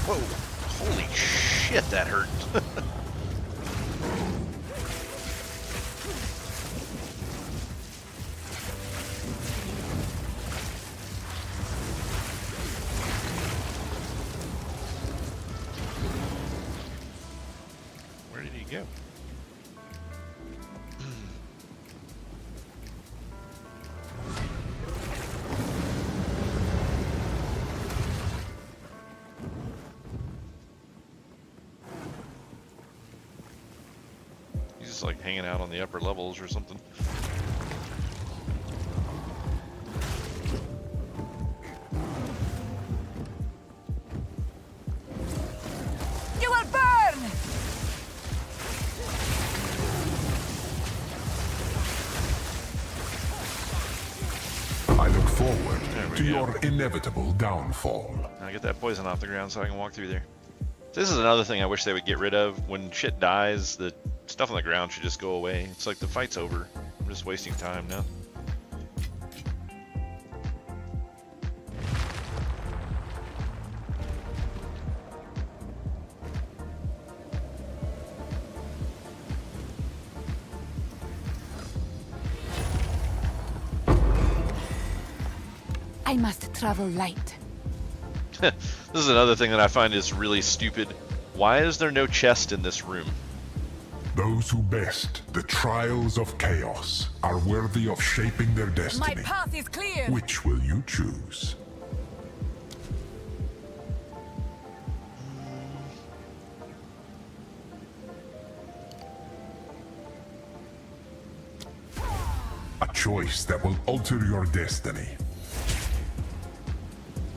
Whoa! Holy shit, that hurt. Where did he go? He's just like hanging out on the upper levels or something. You will burn! I look forward There we to go. your inevitable downfall. Now get that poison off the ground so I can walk through there. This is another thing I wish they would get rid of. When shit dies, the stuff on the ground should just go away. It's like the fight's over. I'm just wasting time now. I must travel light. This is another thing that I find is really stupid. Why is there no chest in this room? Those who best the trials of chaos are worthy of shaping their My destiny. path is clear. Which will you choose? A choice that will alter your destiny.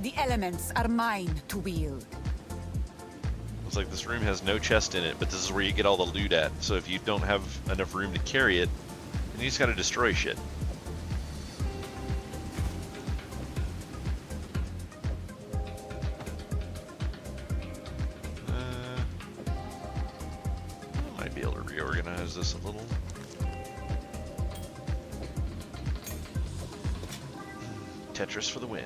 The elements are mine to wield. It's like this room has no chest in it, but this is where you get all the loot at. So if you don't have enough room to carry it, then you just gotta destroy shit. Might be able to reorganize this a little. Tetris for the win.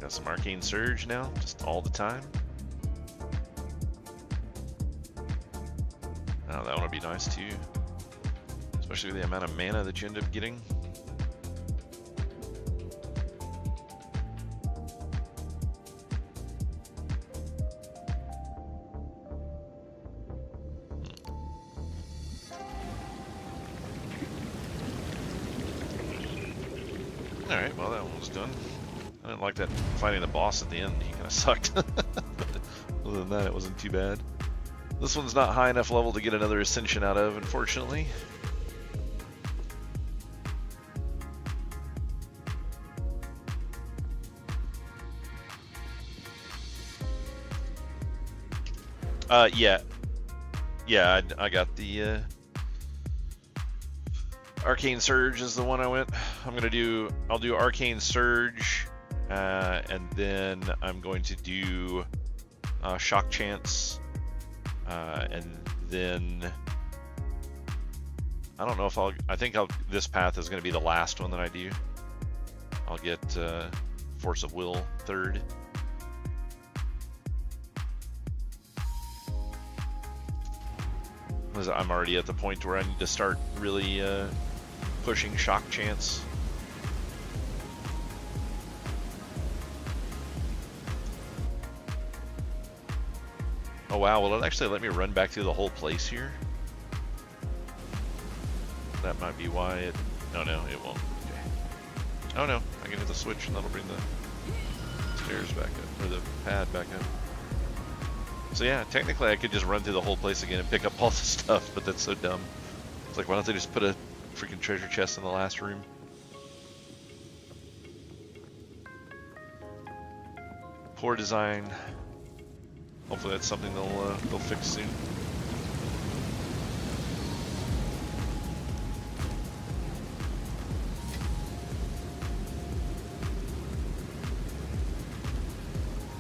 Got some Arcane Surge now, just all the time. Oh, that one would be nice too. Especially with the amount of mana that you end up getting. Alright, well that one was done. I didn't like that fighting the boss at the end, he kind of sucked. But other than that, it wasn't too bad. This one's not high enough level to get another Ascension out of, unfortunately. Yeah, I got the Arcane Surge is the one I went. I'll do Arcane Surge, and then I'm going to do Shock Chance, and then I don't know if this path is going to be the last one that I do. I'll get Force of Will third. I'm already at the point where I need to start really pushing Shock Chance. Oh wow, will it actually let me run back through the whole place here? That might be why it... Oh no, it won't. Okay. Oh no, I can hit the switch and that'll bring the stairs back up, or the pad back up. So yeah, technically I could just run through the whole place again and pick up all the stuff, but that's so dumb. It's like, why don't they just put a freaking treasure chest in the last room? Poor design. Hopefully that's something they'll fix soon.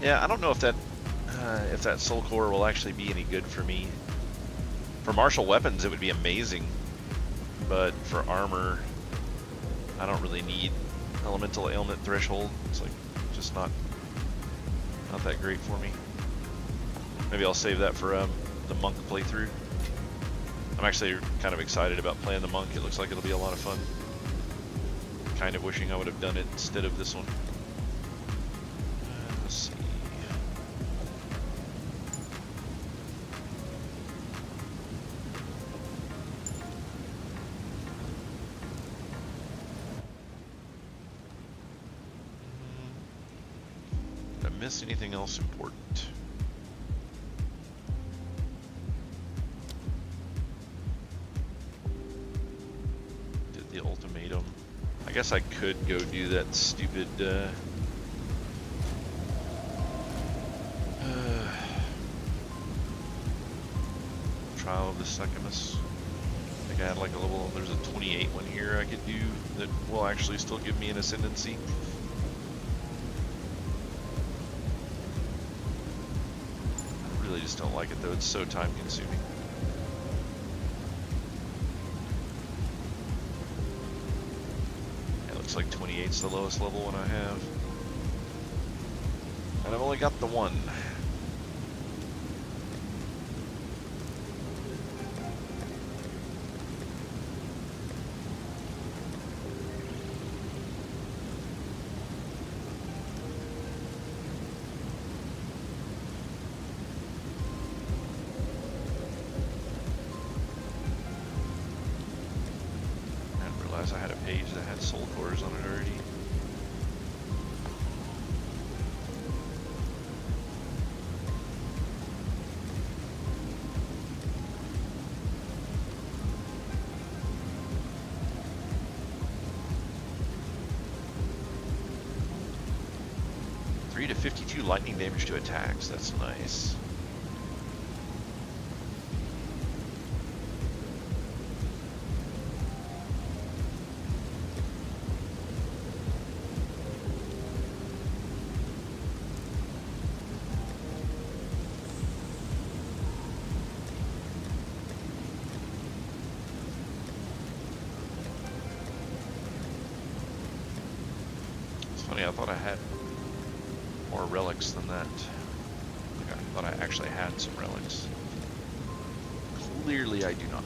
Yeah, I don't know if that soul core will actually be any good for me. For martial weapons, it would be amazing, but for armor, I don't really need elemental ailment threshold. It's like just not that great for me. Maybe I'll save that for the monk playthrough. I'm actually kind of excited about playing the monk. It looks like it'll be a lot of fun. Kind of wishing I would have done it instead of this one. Let's see. Did I miss anything else important? Did the ultimatum. I guess I could go do that stupid Trial of the Succumus. I think I had like a level, there's a 28 one here I could do that will actually still give me an ascendancy. I really just don't like it though, it's so time consuming. It looks like 28's the lowest level one I have. And I've only got the one. I had a page that had soul cores on it already. Three to 52 lightning damage to attacks. That's nice. I thought I had more relics than that. I thought I actually had some relics. Clearly I do not.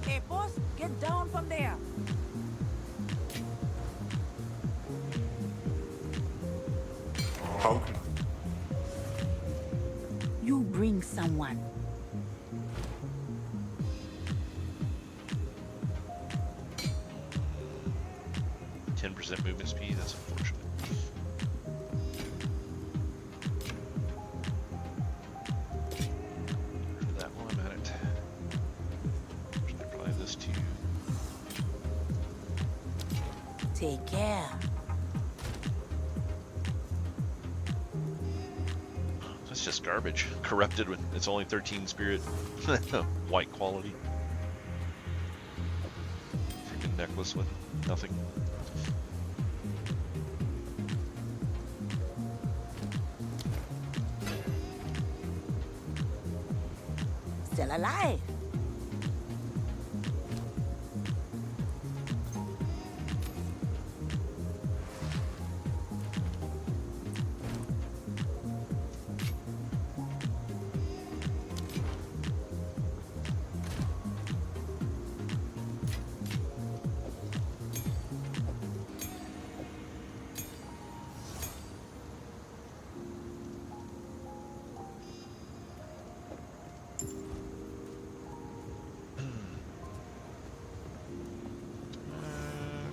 Hey, boss, get down from there. You bring someone. 10% movement speed, that's unfortunate. For that while I'm at it. Should I probably have this too? Take care. That's just garbage. Corrupted with it's only 13 spirit. White quality. Freaking necklace with nothing. Still alive.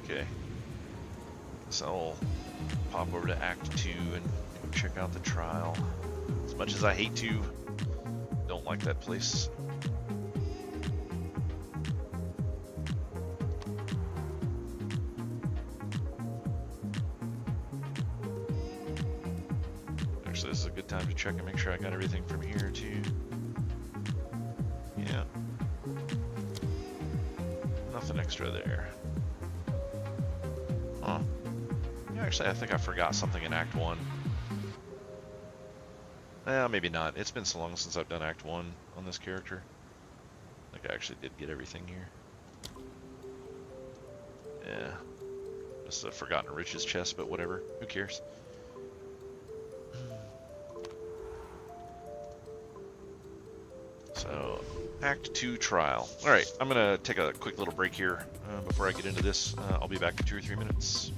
Okay. So I'll pop over to Act 2 and check out the trial. As much as I hate to, don't like that place. Actually, this is a good time to check and make sure I got everything from here too. Yeah. Nothing extra there. Huh. Yeah, actually, I think I forgot something in Act 1. Maybe not. It's been so long since I've done Act 1 on this character. I think I actually did get everything here. Yeah. Just a Forgotten Riches chest, but whatever. Who cares? So, Act 2 trial. Alright, I'm going to take a quick little break here before I get into this. I'll be back in 2 or 3 minutes.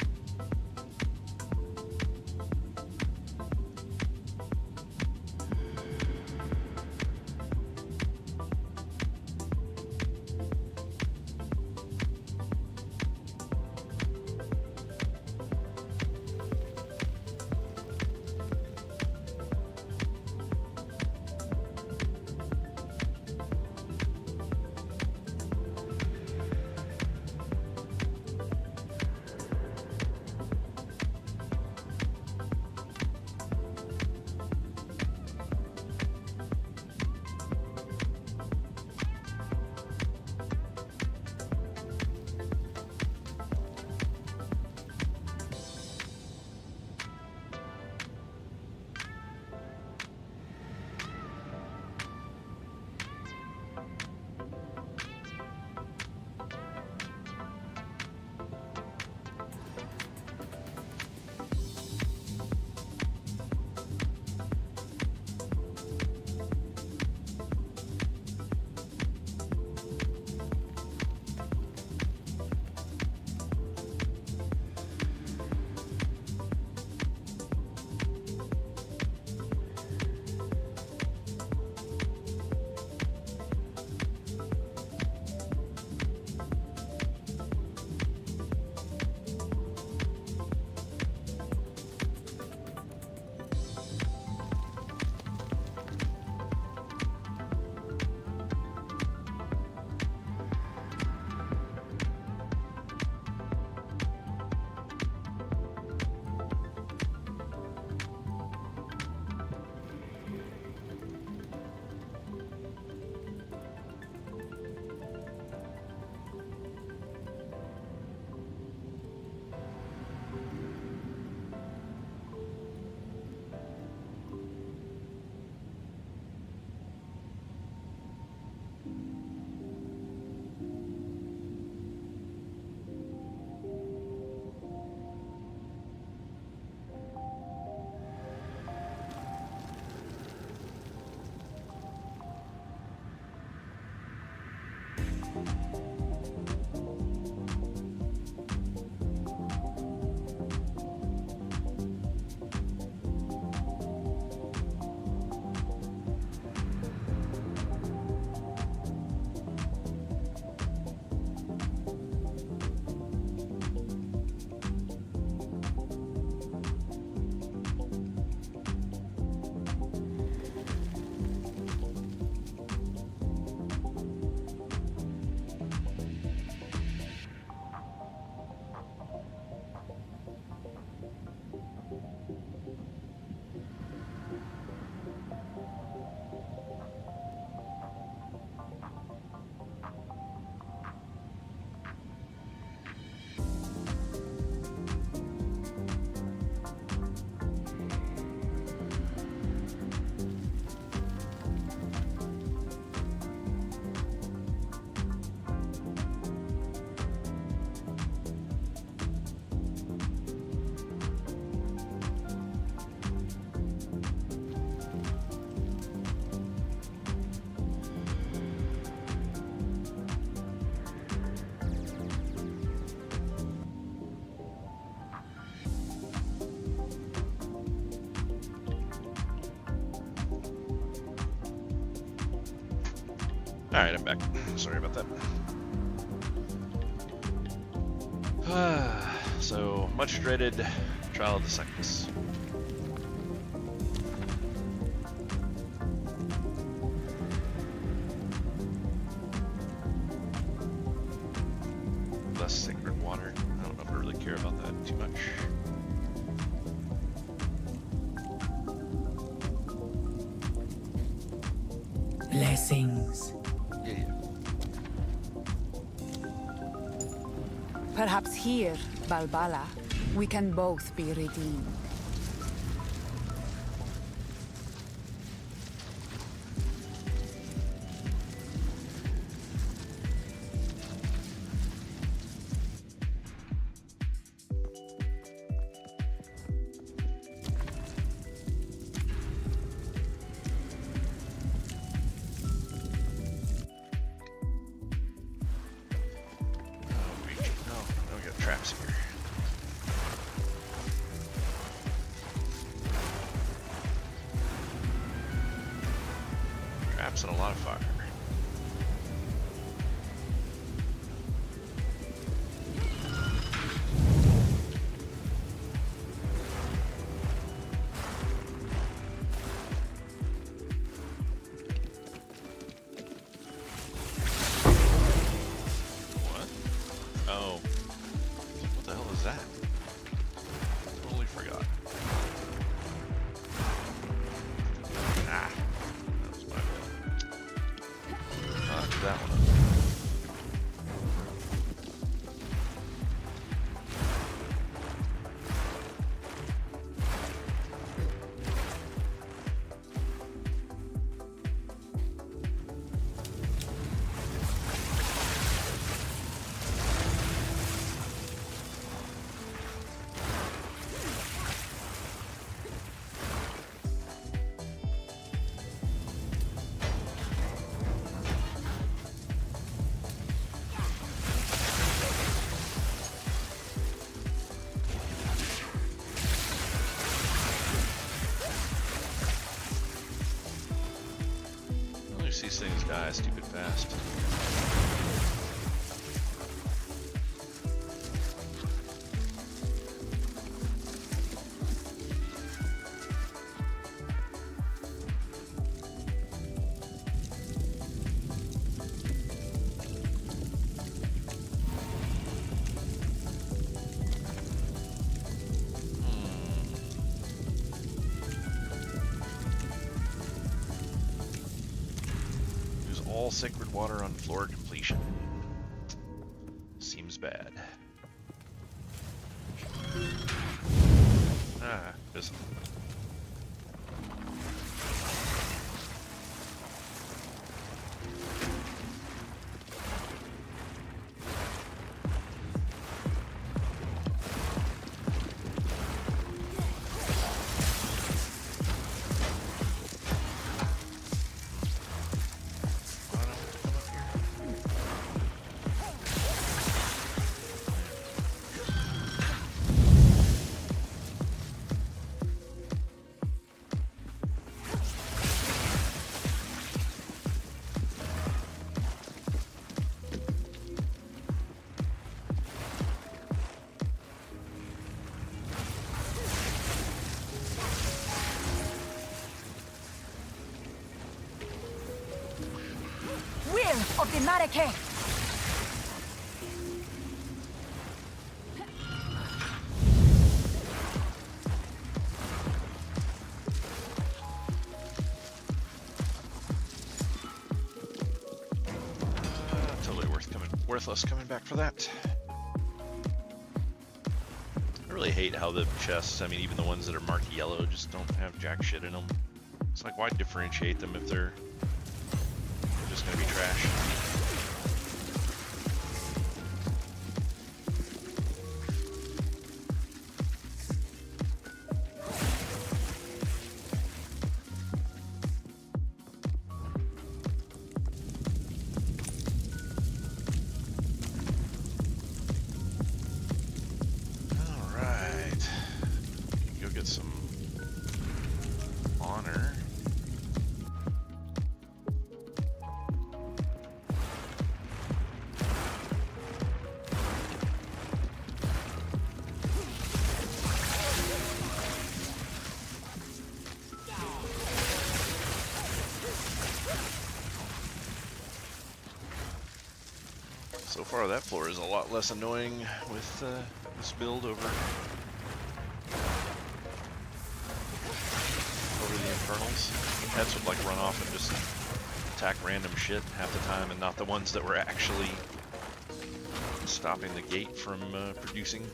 Alright, I'm back. Sorry about that. So, much dreaded Trial of the Seconds. Less sacred water. I don't know if I really care about that too much. Blessings. Yeah. Perhaps here, Balbala, we can both be redeemed. Traps here. Traps and a lot of fire. What? Oh. What the hell is that? Totally forgot. Ah, that was my bad. Knock that one up. These things die stupid fast. All sacred water on floor completion. Seems bad. Ah, this. Of the Marike! Totally worthless coming back for that. I really hate how the chests, I mean even the ones that are marked yellow, just don't have jack shit in them. It's like, why differentiate them if they're just gonna be trash? Alright. Go get some honor. So far, that floor is a lot less annoying with this build over the Infernals. Pets would like run off and just attack random shit half the time, and not the ones that were actually stopping the gate from producing.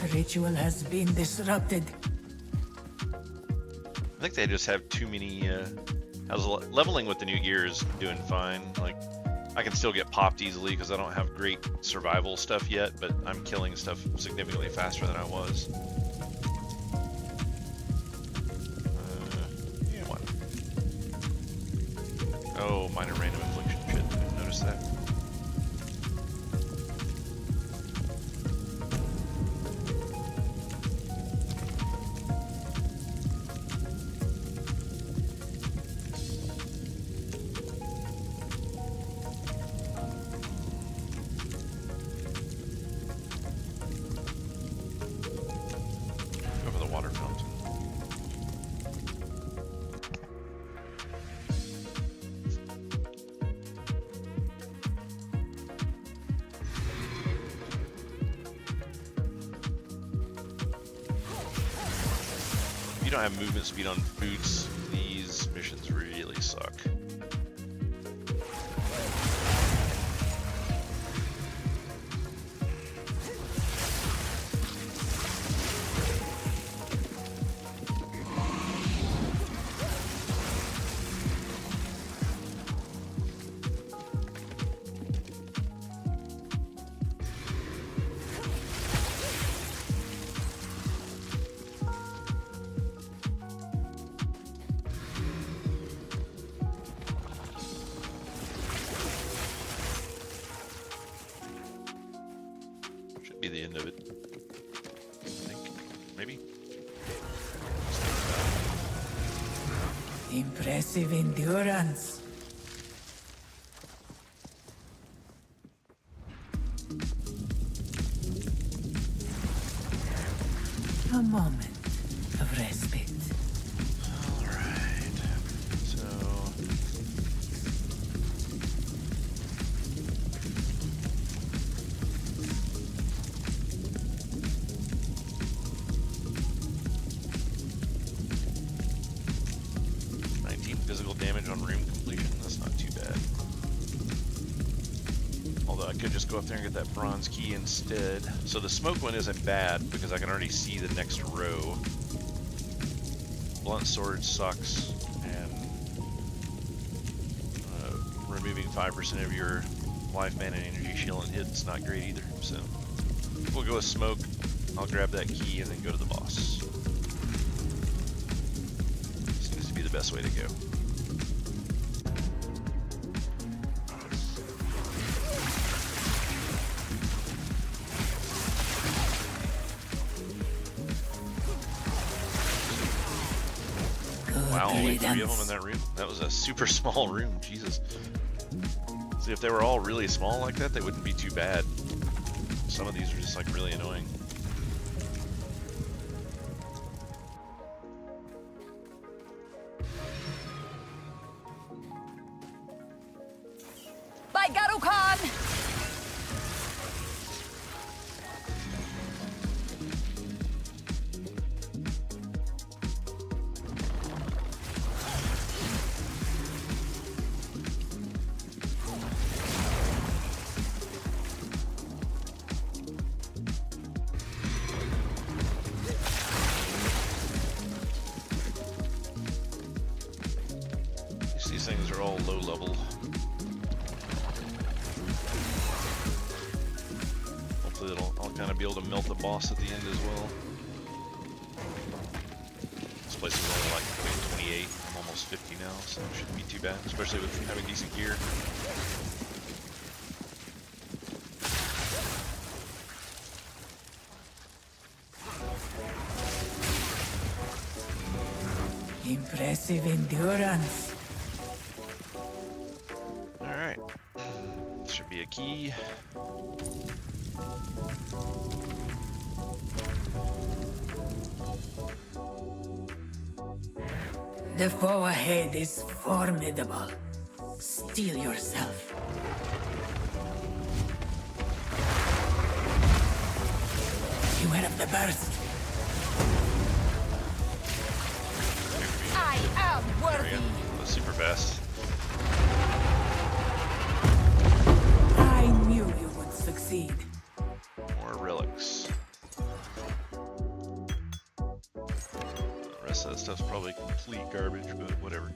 The ritual has been disrupted. I think they just have too many. Leveling with the new gear is doing fine. Like, I can still get popped easily because I don't have great survival stuff yet, but I'm killing stuff significantly faster than I was. What? Oh, minor random infliction. Shit, I didn't notice that. Water fountain. If you don't have movement speed on boots, these missions really suck. Be the end of it. I think. Maybe. Impressive endurance. A moment of respite. Alright. So. Physical damage on room completion, that's not too bad. Although I could just go up there and get that bronze key instead. So the smoke one isn't bad because I can already see the next row. Blunt sword sucks, and removing 5% of your life, mana, and energy shield and hit's not great either. So we'll go with smoke. I'll grab that key and then go to the boss. Seems to be the best way to go. Wow, only 3 of them in that room? That was a super small room, Jesus. See, if they were all really small like that, they wouldn't be too bad. Some of these are just like really annoying. By Garukan! These things are all low level. Hopefully I'll kind of be able to melt the boss at the end as well. This place is only like 28, I'm almost 50 now, so it shouldn't be too bad, especially with having decent gear. Impressive endurance. Alright. Should be a key. The foe ahead is formidable. Steel yourself. Beware of the burst. I am There we worthy. go. That was super fast. I knew you would succeed. More relics. The rest of that stuff's probably complete garbage, but whatever.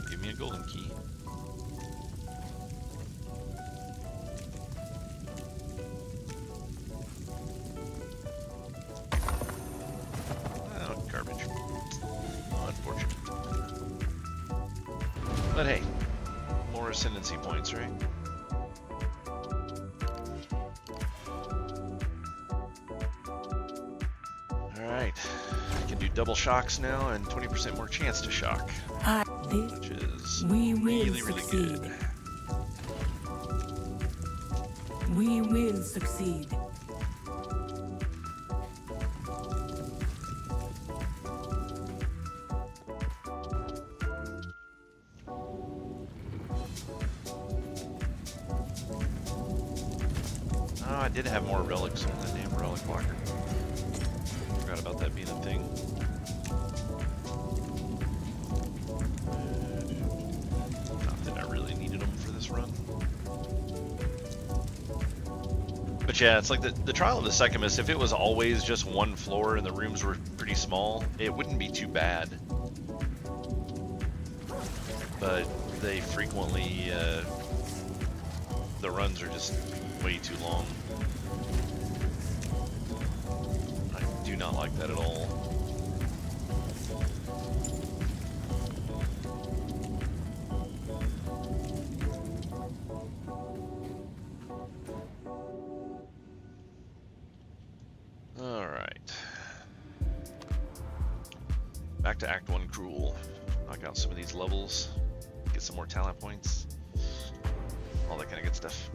Give me a golden key. Oh, garbage. Unfortunate. But hey, more ascendancy points, right? Alright, I can do double shocks now and 20% more chance to shock, which is We will really, really succeed. good. We will succeed. Oh, I did have more relics on that damn relic locker. Forgot about that being a thing. Not that I really needed them for this run. But yeah, it's like the Trial of the Secondus, if it was always just one floor and the rooms were pretty small, it wouldn't be too bad. But they frequently, the runs are just way too long. I do not like that at all. Alright. Back to Act 1 Cruel. Knock out some of these levels. Get some more talent points. All that kind of good stuff.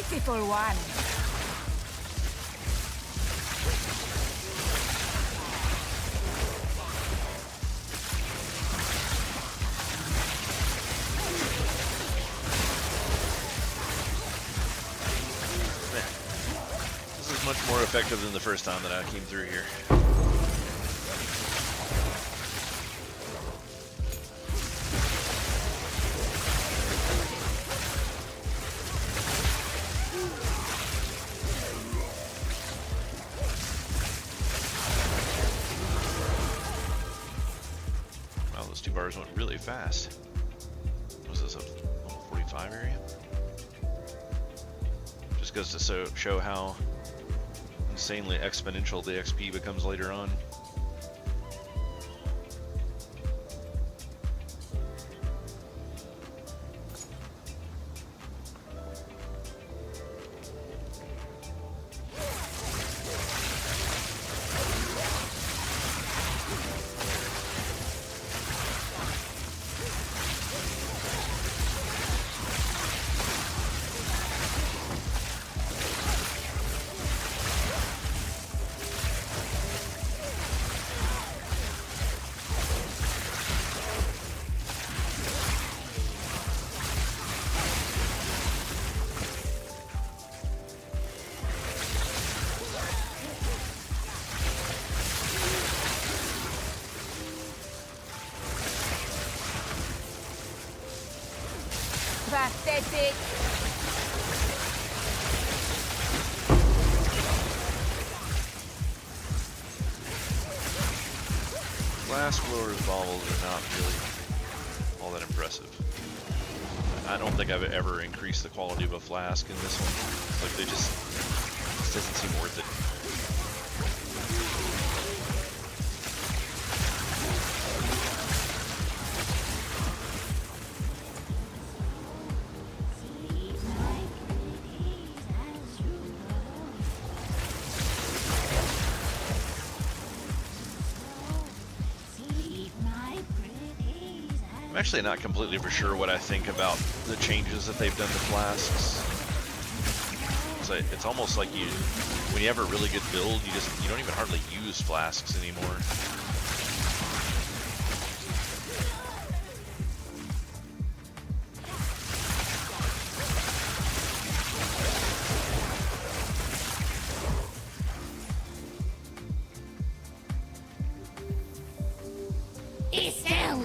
Pitiful one. This is much more effective than the first time that I came through here. Wow, those two bars went really fast. Was this a 45 area? Just goes to show how insanely exponential the XP becomes later on. Pathetic. Flask blowers baubles are not really all that impressive. I don't think I've ever increased the quality of a flask in this one. It's like this doesn't seem worth it. I'm actually not completely for sure what I think about the changes that they've done to flasks. It's almost like when you have a really good build, you don't even hardly use flasks anymore. Exile.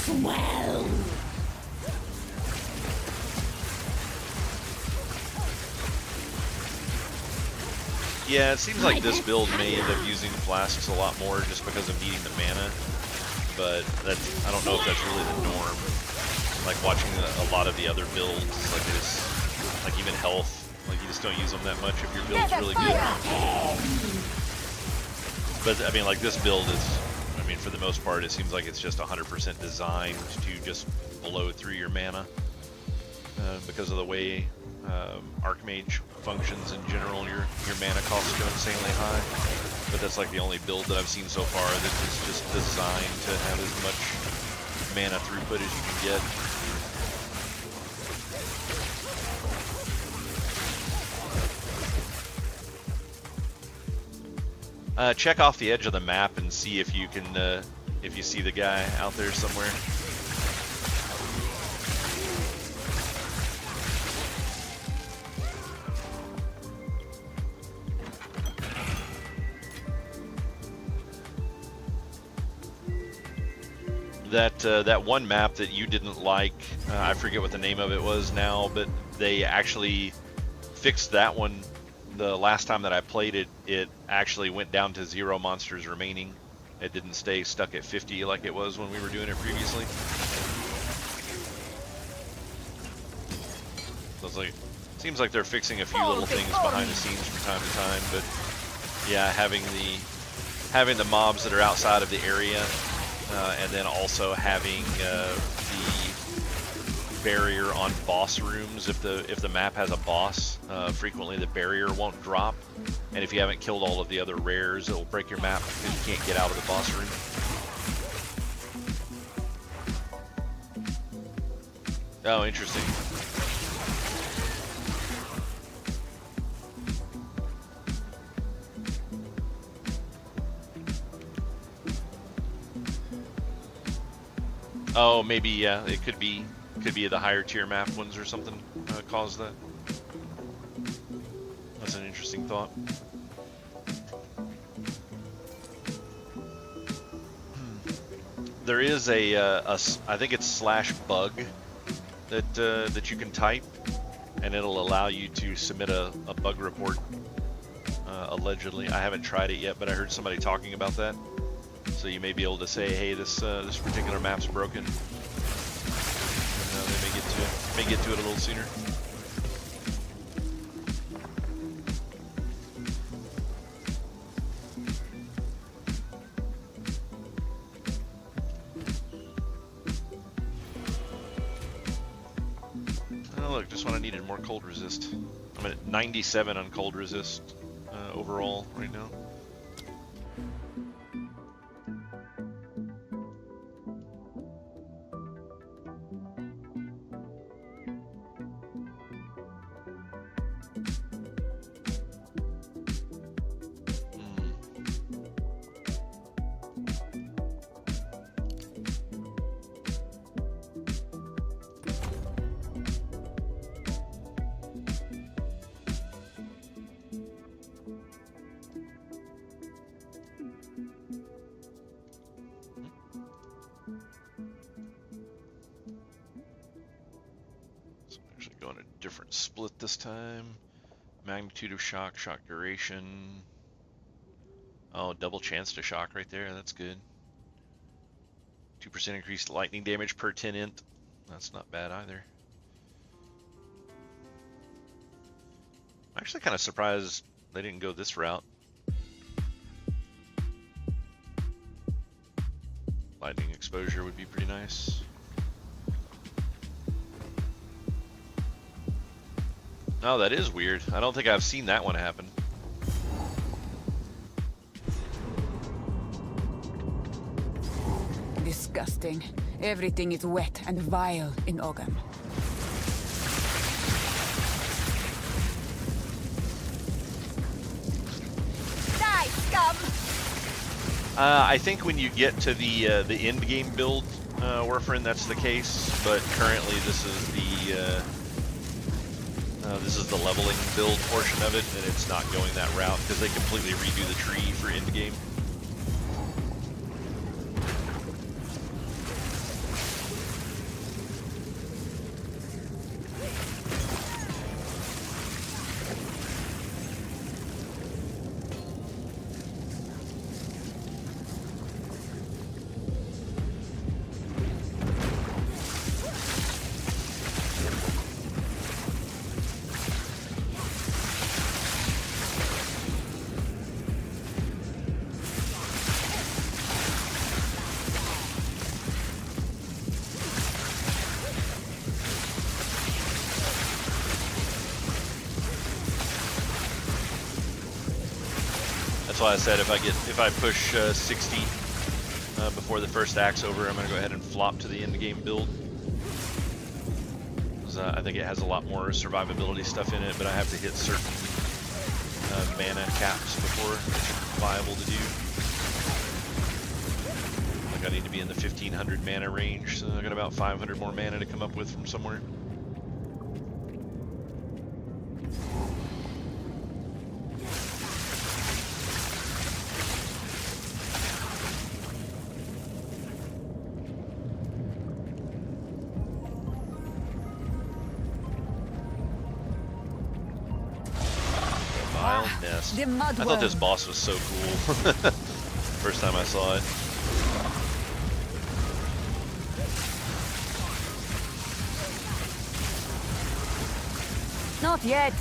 Swell. Yeah, it seems like this build may end up using flasks a lot more just because of needing the mana, but I don't know if that's really the norm. Like watching a lot of the other builds, like they just, like even health, like you just don't use them that much if your build's really good. But I mean, like this build is, I mean, for the most part, it seems like it's just 100% designed to just blow through your mana because of the way Archmage functions in general. Your mana costs go insanely high, but that's like the only build that I've seen so far that is just designed to have as much mana throughput as you can get. Check off the edge of the map and see if you can, if you see the guy out there somewhere. That one map that you didn't like, I forget what the name of it was now, but they actually fixed that one. The last time that I played it, it actually went down to 0 monsters remaining. It didn't stay stuck at 50 like it was when we were doing it previously. So it's like, seems like they're fixing a few little things behind the scenes from time to time, but yeah, having the mobs that are outside of the area, and then also having the barrier on boss rooms. If the map has a boss, frequently the barrier won't drop, and if you haven't killed all of the other rares, it will break your map because you can't get out of the boss room. Oh, interesting. Oh, maybe, yeah, it could be the higher tier map ones or something caused that. That's an interesting thought. There is I think it's /bug that you can type, and it'll allow you to submit a bug report. Allegedly, I haven't tried it yet, but I heard somebody talking about that. So you may be able to say, hey, this particular map's broken. And, they may get to it a little sooner. Oh look, just when I needed more cold resist. I'm at 97 on cold resist overall right now. different split this time. Magnitude of shock, shock duration. Oh, double chance to shock right there. That's good. 2% increased lightning damage per 10 int. That's not bad either. I'm actually kind of surprised they didn't go this route. Lightning exposure would be pretty nice. Oh, that is weird. I don't think I've seen that one happen. Disgusting. Everything is wet and vile in Ogam. Die, scum! I think when you get to the end game build, Warframe, that's the case. But currently, this is the leveling build portion of it, and it's not going that route because they completely redo the tree for end game. That's why I said if I push 60 before the first act's over, I'm gonna go ahead and flop to the end game build. I think it has a lot more survivability stuff in it, but I have to hit certain mana caps before it's viable to do. Like I need to be in the 1500 mana range, so I got about 500 more mana to come up with from somewhere. The mud I thought this boss was so cool. First time I saw it. Not yet.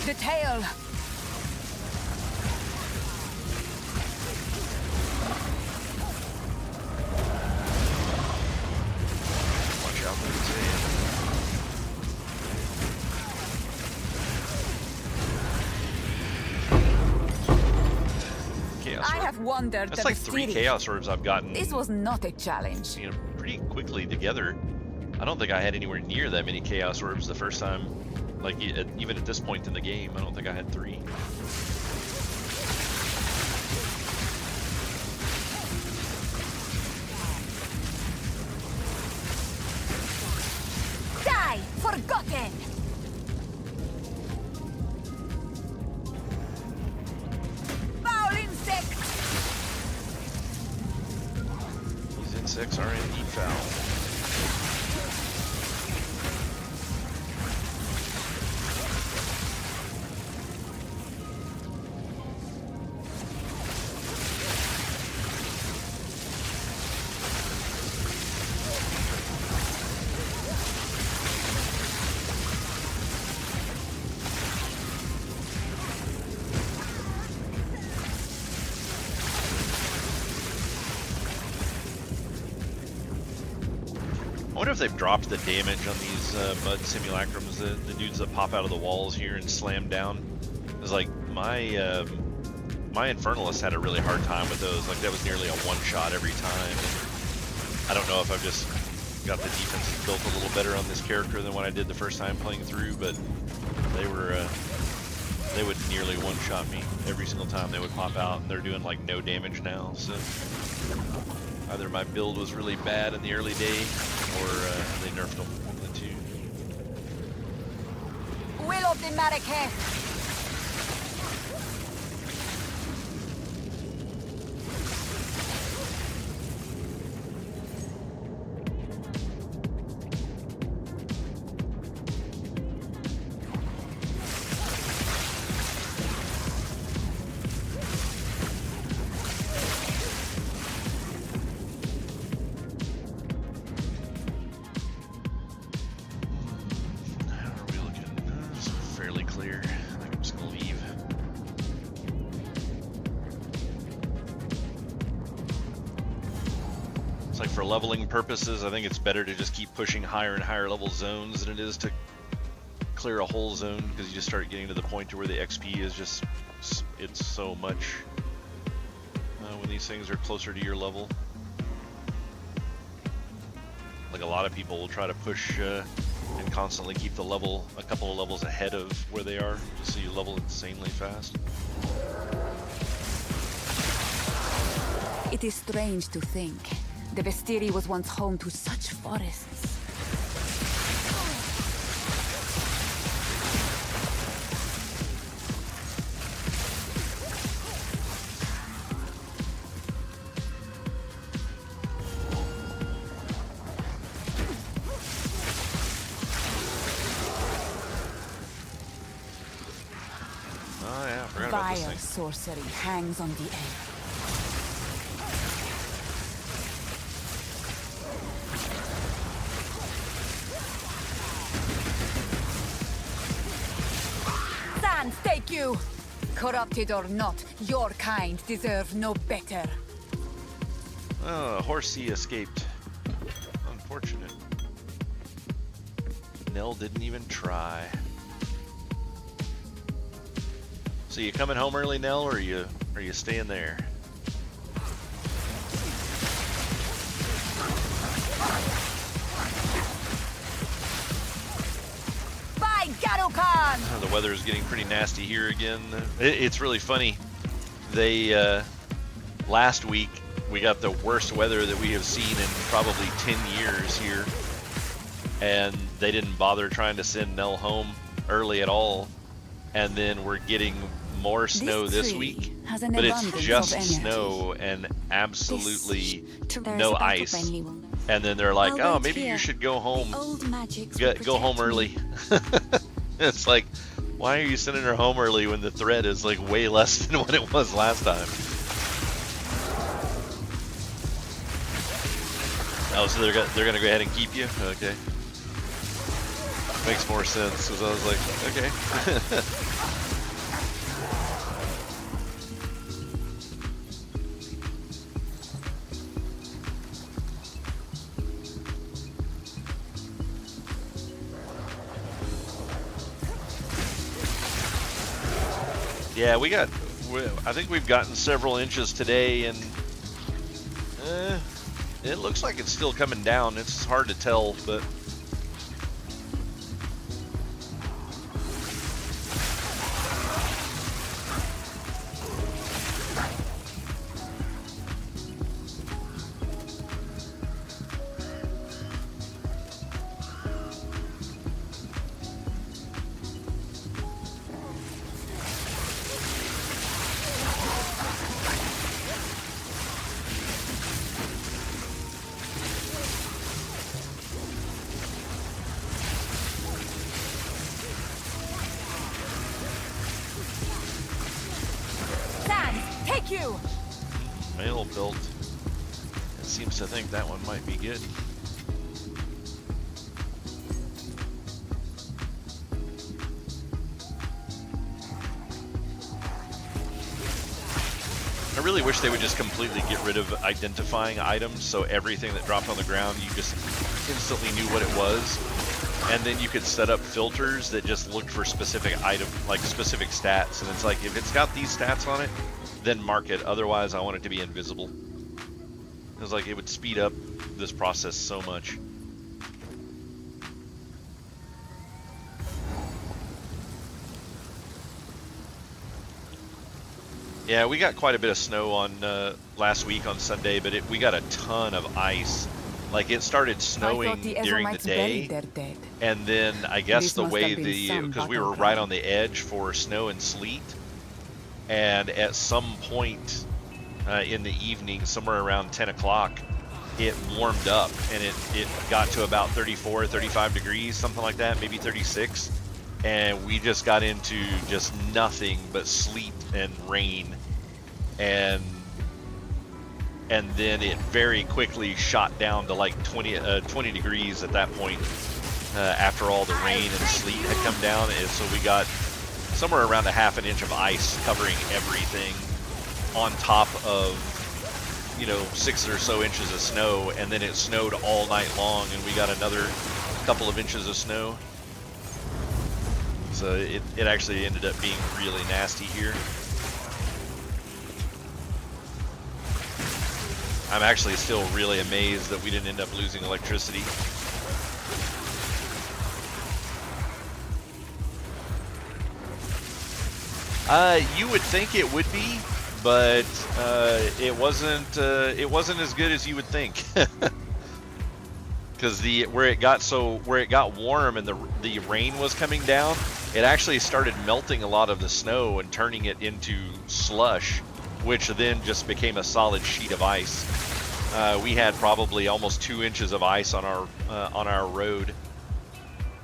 The tail. Watch out for the tail. Chaos I Orb. have wondered. That's like 3 Chaos Orbs I've gotten. This was not a challenge. You know, pretty quickly together. I don't think I had anywhere near that many Chaos Orbs the first time. Like, even at this point in the game, I don't think I had 3. Die, forgotten! Foul insect! These insects are indeed foul. I wonder if they've dropped the damage on these mud simulacrums, the dudes that pop out of the walls here and slam down. It's like my my Infernalist had a really hard time with those. Like that was nearly a one-shot every time. And I don't know if I've just got the defenses built a little better on this character than what I did the first time playing through, but they would nearly one-shot me every single time they would pop out, and they're doing like no damage now. So either my build was really bad in the early day, or they nerfed them, one of the two. will of the Marrakech. How are we looking? It's fairly clear. I think I'm just gonna leave. It's like for leveling purposes, I think it's better to just keep pushing higher and higher level zones than it is to clear a whole zone, because you just start getting to the point to where the XP is just, it's so much when these things are closer to your level. Like a lot of people will try to push and constantly keep the level a couple of levels ahead of where they are, just so you level insanely fast. It is strange to think. The Vestiri was once home to such forests. Oh yeah, I forgot about this Vile thing. sorcery hangs on the air. Sands, take you! Corrupted or not, your kind deserve no better. Oh, Horsey escaped. Unfortunate. Nell didn't even try. So you coming home early, Nell, or are you staying there? By Garukan! The weather is getting pretty nasty here again. It's really funny. They last week we got the worst weather that we have seen in probably 10 years here, and they didn't bother trying to send Nell home early at all. And then we're getting more snow this week, but it's just snow and absolutely no ice. And then they're like, "Oh, maybe you should go home. Go home early." It's like, why are you sending her home early when the threat is like way less than what it was last time? Oh, so they're gonna go ahead and keep you? Okay, makes more sense. Because I was like, okay. Yeah, I think we've gotten several inches today, and it looks like it's still coming down. It's hard to tell, but You. Mail built. It seems to think that one might be good. I really wish they would just completely get rid of identifying items, so everything that dropped on the ground, you just instantly knew what it was. And then you could set up filters that just looked for specific item, like specific stats. And it's like, if it's got these stats on it, then mark it. Otherwise, I want it to be invisible. It was like, it would speed up this process so much. Yeah, we got quite a bit of snow on last week on Sunday, but we got a ton of ice Like it started I snowing thought the during the Ezomites buried day, their dead. and then I guess This the must way have been some because we were right battleground. on the edge for snow and sleet, and at some point in the evening, somewhere around 10 o'clock, it warmed up and it got to about 34, 35 degrees, something like that, maybe 36. And we just got into just nothing but sleet and rain. And then it very quickly shot down to like 20 degrees at that point after all the rain and sleet had come down. And so we got somewhere around a half an inch of ice covering everything on top of, 6 or so inches of snow. And then it snowed all night long, and we got another couple of inches of snow. So it actually ended up being really nasty here. I'm actually still really amazed that we didn't end up losing electricity. You would think it would be, but it wasn't as good as you would think. Because where it got warm and the rain was coming down, it actually started melting a lot of the snow and turning it into slush, which then just became a solid sheet of ice. We had probably almost 2 inches of ice on our road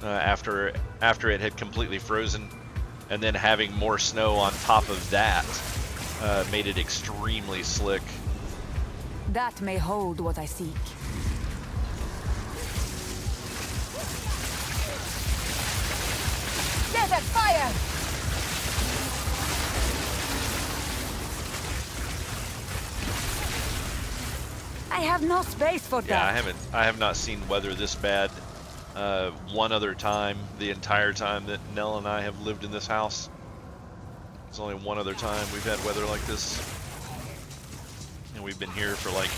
after it had completely frozen, and then having more snow on top of that made it extremely slick. That may hold what I seek. Desert fire! I have no space for Yeah, that. I have not seen weather this bad one other time the entire time that Nell and I have lived in this house. It's only one other time we've had weather like this. And we've been here for like,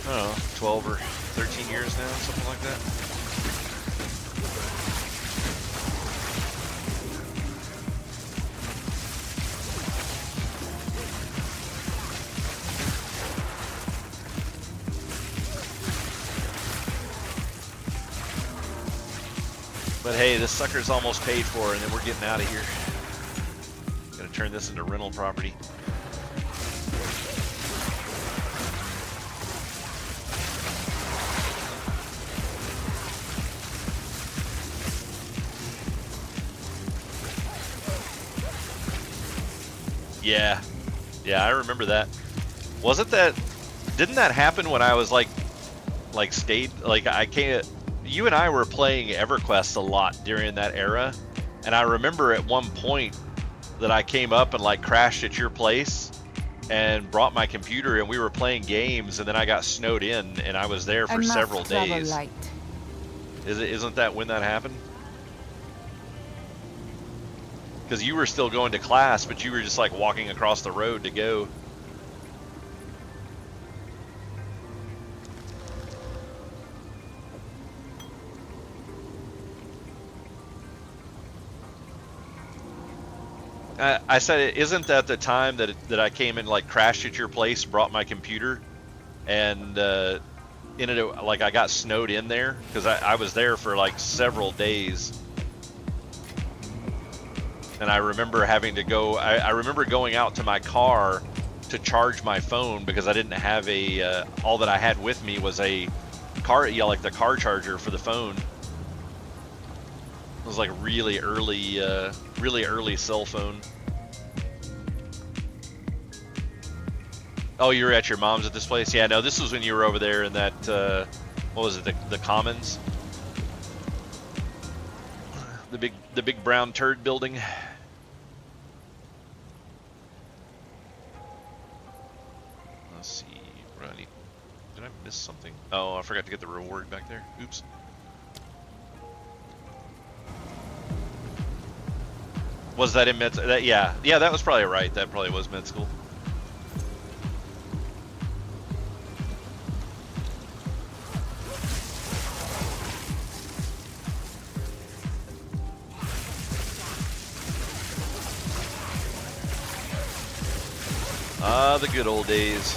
I don't know, 12 or 13 years now, something like that. But hey, this sucker's almost paid for, and then we're getting out of here. Gonna turn this into rental property. Yeah, I remember that. Didn't that happen when I was you and I were playing EverQuest a lot during that era, and I remember at one point that I came up and crashed at your place and brought my computer, and we were playing games, and then I got snowed in, and I was there for several days. Light. Isn't that when that happened? Because you were still going to class, but you were just walking across the road to go. I said, isn't that the time that I came and crashed at your place, brought my computer, and ended up, I got snowed in there because I was there for several days, and I remember having to go. I remember going out to my car to charge my phone because I didn't have all that I had with me was a car, the car charger for the phone. It was really early cell phone. Oh, you were at your mom's at this place? Yeah, no, this was when you were over there in that, what was it, the Commons? The big brown turd building. Let's see, did I miss something? Oh, I forgot to get the reward back there. Oops. Was that in med? Yeah, that was probably right. That probably was med school. Ah, the good old days.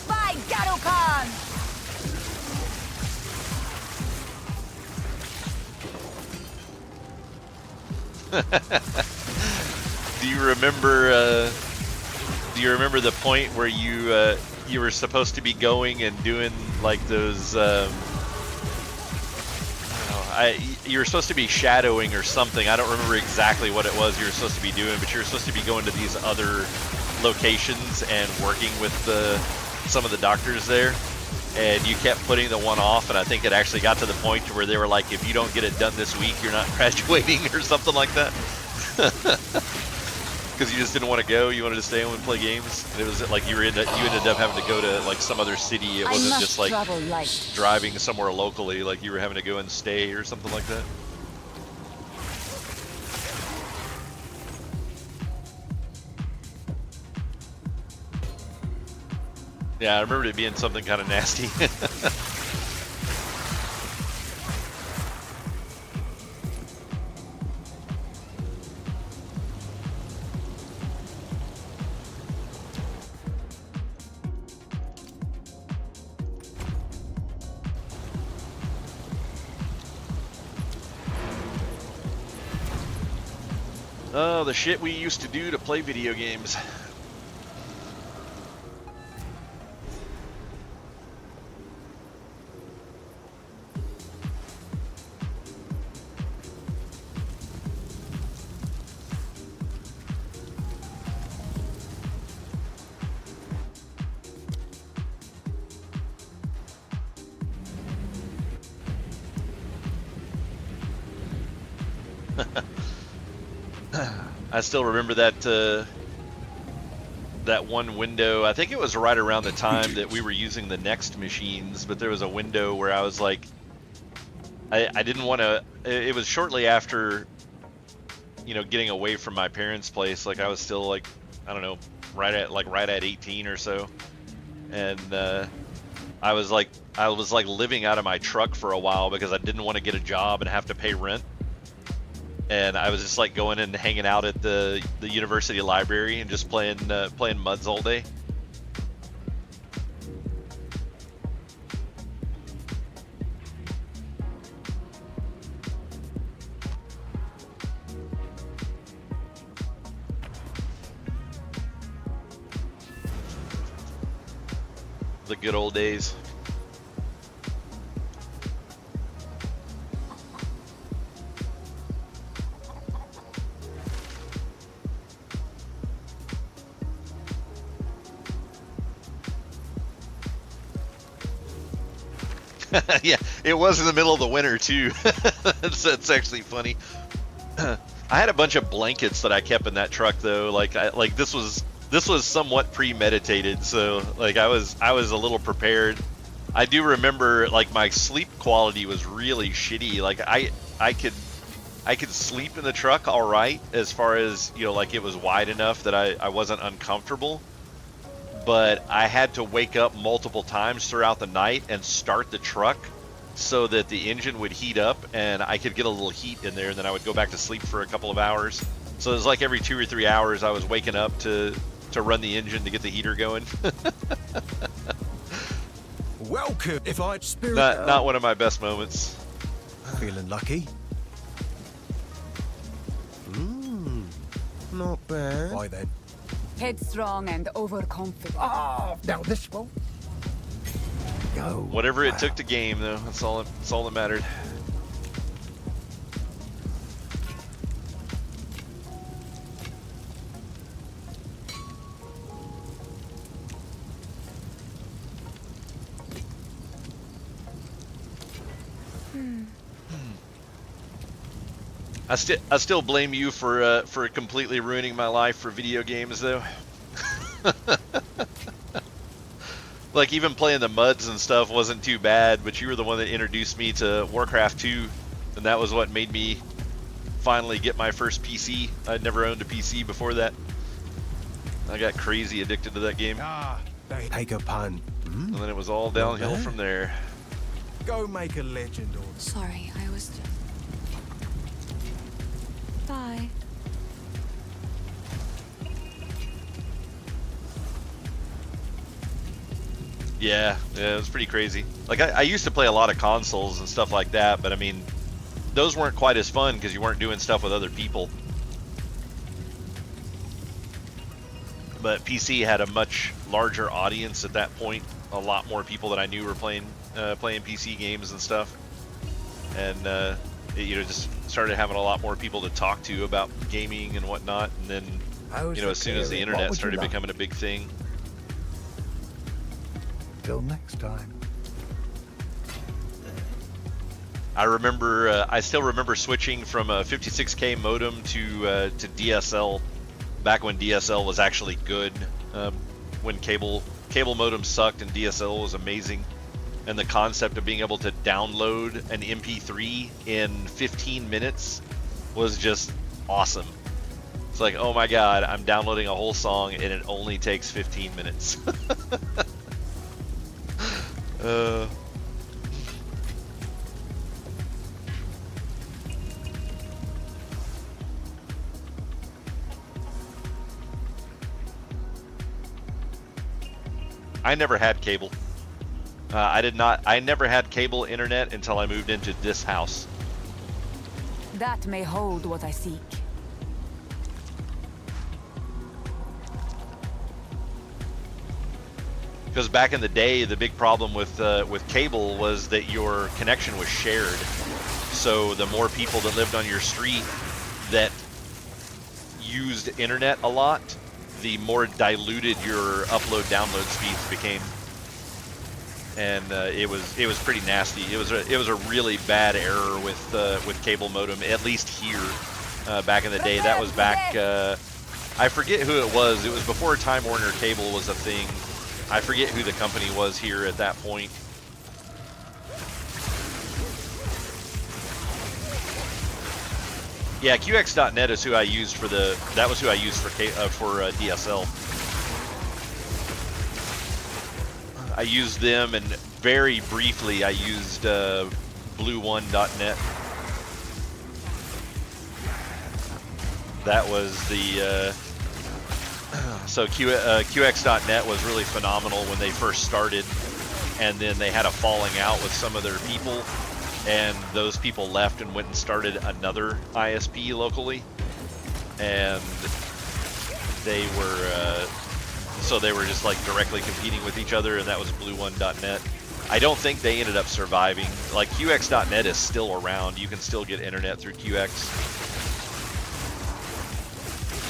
By Khan! Do you remember? Do you remember the point where you were supposed to be going and doing like those? You were supposed to be shadowing or something. I don't remember exactly what it was you were supposed to be doing, but you were supposed to be going to these other locations and working with some of the doctors there. And you kept putting the one off, and I think it actually got to the point to where they were like, if you don't get it done this week, you're not graduating or something like that. Because you just didn't want to go, you wanted to stay home and play games. And it was like you ended up having to go to like some other city. It wasn't just like driving somewhere locally, like you were having to go and stay or something like that. Yeah, I remember it being something kind of nasty. Oh, the shit we used to do to play video games. I still remember that that one window. I think it was right around the time that we were using the Next machines, but there was a window where I was like, I didn't want to. It was shortly after, you know, getting away from my parents' place. Like I was still like, I don't know, right at 18 or so, and I was like living out of my truck for a while because I didn't want to get a job and have to pay rent. And I was just like going and hanging out at the university library and just playing MUDs all day. The good old days. Yeah, it was in the middle of the winter too. That's actually funny. I had a bunch of blankets that I kept in that truck though. Like this was somewhat premeditated. So like I was a little prepared. I do remember like my sleep quality was really shitty. Like I could sleep in the truck all right, as far as, you know, like it was wide enough that I wasn't uncomfortable. But I had to wake up multiple times throughout the night and start the truck so that the engine would heat up and I could get a little heat in there, and then I would go back to sleep for a couple of hours. So it was like every 2 or 3 hours I was waking up to run the engine to get the heater going. Welcome. If I'd spirit not one of my best moments. Feeling lucky? Not bad. Why then? Headstrong and overconfident. Oh, now this will Go. Whatever it took to game though, that's all that mattered. I still blame you for completely ruining my life for video games though. Like even playing the MUDs and stuff wasn't too bad, but you were the one that introduced me to Warcraft 2, and that was what made me finally get my first PC. I'd never owned a PC before that. I got crazy addicted to that game. They take a pun. And then it was all downhill from there. Go make a legend or Sorry, I was just... Bye. Yeah, it was pretty crazy. Like I used to play a lot of consoles and stuff like that, but I mean, those weren't quite as fun because you weren't doing stuff with other people. But PC had a much larger audience at that point. A lot more people that I knew were playing PC games and stuff, and just started having a lot more people to talk to about gaming and whatnot. And then as soon as the internet started becoming a big thing. Till next time. I still remember switching from a 56K modem to DSL back when DSL was actually good. When cable modem sucked and DSL was amazing, and the concept of being able to download an MP3 in 15 minutes was just awesome. It's like, oh my god, I'm downloading a whole song and it only takes 15 minutes. I never had cable. I never had cable internet until I moved into this house. That may hold what I seek. Because back in the day, the big problem with cable was that your connection was shared. So the more people that lived on your street that used internet a lot, the more diluted your upload/download speeds became, and it was pretty nasty. It was a really bad error with cable modem, at least here back in the day. That was back. I forget who it was. It was before Time Warner Cable was a thing. I forget who the company was here at that point. Yeah, QX.net is who I used for that was who I used for DSL. I used them, and very briefly I used Blue1.net. That was the so QX.net was really phenomenal when they first started, and then they had a falling out with some of their people, and those people left and went and started another ISP locally, and they were just like directly competing with each other, and that was Blue1.net. I don't think they ended up surviving. Like QX.net is still around. You can still get internet through QX.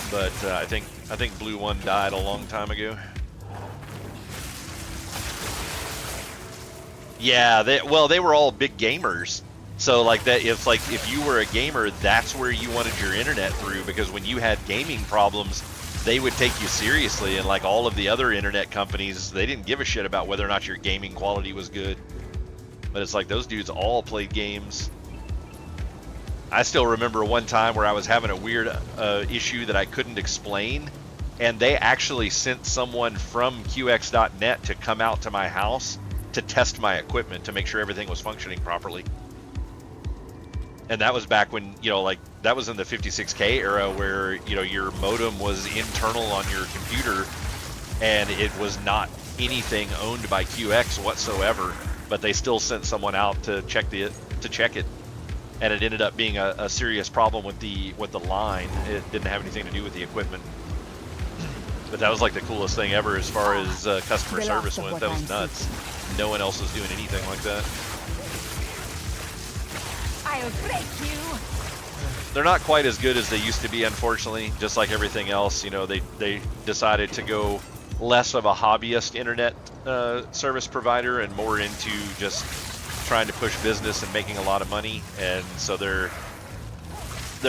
But I think Blue1 died a long time ago. Yeah, they were all big gamers. So like that, it's like if you were a gamer, that's where you wanted your internet through, because when you had gaming problems, they would take you seriously. And like all of the other internet companies, they didn't give a shit about whether or not your gaming quality was good. But it's like those dudes all played games. I still remember one time where I was having a weird issue that I couldn't explain, and they actually sent someone from QX.net to come out to my house to test my equipment to make sure everything was functioning properly. And that was back when, like that was in the 56K era where, your modem was internal on your computer and it was not anything owned by QX whatsoever, but they still sent someone out to check it. And it ended up being a serious problem with the line. It didn't have anything to do with the equipment. But that was like the coolest thing ever as far as customer service went. That was nuts. No one else was doing anything like that. I'll break you. They're not quite as good as they used to be, unfortunately. Just like everything else, they decided to go less of a hobbyist internet service provider and more into just trying to push business and making a lot of money, and so their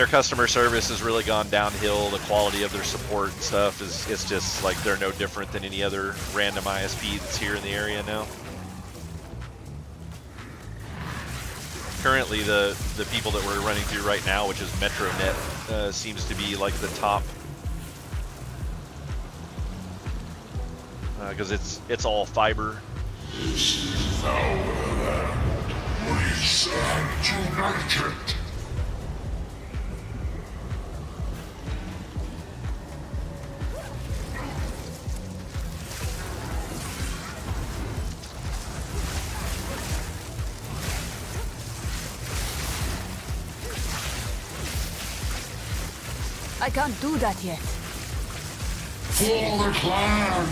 customer service has really gone downhill. The quality of their support and stuff it's just like they're no different than any other random ISP that's here in the area now. Currently, the people that we're running through right now, which is MetroNet, seems to be like the top, because it's all fiber. We stand united. I can't do that yet. For the clan!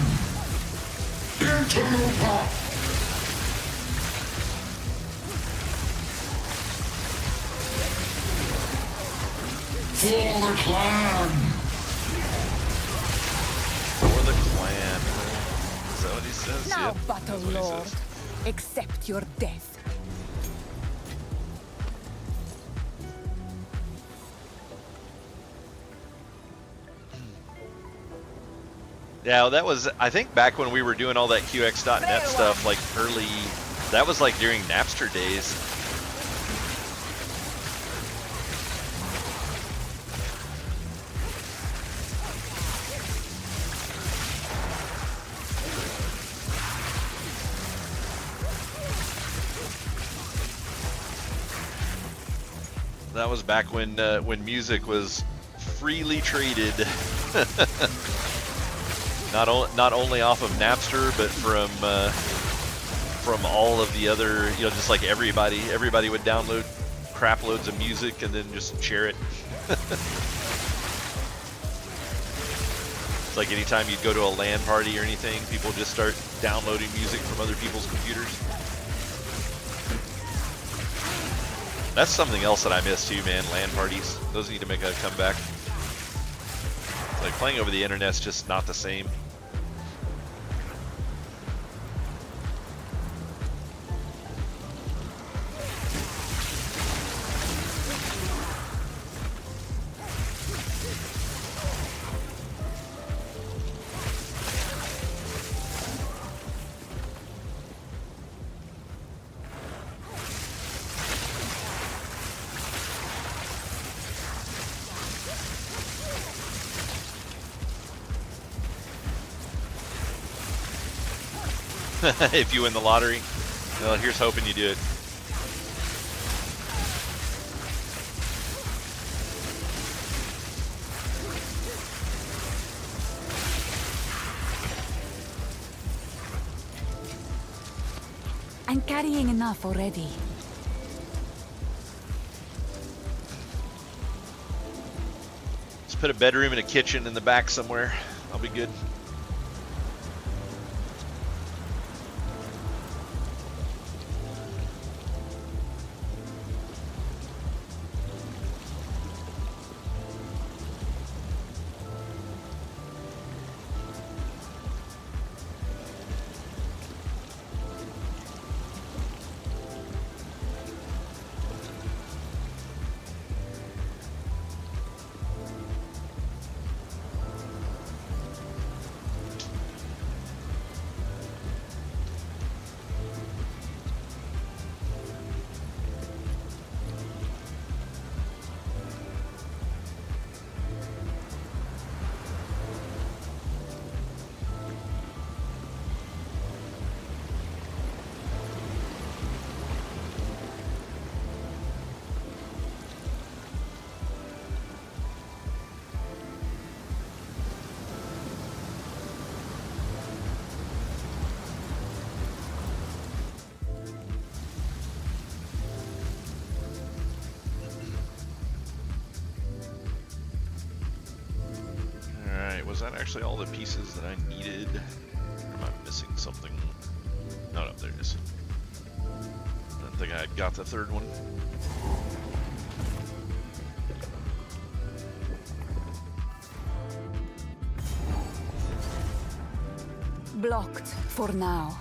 Interloper! For the clan! For the clan. Is that what he says? Now, Yep, Battle that's what he Lord, says. accept your death. Yeah, well, that was, I think, back when we were doing all that QX.net stuff, like early, that was like during Napster days. That was back when music was freely traded. Not only off of Napster, but from all of the other, just like everybody would download crap loads of music and then just share it. It's like anytime you'd go to a LAN party or anything, people just start downloading music from other people's computers. That's something else that I miss too, man. LAN parties. Those need to make a comeback. It's like playing over the internet's just not the same. If you win the lottery, well, here's hoping you do it. I'm carrying enough already. Let's put a bedroom and a kitchen in the back somewhere. I'll be good. Was that actually all the pieces that I needed? Or am I missing something? No, there it is. I don't think I got the third one. Blocked for now.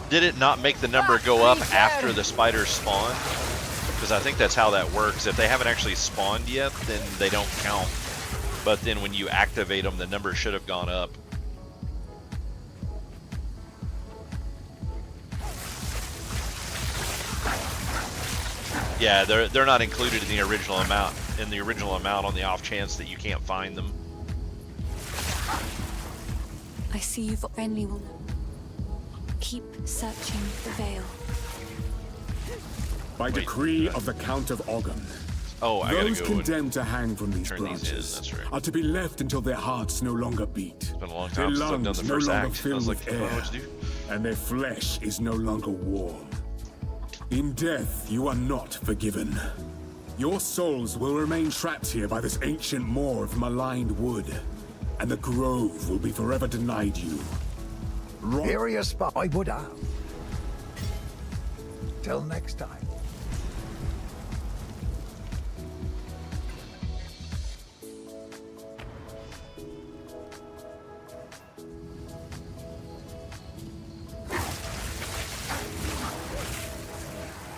Did it not make the number go up after the spiders spawn? Because I think that's how that works. If they haven't actually spawned yet, then they don't count. But then when you activate them, the number should have gone up. Yeah, they're not included in the original amount. On the off chance that you can't find them. I see you've only will keep searching the veil. By decree of the Count of Ogum, Oh, I gotta Those go and condemned to hang from these turn these in. branches That's right. are to be left until their hearts no longer beat. It's been a long Their time since I've done lungs the no first longer act. I fill was with like, I don't know air, what to do. and their flesh is no longer warm. In death, you are not forgiven. Your souls will remain trapped here by this ancient moor of maligned wood, and the grove will be forever denied you. Furious, but I would have. Till next time.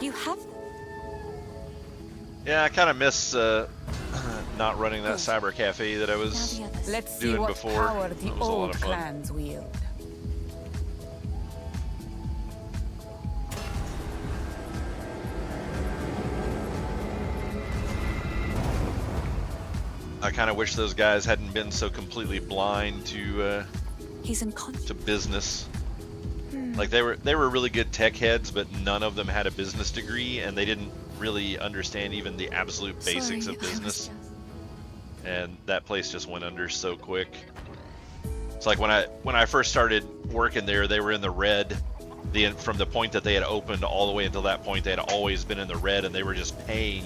You have. Yeah, I kind of miss not running that cyber cafe that I Now was the others. Let's see doing what before. power the That was a lot old of fun. clans wield. I kind of wish those guys hadn't been so completely blind to He's unconscious. business. Like they were really good tech heads, but none of them had a business degree, and they didn't really understand even the absolute basics Sorry, of I was business. just- And that place just went under so quick. It's like when I first started working there, they were in the red. From the point that they had opened all the way until that point, they had always been in the red, and they were just paying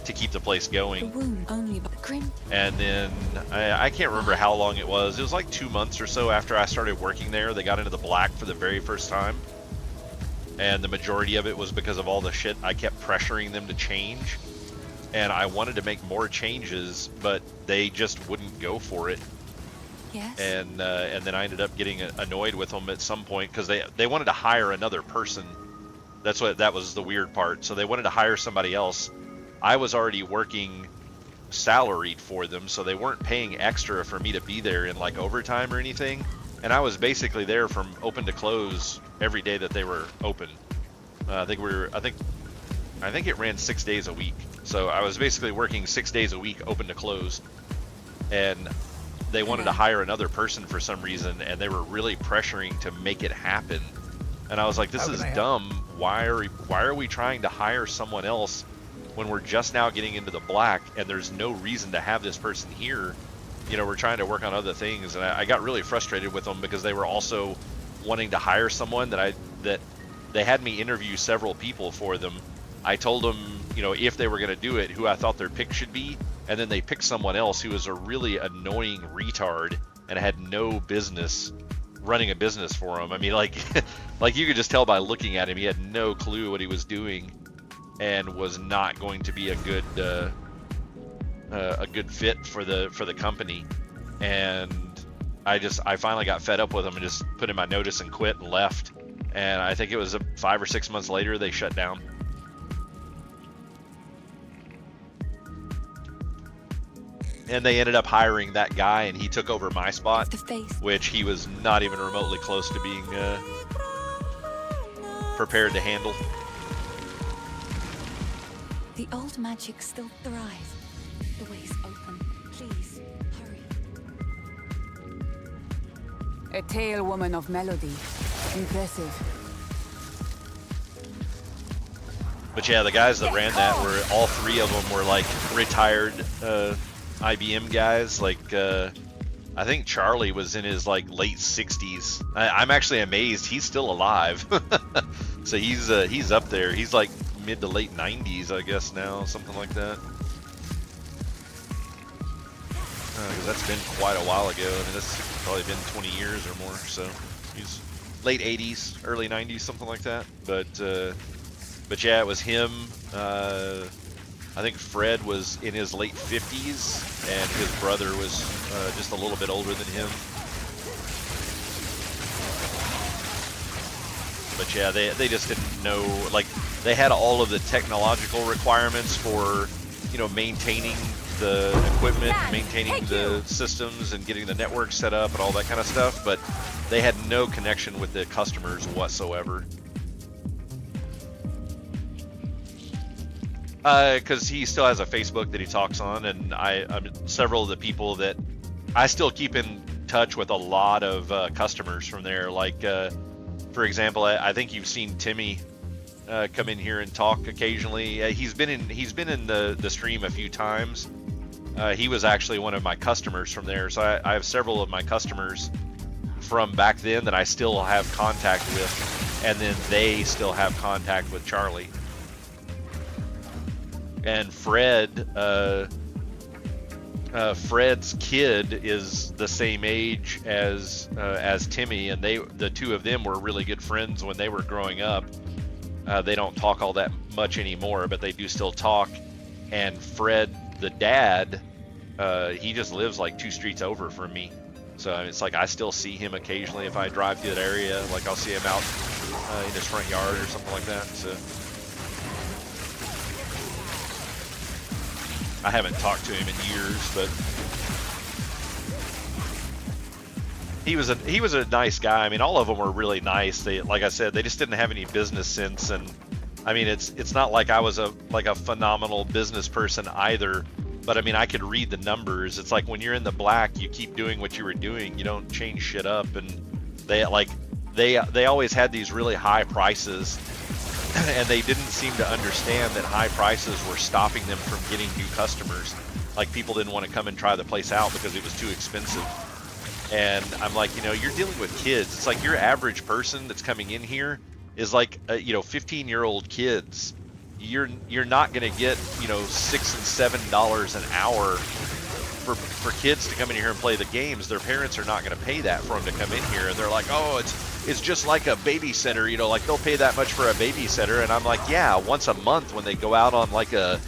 to keep the place The going. wound only but grin. And then I can't remember how long it was. It was like 2 months or so after I started working there. They got into the black for the very first time. And the majority of it was because of all the shit I kept pressuring them to change. And I wanted to make more changes, but they just wouldn't go for it. Yes. And then I ended up getting annoyed with them at some point because they wanted to hire another person. That was the weird part. So they wanted to hire somebody else. I was already working salaried for them, so they weren't paying extra for me to be there in like overtime or anything. And I was basically there from open to close every day that they were open. I think it ran 6 days a week. So I was basically working 6 days a week, open to close. And they wanted to hire another person for some reason, and they were really pressuring to make it happen. And I was like, this is dumb. Why are we trying to hire someone else when we're just now getting into the black, and there's no reason to have this person here? You know, we're trying to work on other things. And I got really frustrated with them because they were also wanting to hire someone that they had me interview several people for them. I told them, you know, if they were going to do it, who I thought their pick should be, and then they picked someone else who was a really annoying retard and had no business running a business for him. I mean, like you could just tell by looking at him, he had no clue what he was doing and was not going to be a good fit for the company. And I finally got fed up with him and just put in my notice and quit and left. And I think it was 5 or 6 months later they shut down. And they ended up hiring that guy, and he took over my spot, The face. which he was not even remotely close to being prepared to handle. The old magic still thrives. The way's open. Please, hurry. A tale woman of melody. Impressive. But yeah, the guys that ran that were, all three of them were like retired IBM guys. Like I think Charlie was in his like late 60s. I'm actually amazed he's still alive. So he's up there. He's like mid to late 90s, I guess now, something like that. Because that's been quite a while ago. I mean, that's probably been 20 years or more. So he's late 80s, early 90s, something like that. But yeah, it was him. I think Fred was in his late 50s, and his brother was just a little bit older than him. But yeah, they just didn't know, like, they had all of the technological requirements for, you know, maintaining the equipment, maintaining the systems, and getting the network set up and all that kind of stuff, but they had no connection with the customers whatsoever. Because he still has a Facebook that he talks on, and several of the people that I still keep in touch with, a lot of customers from there. Like, for example, I think you've seen Timmy come in here and talk occasionally. He's been in the stream a few times. He was actually one of my customers from there, so I have several of my customers from back then that I still have contact with, and then they still have contact with Charlie. And Fred, Fred's kid is the same age as Timmy, and the two of them were really good friends when they were growing up. They don't talk all that much anymore, but they do still talk. And Fred, the dad, he just lives like 2 streets over from me. So it's like I still see him occasionally if I drive through that area. Like I'll see him out in his front yard or something like that. So I haven't talked to him in years, but he was a nice guy. I mean, all of them were really nice. They, like I said, they just didn't have any business sense. And I mean, it's not like I was a phenomenal business person either. But I mean, I could read the numbers. It's like when you're in the black, you keep doing what you were doing. You don't change shit up. And they always had these really high prices, and they didn't seem to understand that high prices were stopping them from getting new customers. Like people didn't want to come and try the place out because it was too expensive. And I'm like, you're dealing with kids. It's like your average person that's coming in here is like 15-year-old kids. You're not going to get $6 and $7 an hour for kids to come in here and play the games. Their parents are not going to pay that for them to come in here, and they're like, oh, it's just like a babysitter, like they'll pay that much for a babysitter. And I'm like, yeah, once a month when they go out on like a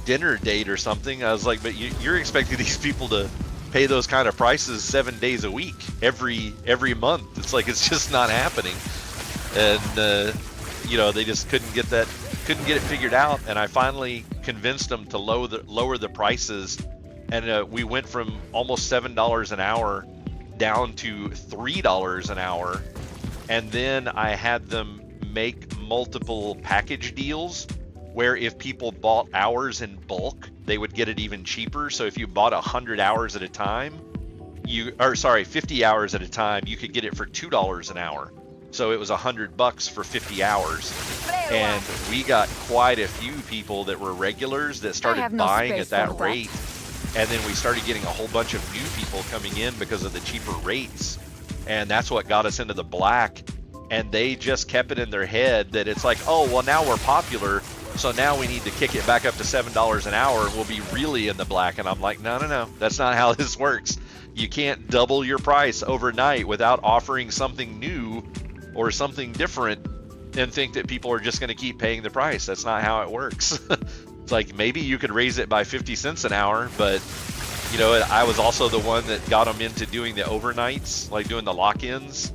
dinner date or something. I was like, but you're expecting these people to pay those kind of prices 7 days a week, every month. It's like, it's just not happening. And they just couldn't get it figured out. And I finally convinced them to lower the prices, and we went from almost $7 an hour down to $3 an hour. And then I had them make multiple package deals where if people bought hours in bulk, they would get it even cheaper. So if you bought 100 hours at a time, 50 hours at a time, you could get it for $2 an hour. So it was $100 for 50 hours. And we got quite a few people that were regulars that started buying at that rate. And then we started getting a whole bunch of new people coming in because of the cheaper rates. And that's what got us into the black. And they just kept it in their head that it's like, oh, well, now we're popular, so now we need to kick it back up to $7 an hour and we'll be really in the black. And I'm like, no, that's not how this works. You can't double your price overnight without offering something new or something different and think that people are just going to keep paying the price. That's not how it works. It's like, maybe you could raise it by 50 cents an hour, but I was also the one that got them into doing the overnights, like doing the lock-ins.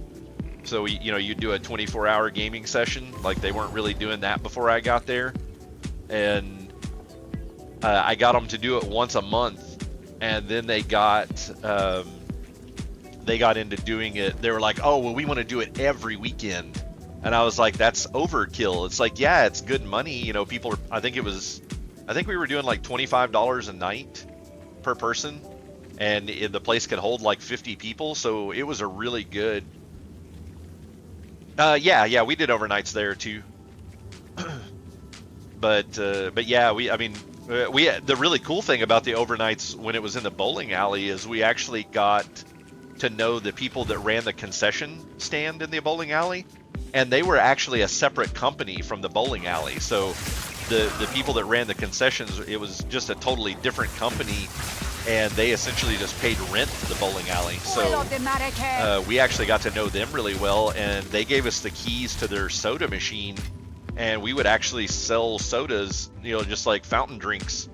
So you do a 24-hour gaming session. Like they weren't really doing that before I got there, and I got them to do it once a month, and then they got into doing it. They were like, oh, well, we want to do it every weekend, and I was like, that's overkill. It's like, yeah, it's good money. People are. I think we were doing like $25 a night per person, and the place could hold like 50 people, so it was a really good. Yeah, we did overnights there too. but yeah, the really cool thing about the overnights when it was in the bowling alley is we actually got to know the people that ran the concession stand in the bowling alley, and they were actually a separate company from the bowling alley. So the people that ran the concessions, it was just a totally different company, and they essentially just paid rent to the bowling alley. So we actually got to know them really well, and they gave us the keys to their soda machine, and we would actually sell sodas, just like fountain drinks,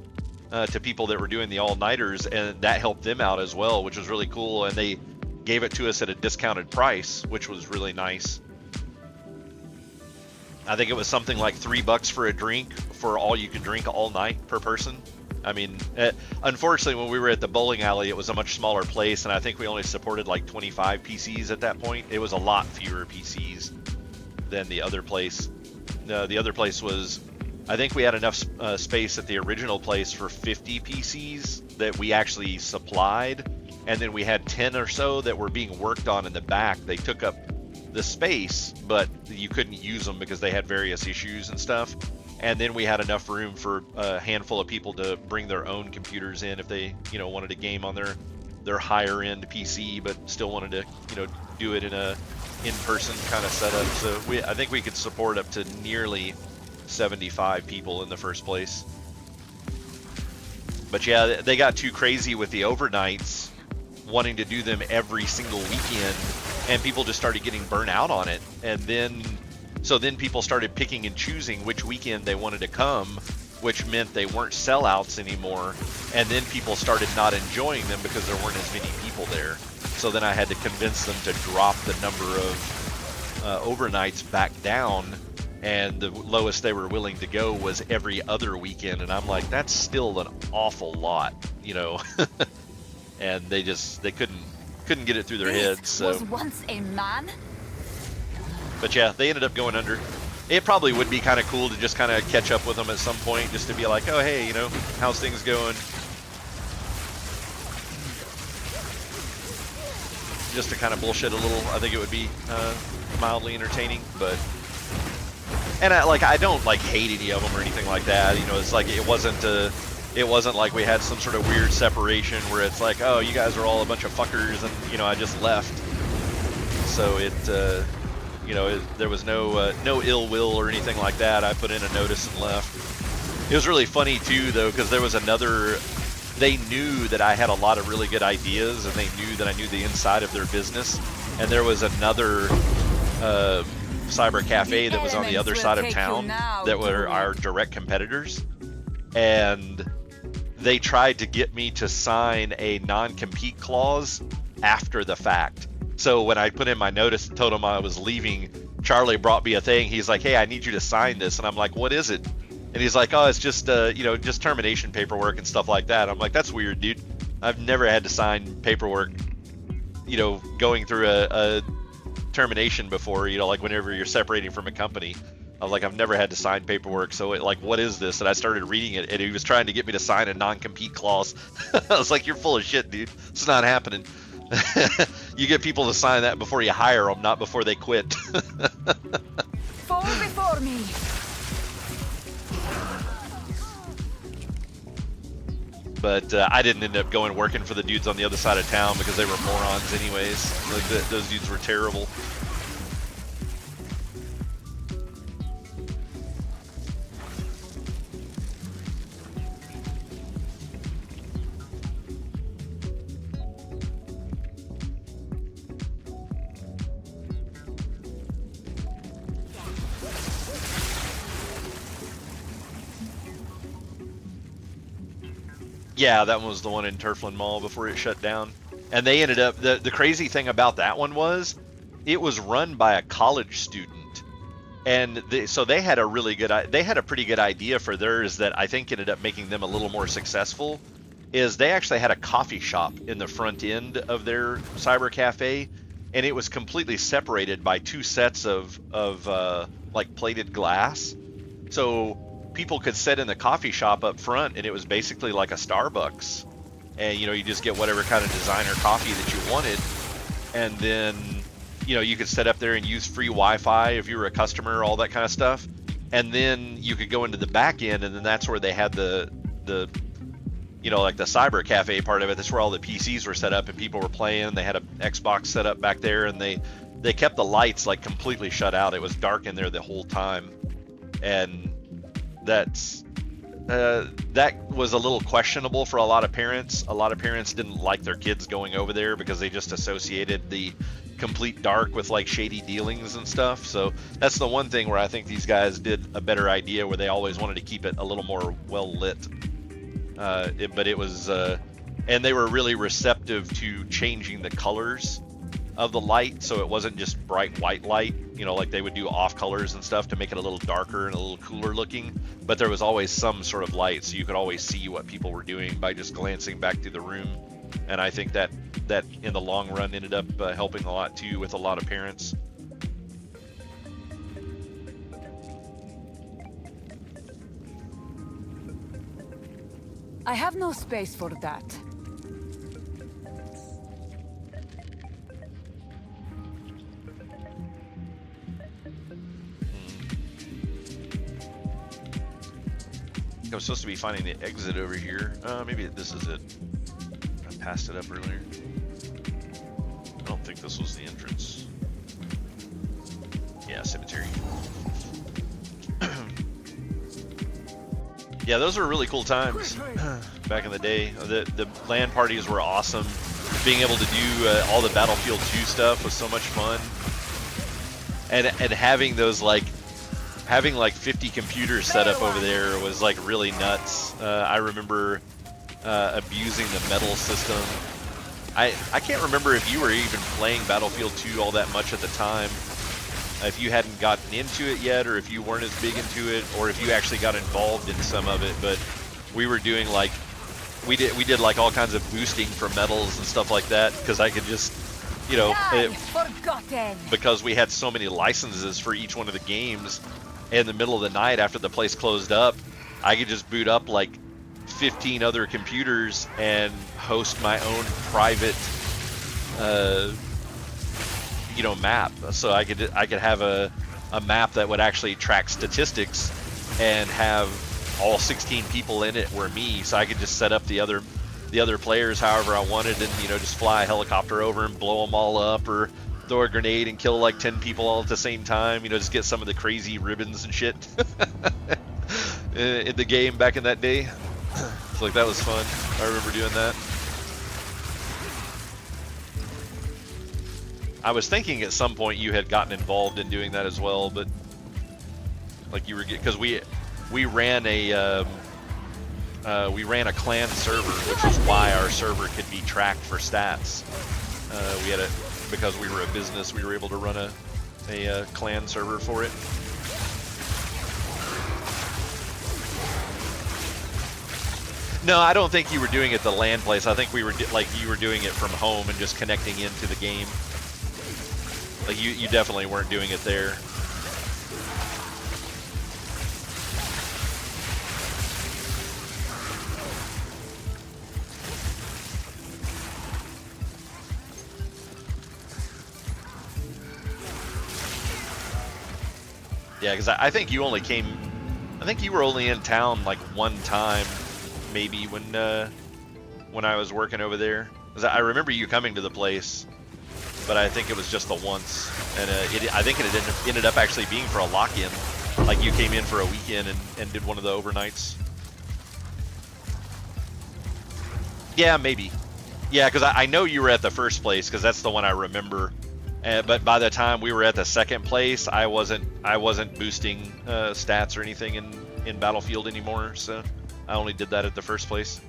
to people that were doing the all-nighters, and that helped them out as well, which was really cool. And they gave it to us at a discounted price, which was really nice. I think it was something like $3 for a drink for all you could drink all night per person. I mean, unfortunately, when we were at the bowling alley, it was a much smaller place, and I think we only supported like 25 PCs at that point. It was a lot fewer PCs than the other place. The other place was, I think we had enough space at the original place for 50 PCs that we actually supplied, and then we had 10 or so that were being worked on in the back. They took up the space, but you couldn't use them because they had various issues and stuff. And then we had enough room for a handful of people to bring their own computers in if they, you know, wanted to game on their higher end PC, but still wanted to, you know, do it in a in-person kind of setup. So I think we could support up to nearly 75 people in the first place. But yeah, they got too crazy with the overnights, wanting to do them every single weekend, and people just started getting burnt out on it. And then people started picking and choosing which weekend they wanted to come, which meant they weren't sellouts anymore. And then people started not enjoying them because there weren't as many people there. So then I had to convince them to drop the number of overnights back down, and the lowest they were willing to go was every other weekend. And I'm like, that's still an awful lot, you know. And they couldn't get it through their heads. So. Was once a man. But yeah, they ended up going under. It probably would be kind of cool to just kind of catch up with them at some point, just to be like, oh hey, you know, how's things going? Just to kind of bullshit a little. I think it would be mildly entertaining. But and I don't like hate any of them or anything like that. You know, it's like it wasn't like we had some sort of weird separation where it's like, oh, you guys are all a bunch of fuckers, and you know, I just left. So you know, there was no ill will or anything like that. I put in a notice and left. It was really funny too, though, because there was another. They knew that I had a lot of really good ideas, and they knew that I knew the inside of their business. And there was another cyber cafe that was on the other side of town that were our direct competitors, and they tried to get me to sign a non-compete clause after the fact. So when I put in my notice and told him I was leaving, Charlie brought me a thing. He's like, hey, I need you to sign this. And I'm like, what is it? And he's like, oh, it's just, you know, just termination paperwork and stuff like that. I'm like, that's weird, dude. I've never had to sign paperwork, you know, going through a termination before, you know, like whenever you're separating from a company. I was like, I've never had to sign paperwork. So like, what is this? And I started reading it, and he was trying to get me to sign a non-compete clause. I was like, you're full of shit, dude. It's not happening. You get people to sign that before you hire them, not before they quit. Fall before me. But I didn't end up going working for the dudes on the other side of town because they were morons anyways. Like those dudes were terrible. Yeah, that one was the one in Turfland Mall before it shut down. And they ended up, the crazy thing about that one was, it was run by a college student. And so they had a pretty good idea for theirs that I think ended up making them a little more successful, is they actually had a coffee shop in the front end of their cyber cafe, and it was completely separated by two sets of like plated glass. So people could sit in the coffee shop up front, and it was basically like a Starbucks, and you know, you just get whatever kind of designer coffee that you wanted, and then you know, you could sit up there and use free Wi-Fi if you were a customer, all that kind of stuff. And then you could go into the back end, and then that's where they had the you know, like the cyber cafe part of it. That's where all the PCs were set up and people were playing. They had an Xbox set up back there, and they kept the lights like completely shut out. It was dark in there the whole time, and that was a little questionable for a lot of parents. A lot of parents didn't like their kids going over there because they just associated the complete dark with like shady dealings and stuff. So that's the one thing where I think these guys did a better idea, where they always wanted to keep it a little more well lit. But it was, and they were really receptive to changing the colors of the light, so it wasn't just bright white light, you know, like they would do off colors and stuff to make it a little darker and a little cooler looking, but there was always some sort of light, so you could always see what people were doing by just glancing back through the room. And I think that in the long run ended up helping a lot too with a lot of parents. I have no space for that. I was supposed to be finding the exit over here. Maybe this is it. I passed it up earlier. I don't think this was the entrance. Yeah, cemetery. Yeah, those were really cool times back in the day. The LAN parties were awesome. Being able to do all the Battlefield 2 stuff was so much fun. And having those having 50 computers set up over there was like really nuts. I remember abusing the metal system. I can't remember if you were even playing Battlefield 2 all that much at the time. If you hadn't gotten into it yet, or if you weren't as big into it, or if you actually got involved in some of it. But we were doing we did like all kinds of boosting for medals and stuff like that, because I could just, you know, because we had so many licenses for each one of the games. In the middle of the night after the place closed up, I could just boot up like 15 other computers and host my own private you know, map. So I could have a map that would actually track statistics and have all 16 people in it were me, so I could just set up the other players however I wanted, and, you know, just fly a helicopter over and blow them all up, or throw a grenade and kill like 10 people all at the same time, you know, just get some of the crazy ribbons and shit in the game back in that day. So like, that was fun. I remember doing that. I was thinking at some point you had gotten involved in doing that as well, but like you were, because we ran a clan server, which is why our server could be tracked for stats. We had because we were a business, we were able to run a clan server for it. No, I don't think you were doing it at the LAN place. I think we were you were doing it from home and just connecting into the game. Like you definitely weren't doing it there. Yeah, because I think you only came, I think you were only in town like one time, maybe when I was working over there. 'Cause I remember you coming to the place, but I think it was just the once, and I think it ended up actually being for a lock-in. Like you came in for a weekend and did one of the overnights. Yeah, maybe. Yeah, because I know you were at the first place, because that's the one I remember. But by the time we were at the second place, I wasn't boosting stats or anything in Battlefield anymore, so I only did that at the first place.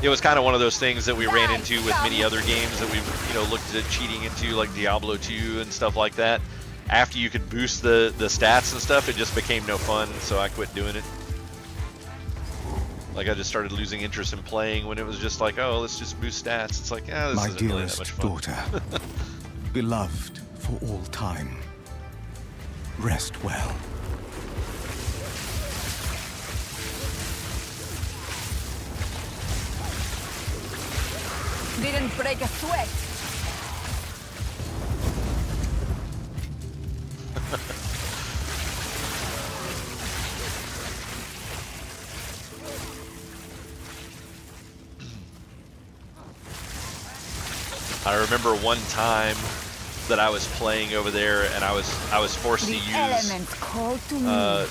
It was kind of one of those things that we ran into with many other games that we, you know, looked at cheating into, like Diablo 2 and stuff like that. After you could boost the stats and stuff, it just became no fun, so I quit doing it. Like, I just started losing interest in playing when it was just like, oh, let's just boost stats. It's like, yeah, this isn't really that much fun. My dearest daughter, beloved for all time, rest well. Didn't break a sweat. I remember one time that I was playing over there, and I was forced to use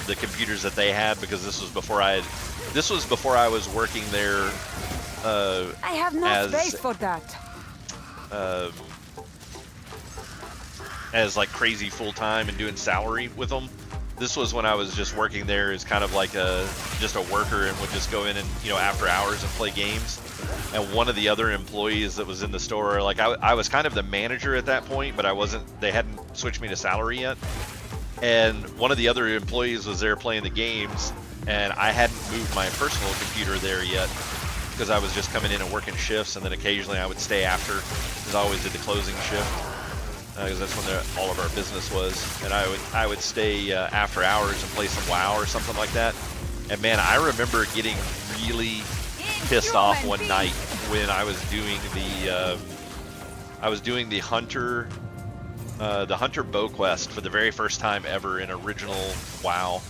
the computers that they had, because this was before I was working there. I have no space for that. As like crazy full time and doing salary with them. This was when I was just working there as kind of like just a worker, and would just go in and, you know, after hours and play games. And one of the other employees that was in the store, like I was kind of the manager at that point, but I wasn't. They hadn't switched me to salary yet. And one of the other employees was there playing the games, and I hadn't moved my personal computer there yet, because I was just coming in and working shifts, and then occasionally I would stay after, because I always did the closing shift, because that's when all of our business was. And I would stay after hours and play some WoW or something like that. And man, I remember getting really pissed off one night when I was doing the hunter bow quest for the very first time ever in original WoW,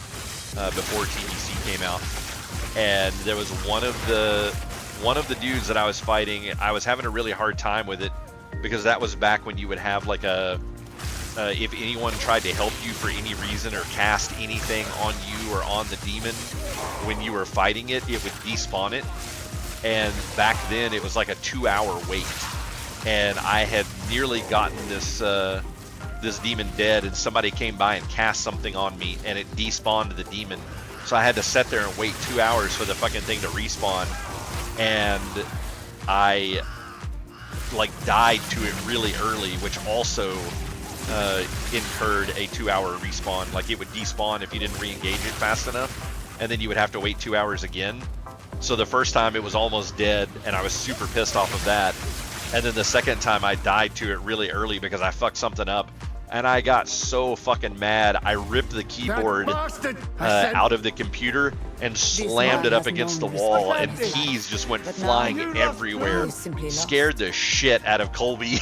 before TBC came out. and there was one of the dudes that I was fighting. I was having a really hard time with it because that was back when you would have like a if anyone tried to help you for any reason or cast anything on you or on the demon when you were fighting it, it would despawn it. And back then it was like a 2-hour wait, and I had nearly gotten this this demon dead, and somebody came by and cast something on me and it despawned the demon. So I had to sit there and wait 2 hours for the fucking thing to respawn, and I like died to it really early, which also incurred a 2-hour respawn. Like it would despawn if you didn't re-engage it fast enough, and then you would have to wait 2 hours again. So the first time it was almost dead, and I was super pissed off of that. And then the second time I died to it really early because I fucked something up, and I got so fucking mad. I ripped the keyboard out of the computer and slammed it up against the wall, and keys just went flying everywhere. Scared the shit out of Colby.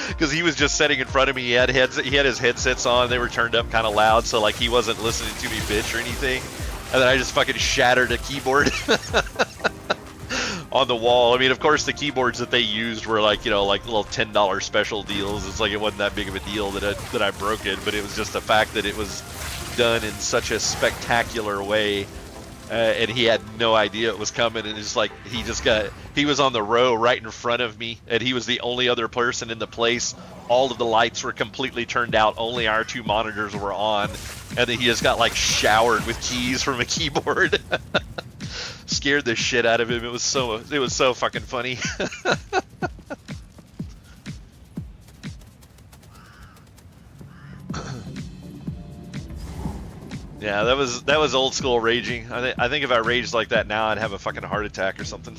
Because he was just sitting in front of me. He had his headsets on. They were turned up kind of loud, so like he wasn't listening to me bitch or anything. And then I just fucking shattered a keyboard on the wall. I mean, of course, the keyboards that they used were like, you know, like little $10 special deals. It's like it wasn't that big of a deal that I broke it, but it was just the fact that it was done in such a spectacular way. And he had no idea it was coming, and it's like he was on the row right in front of me, and he was the only other person in the place. All of the lights were completely turned out, only our 2 monitors were on, and then he just got like showered with keys from a keyboard. Scared the shit out of him. It was so fucking funny. Yeah, that was old school raging. I think if I raged like that now, I'd have a fucking heart attack or something.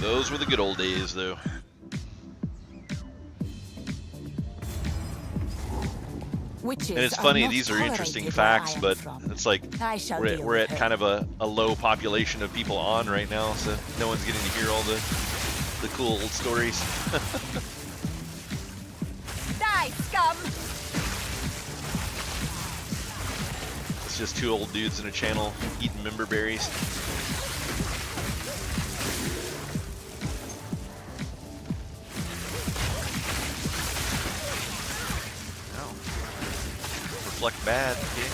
Those were the good old days, though. Witches And it's are funny, not these are interesting tolerated where I facts, am but from. it's like I shall we're deal at with kind her. of a low population of people on right now, so no one's getting to hear all the cool old stories. Die, scum! It's just 2 old dudes in a channel eating member berries. Reflect bad, okay?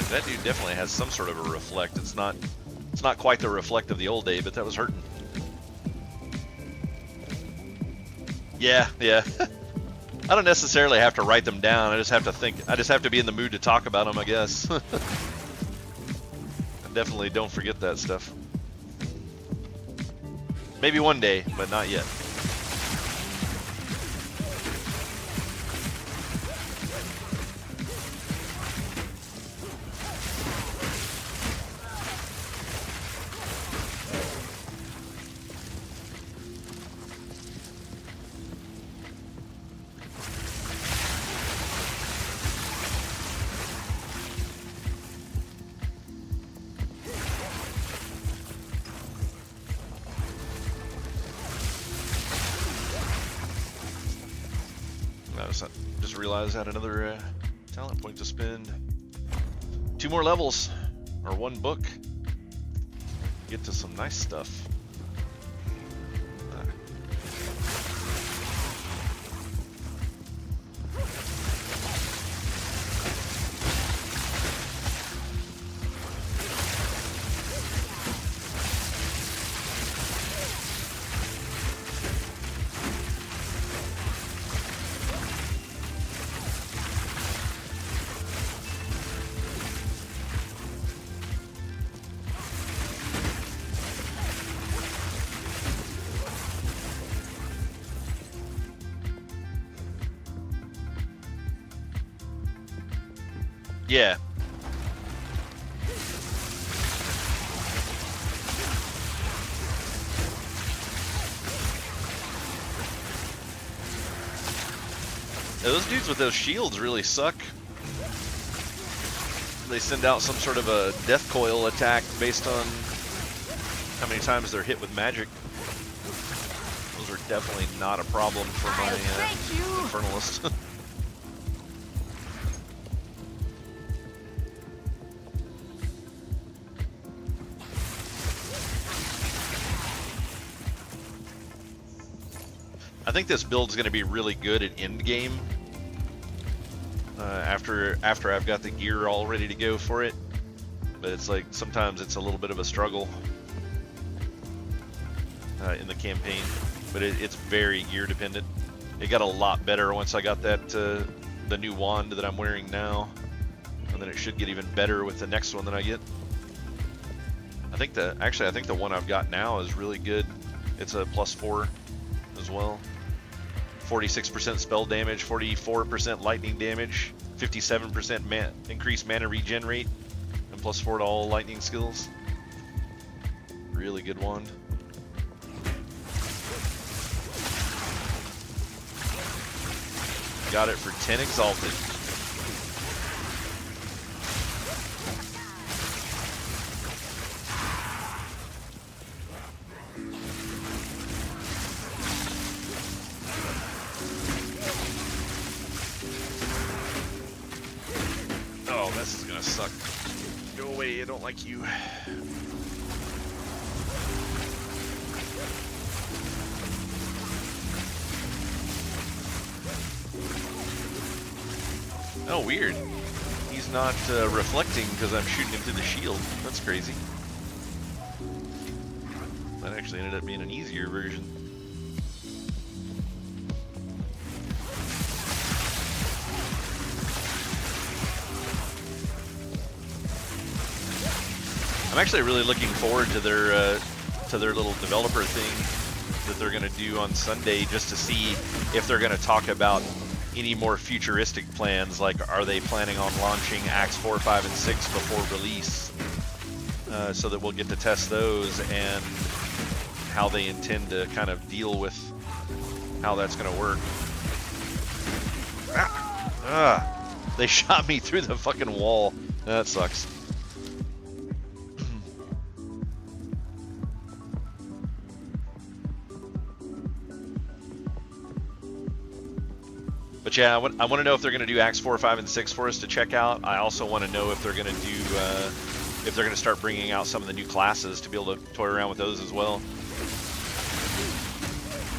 That dude definitely has some sort of a reflect. It's not quite the reflect of the old day, but that was hurting. Yeah. I don't necessarily have to write them down. I just have to think. I just have to be in the mood to talk about them, I guess. I definitely don't forget that stuff. Maybe one day, but not yet. Just realized I had another talent point to spend. 2 more levels, or 1 book. Get to some nice stuff. Yeah. Those dudes with those shields really suck. They send out some sort of a death coil attack based on how many times they're hit with magic. Those are definitely not a problem for my Infernalist. I think this build's going to be really good at end game. After I've got the gear all ready to go for it, but it's like sometimes it's a little bit of a struggle in the campaign. But it's very gear dependent. It got a lot better once I got that the new wand that I'm wearing now, and then it should get even better with the next one that I get. I think the one I've got now is really good. It's a +4 as well. 46% spell damage, 44% lightning damage, 57% increased mana regen rate, and +4 to all lightning skills. Really good wand. Got it for 10 exalted. Oh, this is gonna suck. Go away, I don't like you. Oh, weird. He's not reflecting because I'm shooting him through the shield. That's crazy. That actually ended up being an easier version. I'm actually really looking forward to their little developer thing that they're going to do on Sunday, just to see if they're going to talk about any more futuristic plans. Like, are they planning on launching Acts 4, 5, and 6 before release, so that we'll get to test those, and how they intend to kind of deal with how that's going to work. They shot me through the fucking wall. That sucks. But yeah, I want to know if they're going to do Acts 4, 5, and 6 for us to check out. I also want to know if they're going to do, if they're going to start bringing out some of the new classes to be able to toy around with those as well.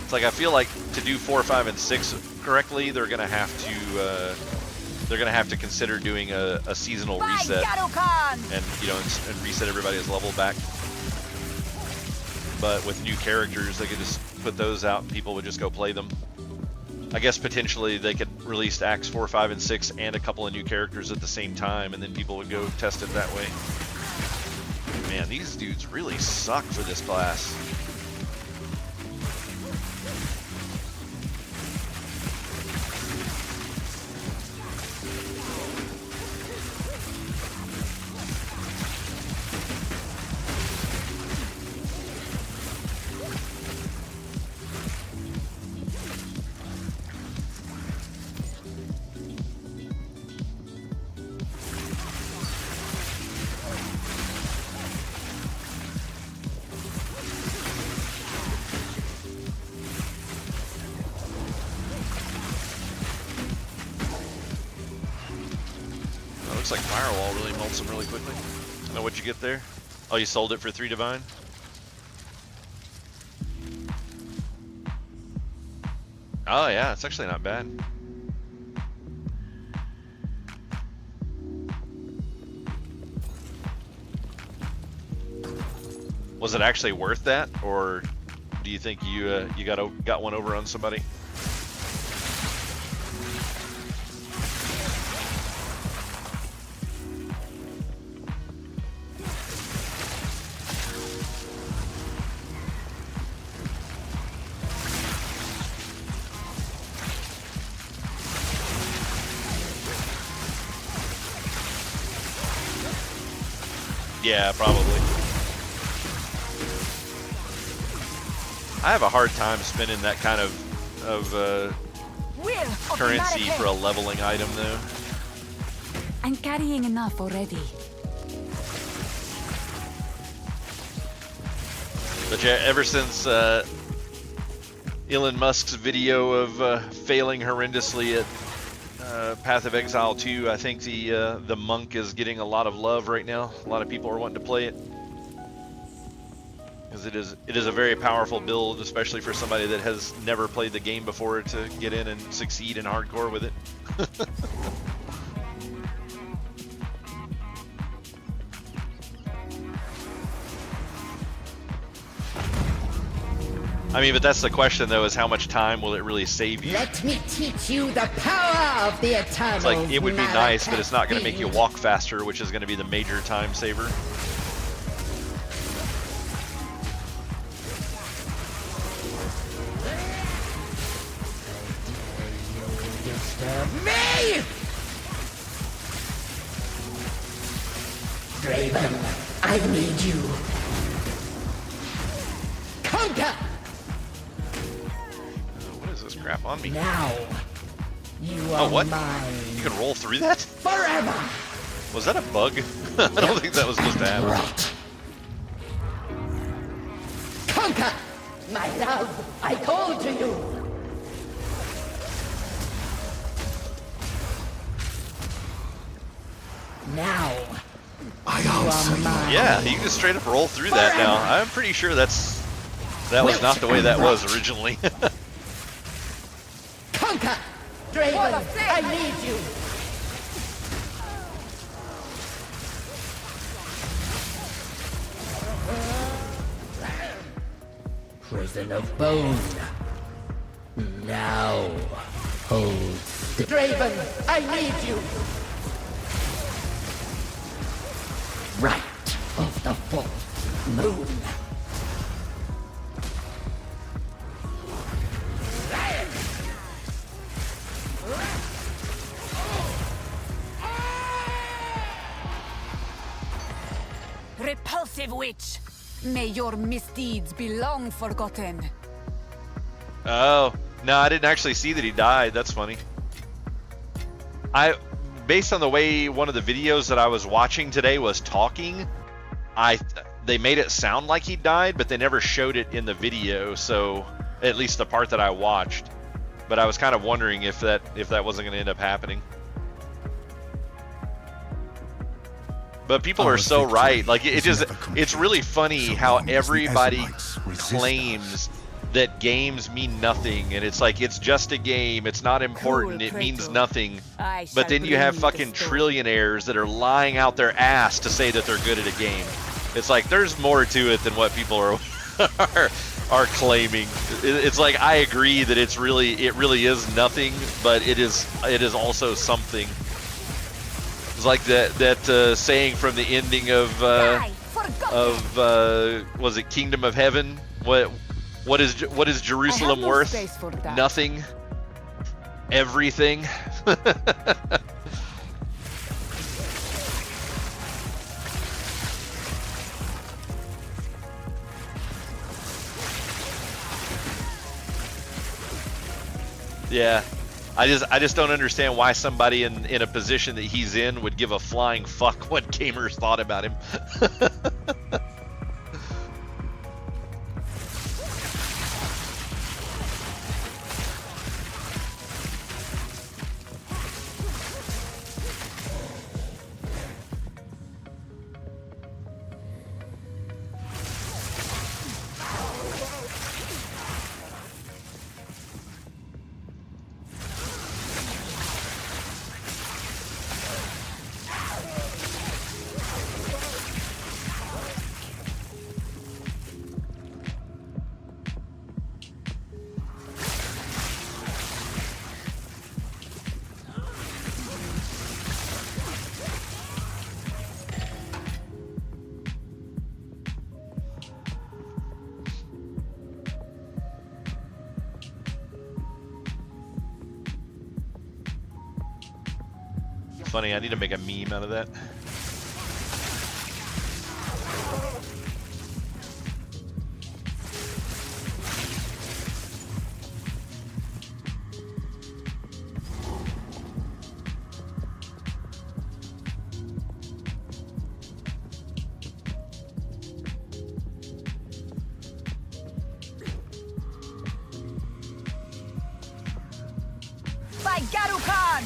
It's like, I feel like to do 4, 5, and 6 correctly, they're going to have to consider doing a seasonal reset, and and reset everybody's level back. But with new characters, they could just put those out and people would just go play them. I guess potentially they could release Acts 4, 5, and 6 and a couple of new characters at the same time, and then people would go test it that way. Man, these dudes really suck for this class. Looks like Firewall really melts them really quickly. I know what you get there. Oh, you sold it for 3 divine? Oh yeah, it's actually not bad. Was it actually worth that, or do you think you got one over on somebody? Yeah, probably. I have a hard time spending that kind of currency for a leveling item, though. I'm carrying enough already. But yeah, ever since Elon Musk's video of failing horrendously at Path of Exile 2, I think the monk is getting a lot of love right now. A lot of people are wanting to play it. Because it is a very powerful build, especially for somebody that has never played the game before to get in and succeed in hardcore with it. I mean, but that's the question, though, is how much time will it really save you? Let me teach you the power of the eternal. It's like, it would be nice, but it's not going to make you walk faster, which is going to be the major time saver. Disturb me! Draven, I need you. Conquer! What is this crap on me? Now, you are what? mine. You can roll through that? Forever! Was that a bug? I don't think that was supposed to happen. Right. Conquer! My love, I call to you. Now, I answer you. Yeah, you can just straight up roll through that now. I'm pretty sure that was not the way that was originally. Conquer! Draven, I need you. Prison of bone. Now, hold still. Draven, I need you. Right of the full moon. Repulsive witch! May your misdeeds be long forgotten. Oh, no, I didn't actually see that he died. That's funny. Based on the way one of the videos that I was watching today was talking, they made it sound like he died, but they never showed it in the video, so at least the part that I watched. But I was kind of wondering if that wasn't going to end up happening. But people are so right. Like it's really funny how everybody claims that games mean nothing, and it's like, it's just a game, it's not important, it means nothing. But then you have fucking trillionaires that are lying out their ass to say that they're good at a game. It's like, there's more to it than what people are claiming. It's like, I agree that it really is nothing, but it is also something. It's like that saying from the ending of was it Kingdom of Heaven? What is Jerusalem worth? Nothing. Everything. Yeah. I just don't understand why somebody in a position that he's in would give a flying fuck what gamers thought about him. Funny, I need to make a meme out of that. Garukan!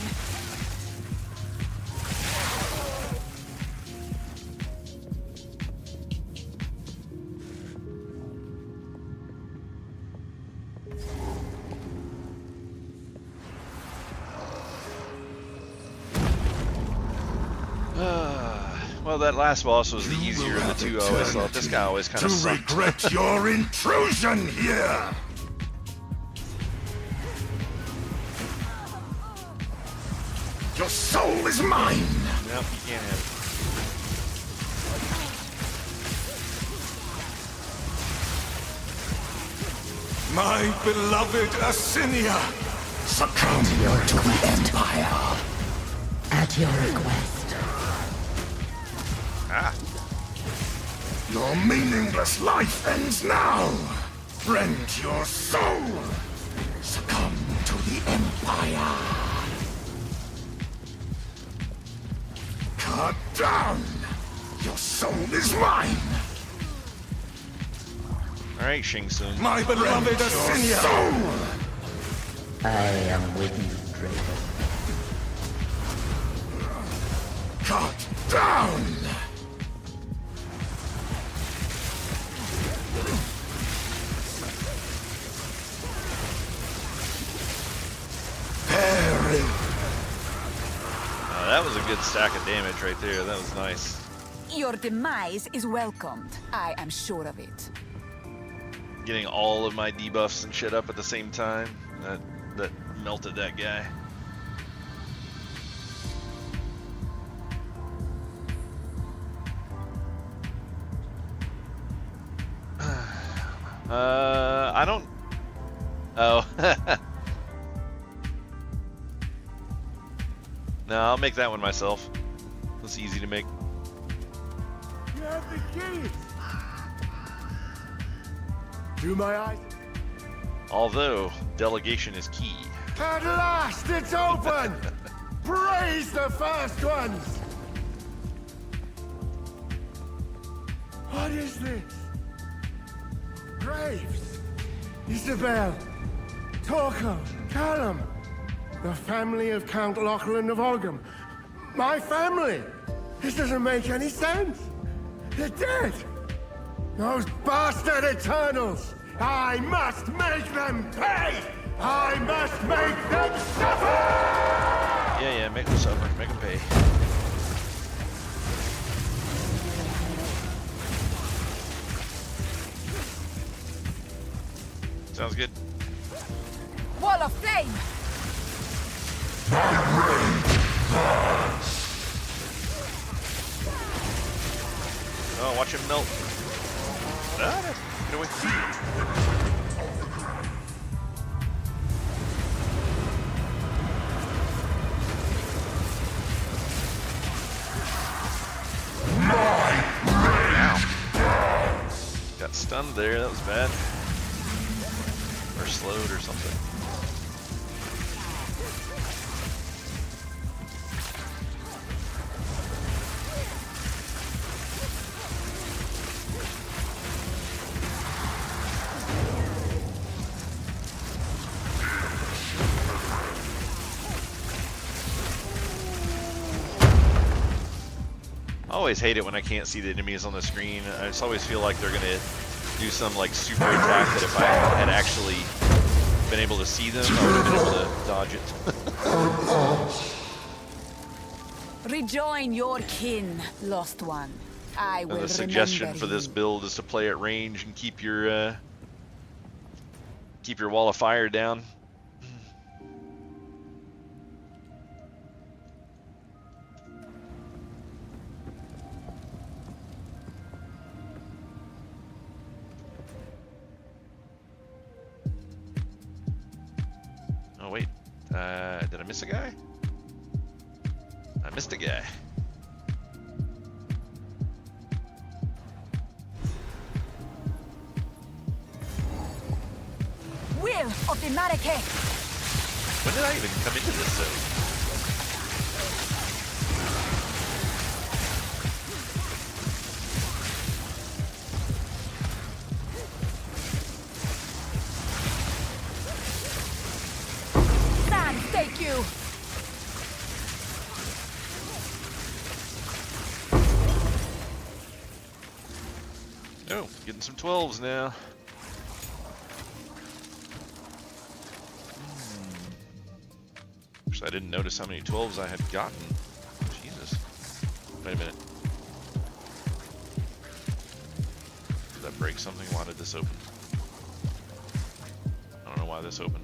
Well, that last boss was the easier of the two. I always thought this guy always kind of sucked. regret your intrusion here. Your soul is mine. Nope, you can't have it. My beloved Asinia, succumb to the Empire. At your request. Ah. Your meaningless life ends now. Rend your soul. Succumb to the Empire. Cut down. Your soul is mine. All right, Shang Tsung. My beloved Asinia. Soul. I am with you, Draven. Cut down. That was a good stack of damage right there. That was nice. Your demise is welcomed. I am sure of it. Getting all of my debuffs and shit up at the same time. That melted that guy. I don't. Oh. No, I'll make that one myself. It's easy to make. You have the keys. Do my eyes. Although, delegation is key. At last, it's open. Praise the first ones. What is this? Graves. Isabel. Torco. Callum. The family of Count Lachlan of Ogham. My family! This doesn't make any sense! They're dead! Those bastard Eternals! I must make them pay! I must make them suffer! Yeah, make them suffer. Make them pay. Sounds good. Wall of flame! Oh, watch him melt. Ah, get away. Ow. Got stunned there, that was bad. Or slowed or something. I always hate it when I can't see the enemies on the screen. I just always feel like they're gonna do some like super attack that if I had actually been able to see them, I would have been able to dodge it. Rejoin your kin, lost one. I will The suggestion remember for this you. build is to play at range and keep your wall of fire down. Oh wait, did I miss a guy? I missed a guy. Will of the Marrakech! When did I even come into this zone? Sand, take you! Oh, getting some 12s now. Actually, I didn't notice how many 12s I had gotten. Jesus. Wait a minute. Did that break something? Why did this open? I don't know why this opened.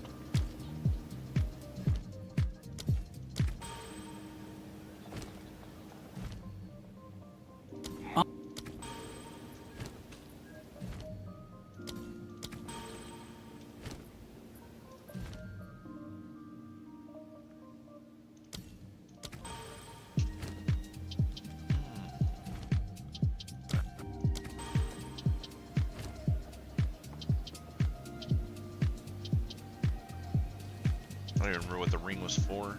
I don't even remember what the ring was for.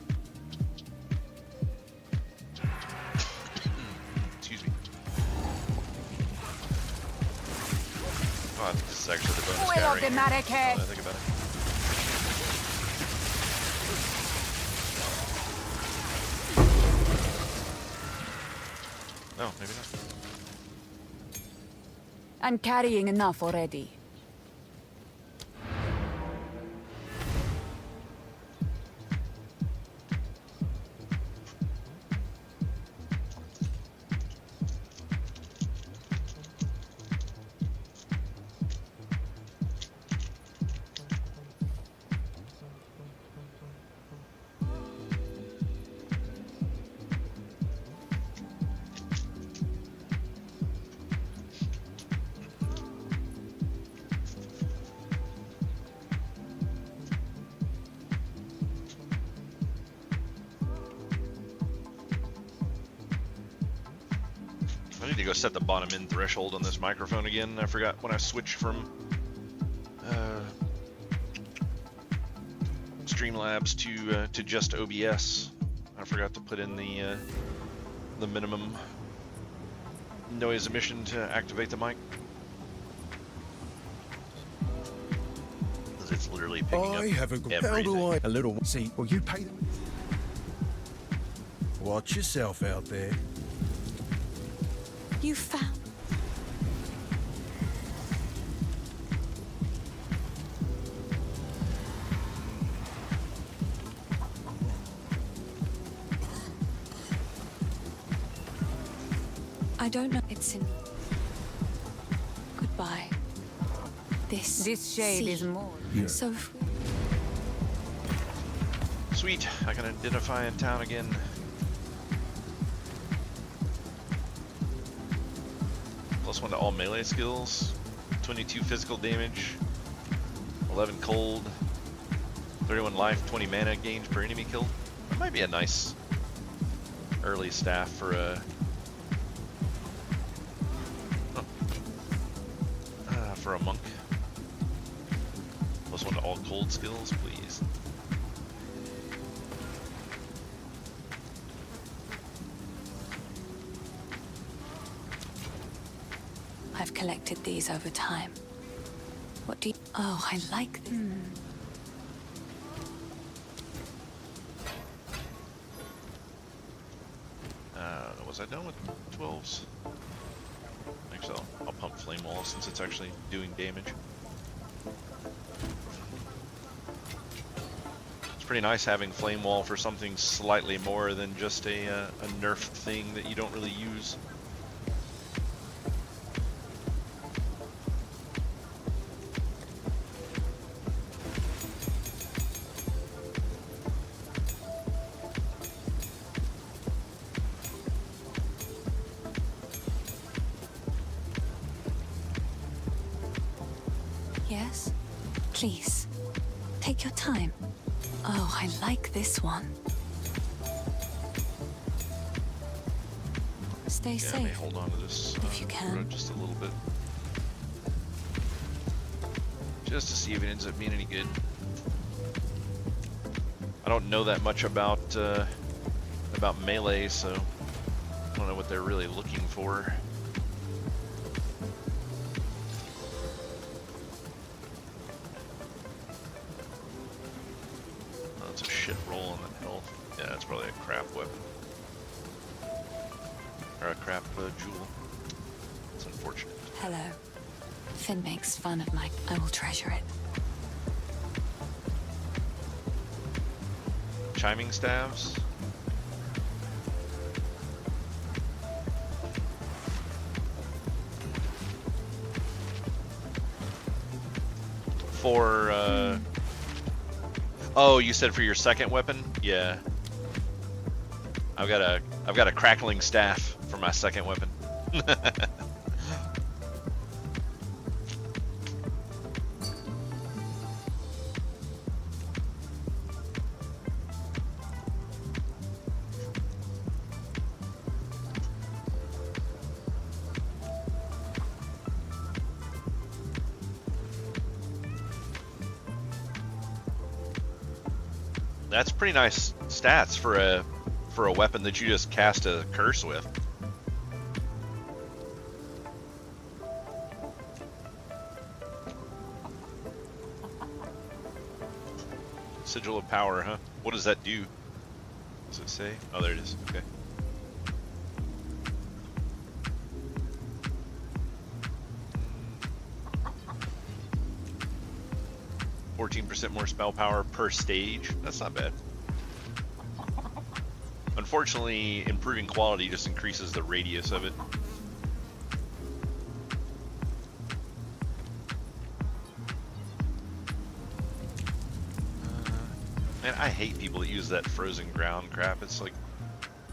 Excuse me. Oh, I think this is actually the bonus guy right here. Now that I think about it. No, maybe not. I'm carrying enough already. I need to go set the bottom end threshold on this microphone again. I forgot when I switched from Streamlabs to just OBS. I forgot to put in the minimum noise emission to activate the mic. Because it's literally picking up everything. How do I? A little. See, well, you pay them. Watch yourself out there. You found... I don't know. It's in... Goodbye. This shade is more. Yeah. So... Sweet, I can identify in town again. +1 to all melee skills, 22 physical damage, 11 cold, 31 life, 20 mana gained per enemy kill. That might be a nice early staff for a monk. +1 to all cold skills, please. I've collected these over time. What do you... Oh, I like this. Was I done with 12s? I think so. I'll pump Flame Wall since it's actually doing damage. It's pretty nice having Flame Wall for something slightly more than just a nerfed thing that you don't really use. Yes? Please. Take your time. Oh, I like this one. Stay Yeah, I safe. may hold on to this if you can. road just a little bit. Just to see if it ends up being any good. I don't know that much about melee, so I don't know what they're really looking for. Oh, that's a shit roll on the health. Yeah, that's probably a crap weapon. Or a crap jewel. It's unfortunate. Hello. Finn makes fun of my... I will treasure it. Chiming staves. For oh, you said for your second weapon? Yeah. I've got a crackling staff for my second weapon. That's pretty nice stats for a weapon that you just cast a curse with. Sigil of Power, huh? What does that do? Does it say? Oh, there it is. Okay. %, more spell power per stage. That's not bad. Unfortunately, improving quality just increases the radius of it. Man, I hate people that use that frozen ground crap. It's like,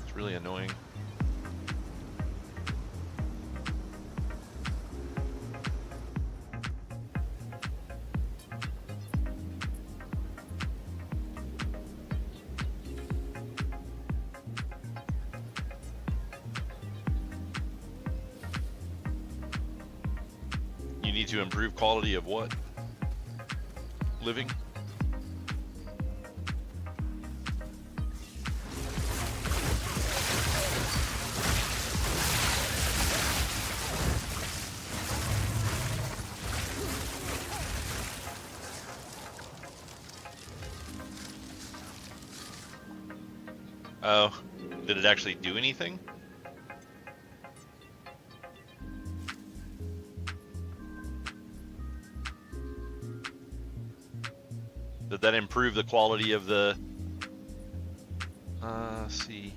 it's really annoying. To improve quality of what? Living? Oh, did it actually do anything? Did that improve the quality of the... let's see.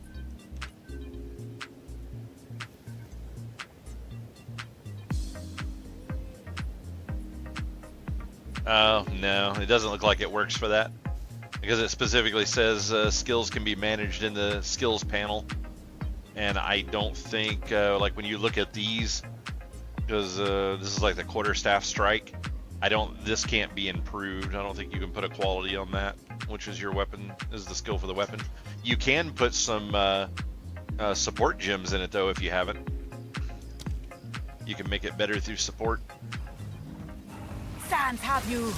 Oh, no, it doesn't look like it works for that. Because it specifically says skills can be managed in the skills panel. And I don't think, like when you look at these, because this is like the quarterstaff strike, this can't be improved. I don't think you can put a quality on that, which is your weapon, is the skill for the weapon. You can put some support gems in it though if you haven't. You can make it better through support. Sans have you.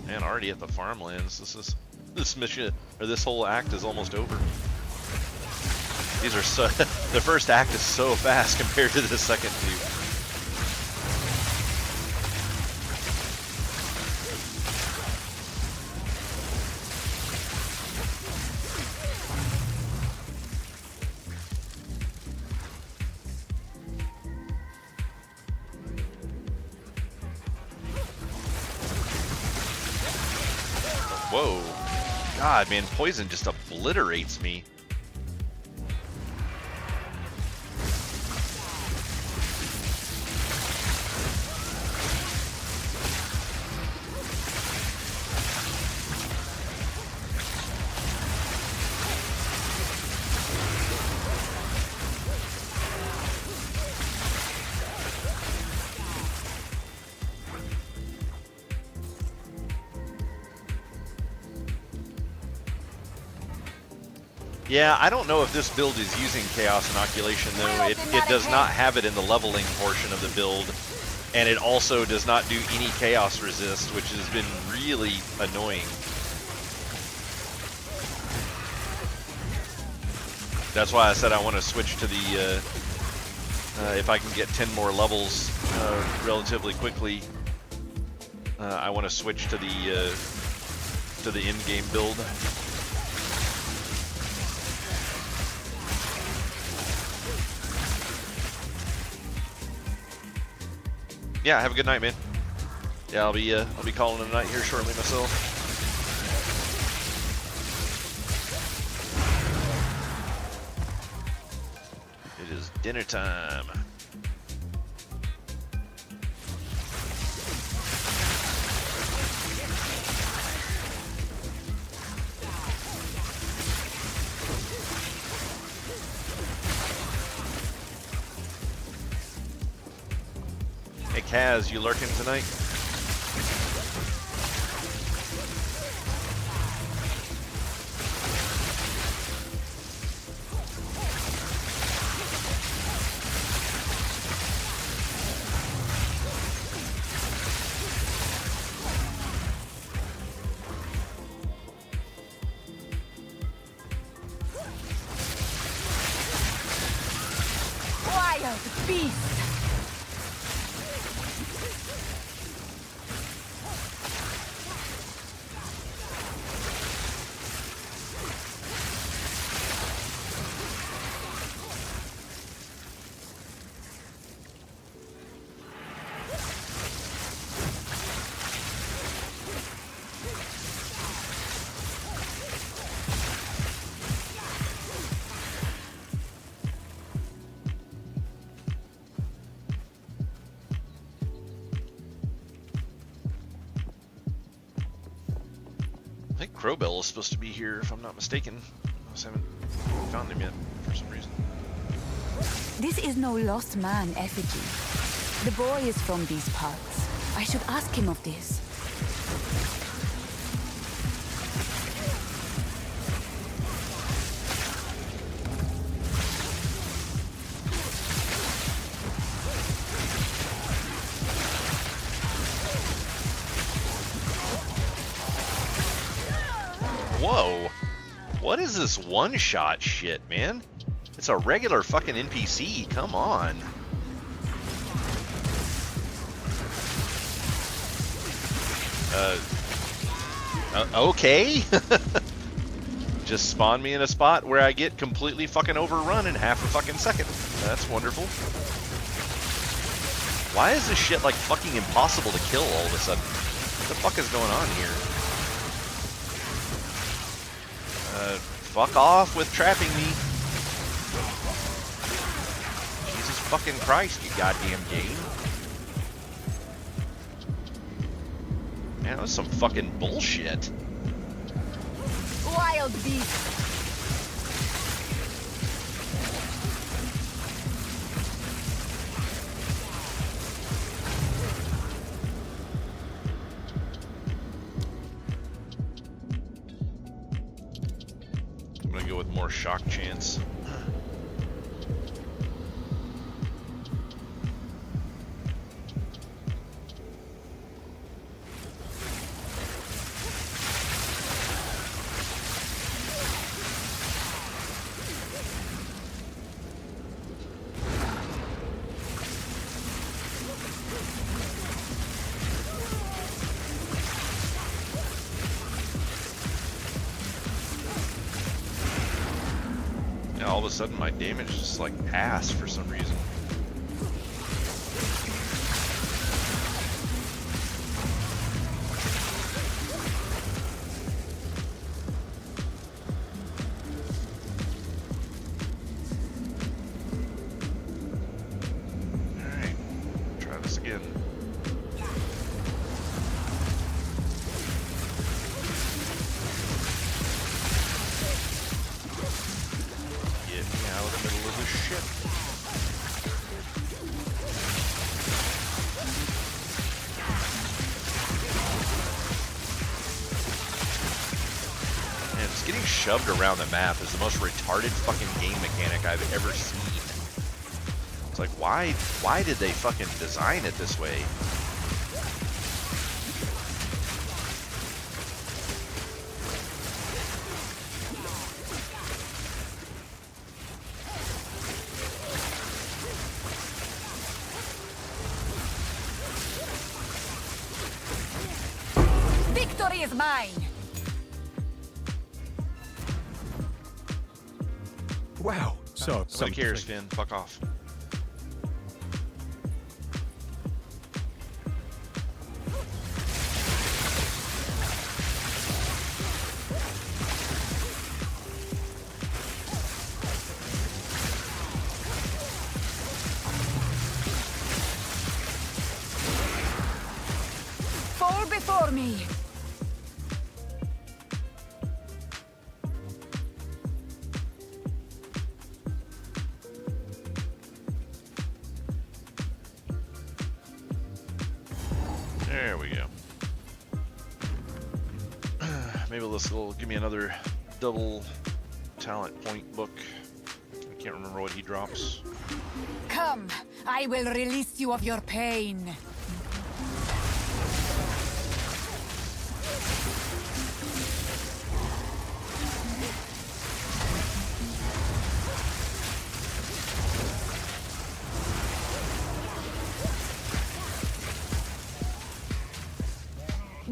Man, already at the farmlands. This mission, or this whole act is almost over. These are so, the first act is so fast compared to the second two. Whoa. God, man, poison just obliterates me. Yeah, I don't know if this build is using Chaos Inoculation though. It does not have it in the leveling portion of the build, and it also does not do any Chaos Resist, which has been really annoying. That's why I said I want to switch to the, if I can get 10 more levels relatively quickly. I want to switch to the in-game build. Yeah, have a good night, man. Yeah, I'll be calling it a night here shortly myself. It is dinner time. Hey Kaz, you lurking tonight? Wild beast! I think Crowbell is supposed to be here, if I'm not mistaken. I just haven't found him yet for some reason. This is no lost man effigy. The boy is from these parts. I should ask him of this. Whoa! What is this one-shot shit, man? It's a regular fucking NPC, come on. Okay. Just spawn me in a spot where I get completely fucking overrun in half a fucking second. That's wonderful. Why is this shit like fucking impossible to kill all of a sudden? What the fuck is going on here? Fuck off with trapping me. Jesus fucking Christ, you goddamn game. Man, that was some fucking bullshit. Wild beast! I'm gonna go with more shock chance. All of a sudden my damage is just like ass for some reason. Alright, try this again. Out of the middle of the ship. Man, just getting shoved around the map is the most retarded fucking game mechanic I've ever seen. It's like, why did they fucking design it this way? is mine. Wow. So, Nobody cares, Finn. Fuck off. Fall before me. There we go. Maybe this will give me another double talent point book. I can't remember what he drops. Come, I will release you of your pain.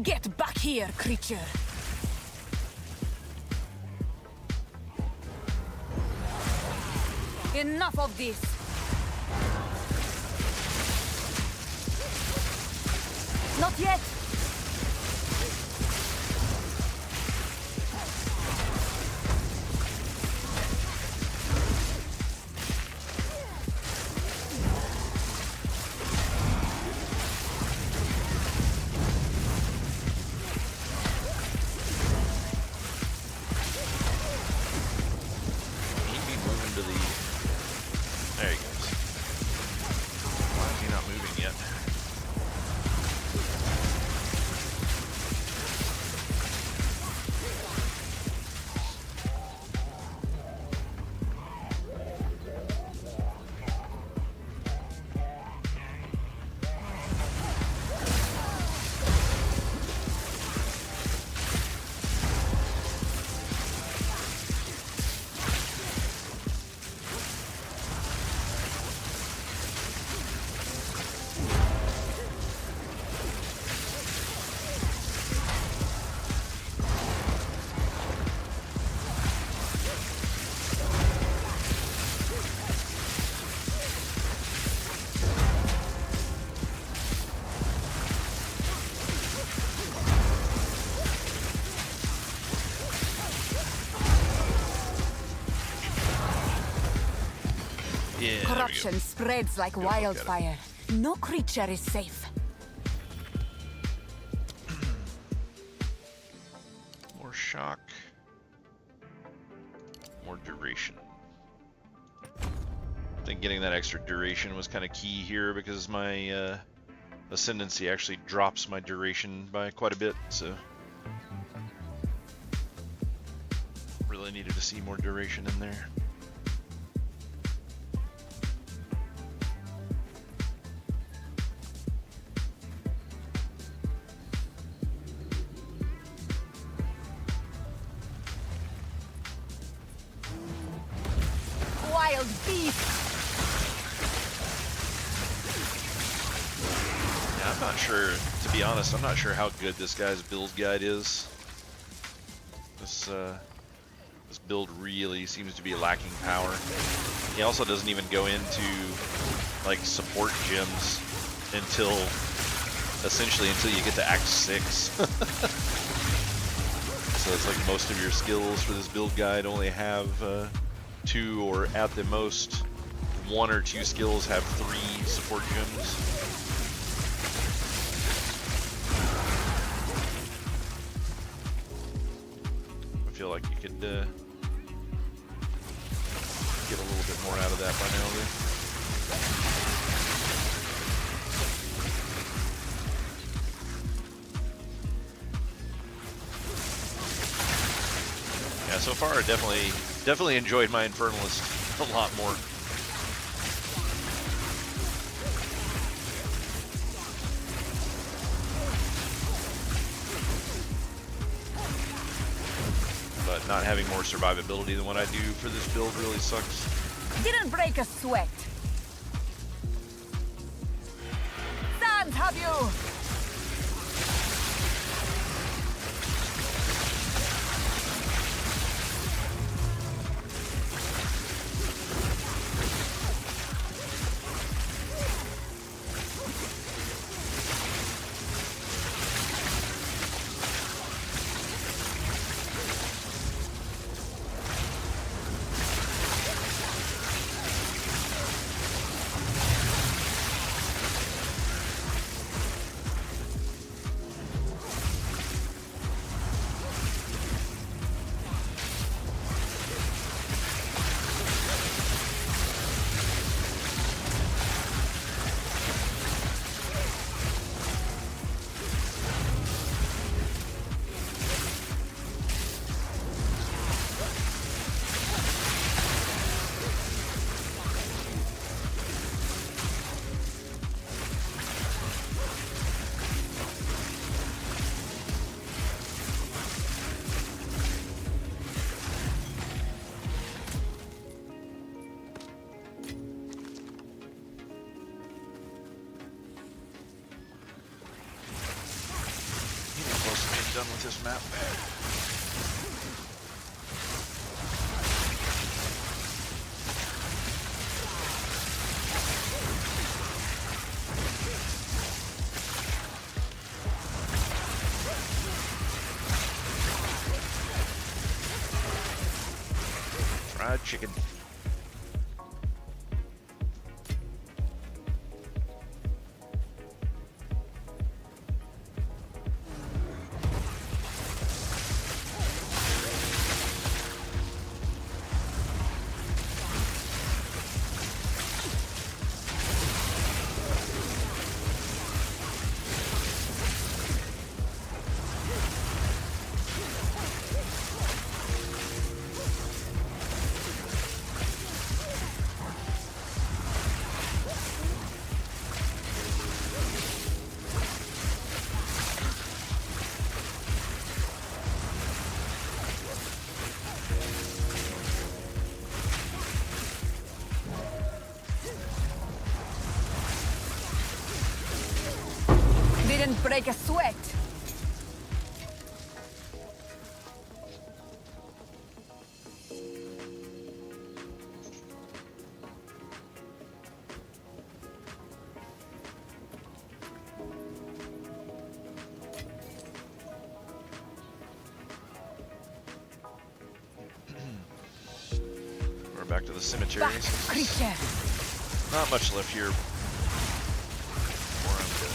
Get back here, creature. Enough of this. Not yet. He'd be moving to the... There he goes. Why is he not moving yet? Yeah, there we go. Corruption spreads like Good look at it. wildfire. No creature is safe. More shock. More duration. I think getting that extra duration was kind of key here because my ascendancy actually drops my duration by quite a bit, so really needed to see more duration in there. Wild beast! Yeah, I'm not sure, to be honest, I'm not sure how good this guy's build guide is. This build really seems to be lacking power. He also doesn't even go into like support gems until essentially until you get to Act 6. So it's like most of your skills for this build guide only have 2 or at the most 1 or 2 skills have 3 support gems. I feel like you could get a little bit more out of that by now. Yeah, so far I definitely enjoyed my Infernalist a lot more. But not having more survivability than what I do for this build really sucks. Didn't break a sweat. Sans have you! done with this map. Fried chicken. Didn't break a sweat. We're back to the cemetery. Creature. Not much left here. Before I'm dead.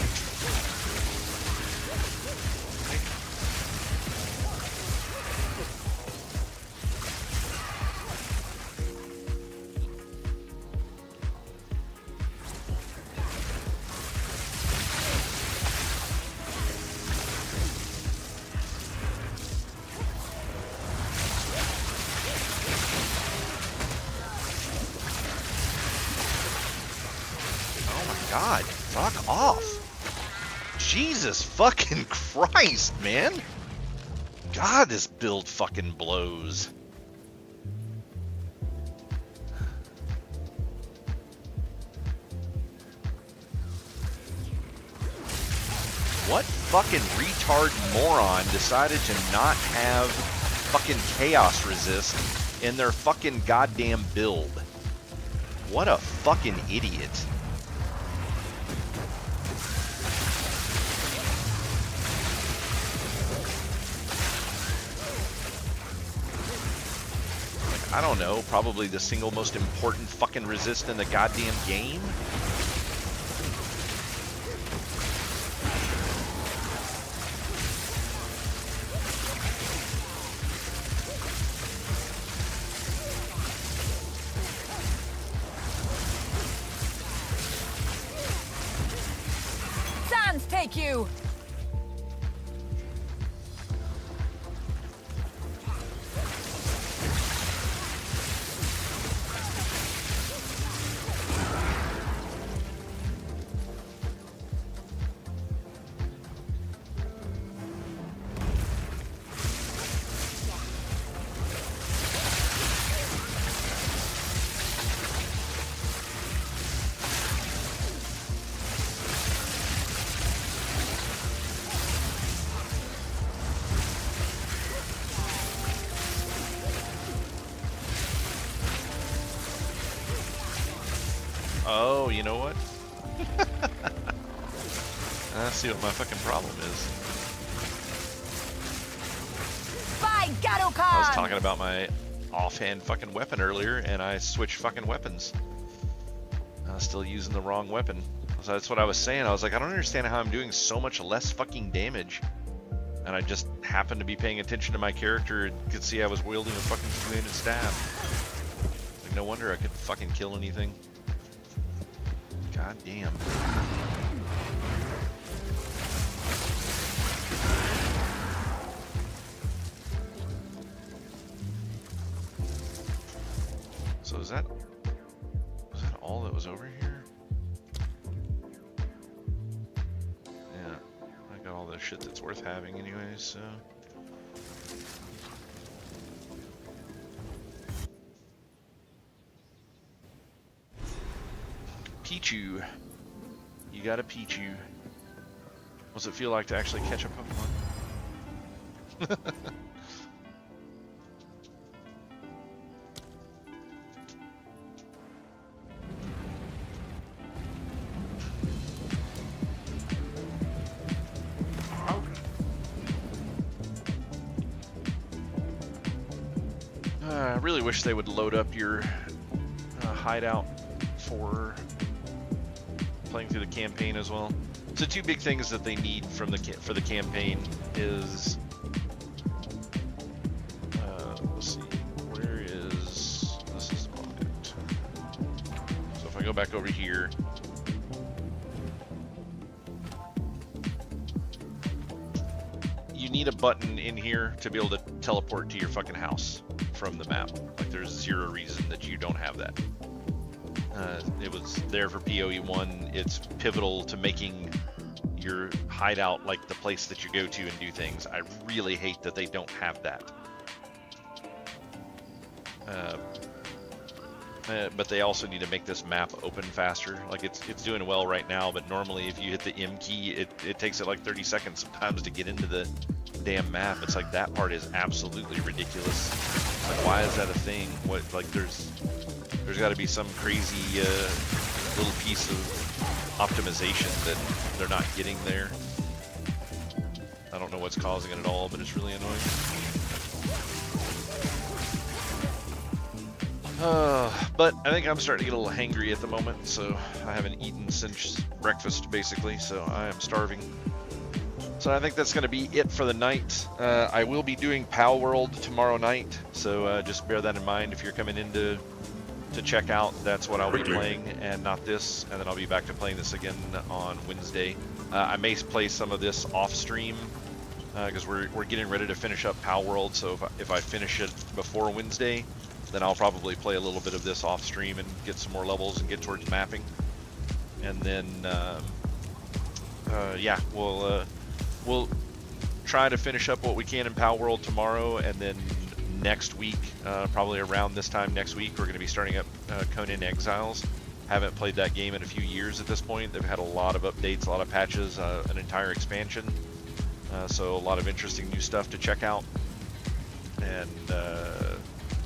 God, fuck off. Jesus fucking Christ, man. God, this build fucking blows. What fucking retard moron decided to not have fucking chaos resist in their fucking goddamn build? What a fucking idiot. I don't know, probably the single most important fucking resist in the goddamn game? Sands take you! Oh, you know what? I see what my fucking problem is. By Garukan! I was talking about my offhand fucking weapon earlier, and I switched fucking weapons. I was still using the wrong weapon. So that's what I was saying. I was like, I don't understand how I'm doing so much less fucking damage. And I just happened to be paying attention to my character and could see I was wielding a fucking two-handed staff. Like, no wonder I couldn't fucking kill anything. God damn. So was that all that was over here? Yeah, I got all the shit that's worth having anyways, so. Pichu. You got a Pichu. What's it feel like to actually catch a Pokemon? I really wish they would load up your hideout for playing through the campaign as well. So two big things that they need from for the campaign is let's see, where is this is the bucket. So if I go back over here, you need a button in here to be able to teleport to your fucking house from the map. Like, there's zero reason that you don't have that. It was there for PoE1. It's pivotal to making your hideout like the place that you go to and do things. I really hate that they don't have that. But they also need to make this map open faster. Like, it's doing well right now, but normally if you hit the M key, it takes it like 30 seconds sometimes to get into the damn map. It's like, that part is absolutely ridiculous. Like, why is that a thing? What, like, there's got to be some crazy little piece of optimization that they're not getting there. I don't know what's causing it at all, but it's really annoying. But I think I'm starting to get a little hangry at the moment, so I haven't eaten since breakfast, basically, so I am starving. So I think that's going to be it for the night. I will be doing Pal World tomorrow night, so just bear that in mind if you're coming in to check out. That's what I'll be playing, and not this, and then I'll be back to playing this again on Wednesday. I may play some of this off stream because we're getting ready to finish up Pal World, so if I finish it before Wednesday, then I'll probably play a little bit of this off stream and get some more levels and get towards mapping. And then yeah, we'll try to finish up what we can in Pal World tomorrow, and then next week, probably around this time next week, we're going to be starting up Conan Exiles. Haven't played that game in a few years at this point. They've had a lot of updates, a lot of patches, an entire expansion. So a lot of interesting new stuff to check out. And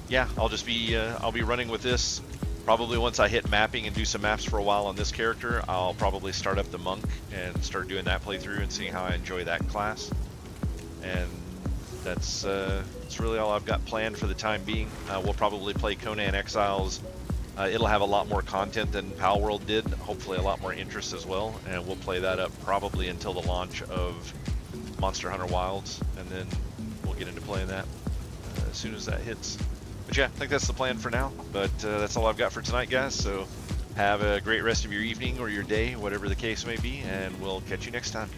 yeah, I'll be running with this. Probably once I hit mapping and do some maps for a while on this character, I'll probably start up the monk and start doing that playthrough and seeing how I enjoy that class. And that's really all I've got planned for the time being. We'll probably play Conan Exiles. It'll have a lot more content than Pal World did, hopefully a lot more interest as well, and we'll play that up probably until the launch of Monster Hunter Wilds, and then we'll get into playing that as soon as that hits. But yeah, I think that's the plan for now, but that's all I've got for tonight, guys, so have a great rest of your evening or your day, whatever the case may be, and we'll catch you next time.